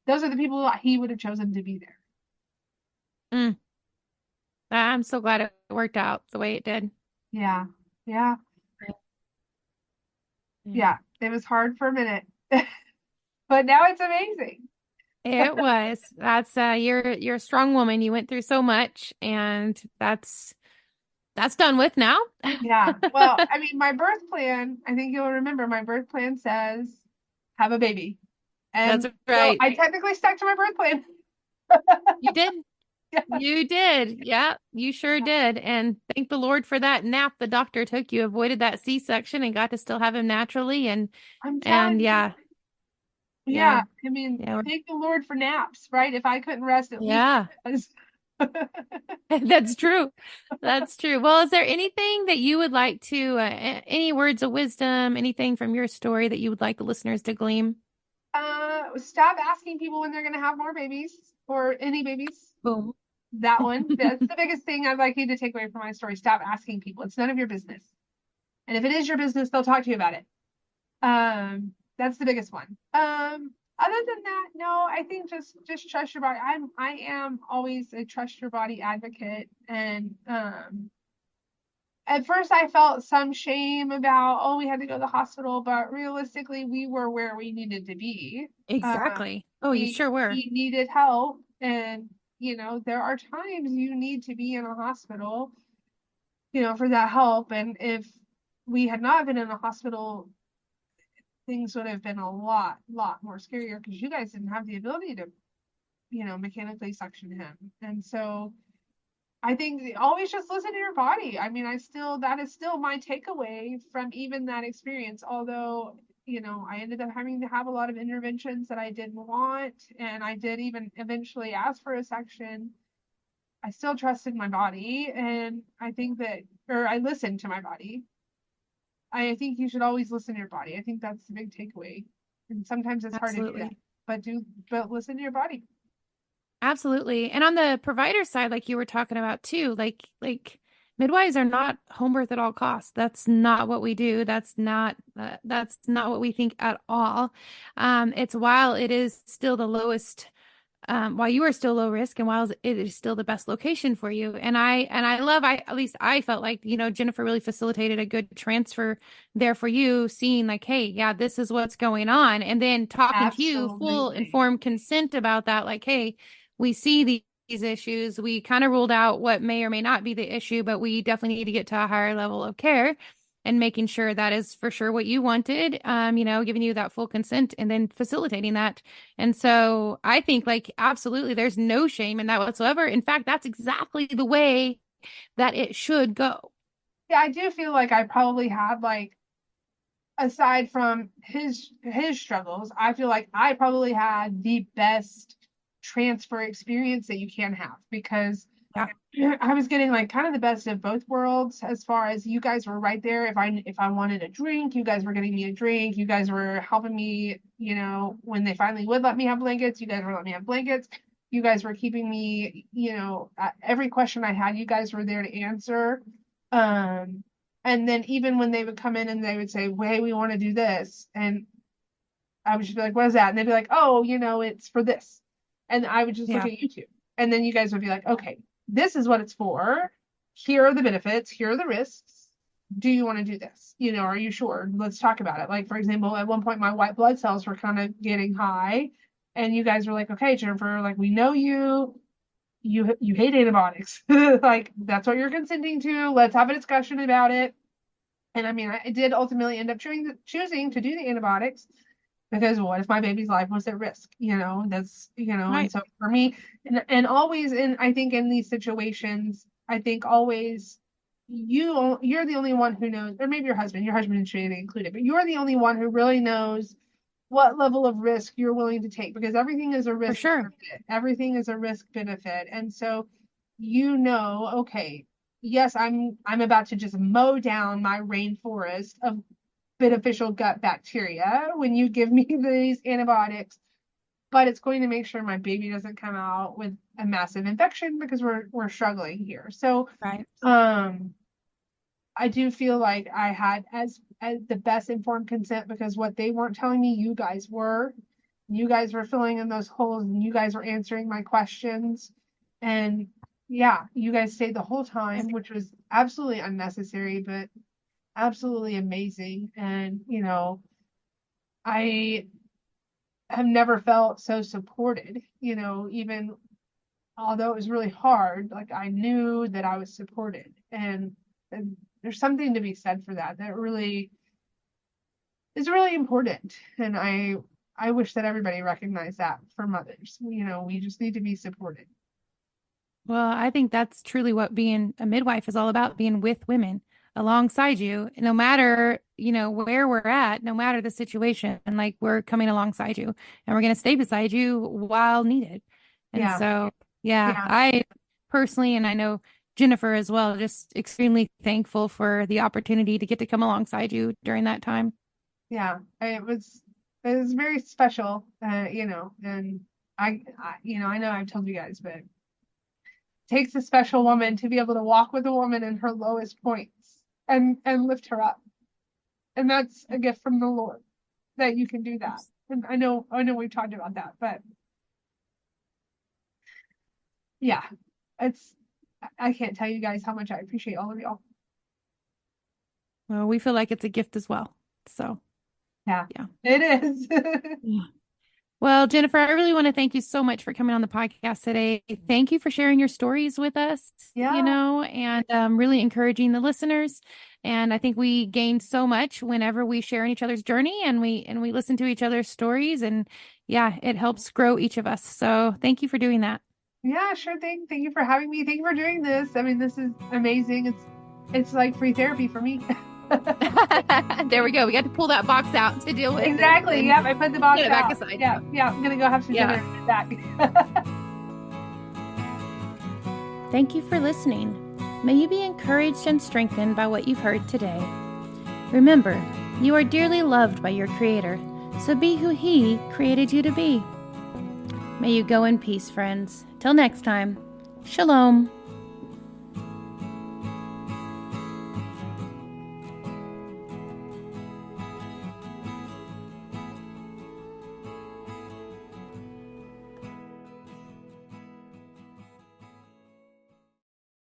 those are the people that he would have chosen to be there. mm. I'm so glad it worked out the way it did. Yeah. Yeah. Yeah. Yeah. It was hard for a minute, but now it's amazing. It was. That's you're a strong woman. You went through so much and that's done with now. Yeah. Well, I mean, my birth plan, I think you'll remember my birth plan says have a baby. That's And so right. I technically stuck to my birth plan. You did. Yeah. You did. Yeah, you sure did. And thank the Lord for that nap the doctor took. You avoided that C-section and got to still have him naturally I'm and telling you. yeah. Yeah, Yeah. I mean, Yeah. thank the Lord for naps, right? If I couldn't rest, at least Yeah. he was. That's true. That's true. Well, is there anything that you would like to, any words of wisdom, anything from your story that you would like the listeners to glean? Stop asking people when they're gonna have more babies or any babies. Boom. That one. That's the biggest thing I'd like you to take away from my story. Stop asking people. It's none of your business. And if it is your business, they'll talk to you about it. That's the biggest one. Other than that, no, I think just trust your body. I am always a trust your body advocate, and at first I felt some shame about, oh, we had to go to the hospital, but realistically, we were where we needed to be. Exactly. Oh, you He sure were. he needed help, and there are times you need to be in a hospital for that help. And if we had not been in the hospital, things would have been a lot more scarier because you guys didn't have the ability to, mechanically suction him. And so I think always just listen to your body. I mean, that is still my takeaway from even that experience. Although, I ended up having to have a lot of interventions that I didn't want, and I did even eventually ask for a section. I still trusted my body, and I think that, or I listened to my body. I think you should always listen to your body. I think that's the big takeaway. And sometimes it's hard to do that, Absolutely. but listen to your body. Absolutely. And on the provider side, like you were talking about too, like midwives are not home birth at all costs. That's not what we do. That's not what we think at all. It's while it is still the lowest, while you are still low risk and while it is still the best location for you. And I love, at least I felt like, Jennifer really facilitated a good transfer there for you, seeing like, hey, yeah, this is what's going on. And then talking to you full Absolutely. informed consent about that, like, hey, we see these issues. We kind of ruled out what may or may not be the issue, but we definitely need to get to a higher level of care and making sure that is for sure what you wanted, giving you that full consent and then facilitating that. And so I think like absolutely there's no shame in that whatsoever. In fact, that's exactly the way that it should go. Yeah, I do feel like I probably had like, aside from his struggles, I feel like I probably had the best transfer experience that you can have because Yeah, I was getting like kind of the best of both worlds as far as you guys were right there. If I wanted a drink, you guys were getting me a drink. You guys were helping me, when they finally would let me have blankets, you guys were letting me have blankets. You guys were keeping me, every question I had, you guys were there to answer. Um, and then even when they would come in and they would say, "Hey, we want to do this," and I would just be like, "What is that?" And they'd be like, "Oh, it's for this," and I would just look yeah, at YouTube, and then you guys would be like, "Okay, this is what it's for. Here are the benefits. Here are the risks. Do you want to do this? Are you sure? Let's talk about it." Like for example, at one point my white blood cells were kind of getting high, and you guys were like, "Okay, Jennifer, like we know you." You hate antibiotics. Like that's what you're consenting to. Let's have a discussion about it. And I mean, I did ultimately end up choosing to do the antibiotics because what if my baby's life was at risk? And right, so for me, and always I think in these situations, I think always you're the only one who knows, or maybe your husband should be included, but you're the only one who really knows what level of risk you're willing to take because everything is a for risk sure, benefit. Everything is a risk benefit. And so okay, yes, I'm about to just mow down my rainforest of beneficial gut bacteria when you give me these antibiotics, but it's going to make sure my baby doesn't come out with a massive infection because we're struggling here. So right, I do feel like I had as the best informed consent because what they weren't telling me, you guys were. You guys were filling in those holes and you guys were answering my questions. And yeah, you guys stayed the whole time, which was absolutely unnecessary, but absolutely amazing. And, I have never felt so supported, even although it was really hard, like I knew that I was supported. And there's something to be said for that. That really is really important. And I wish that everybody recognized that for mothers. We just need to be supported. well, I think that's truly what being a midwife is all about, being with women alongside you, no matter, where we're at, no matter the situation. And like we're coming alongside you and we're going to stay beside you while needed. And Yeah. so, yeah, Yeah. I personally, and I know Jennifer as well, just extremely thankful for the opportunity to get to come alongside you during that time. Yeah. It was very special, and I know I've told you guys, but it takes a special woman to be able to walk with a woman in her lowest points and lift her up. And that's a gift from the Lord that you can do that. And I know we've talked about that, but yeah, it's I can't tell you guys how much I appreciate all of y'all. Well, we feel like it's a gift as well. So, Yeah, yeah. it is. Yeah. Well, Jennifer, I really want to thank you so much for coming on the podcast today. Thank you for sharing your stories with us, Yeah. and really encouraging the listeners. And I think we gain so much whenever we share in each other's journey and we listen to each other's stories. And yeah, it helps grow each of us. So thank you for doing that. Yeah, sure thing. Thank you for having me. Thank you for doing this. I mean, this is amazing. It's like free therapy for me. There we go. We got to pull that box out to deal with Exactly. and Yep. I put the box get it back out. aside. Yeah. Yeah. I'm gonna go have some dinner Yeah. and get back. Thank you for listening. May you be encouraged and strengthened by what you've heard today. Remember, you are dearly loved by your Creator, so be who He created you to be. May you go in peace, friends. Till next time, Shalom.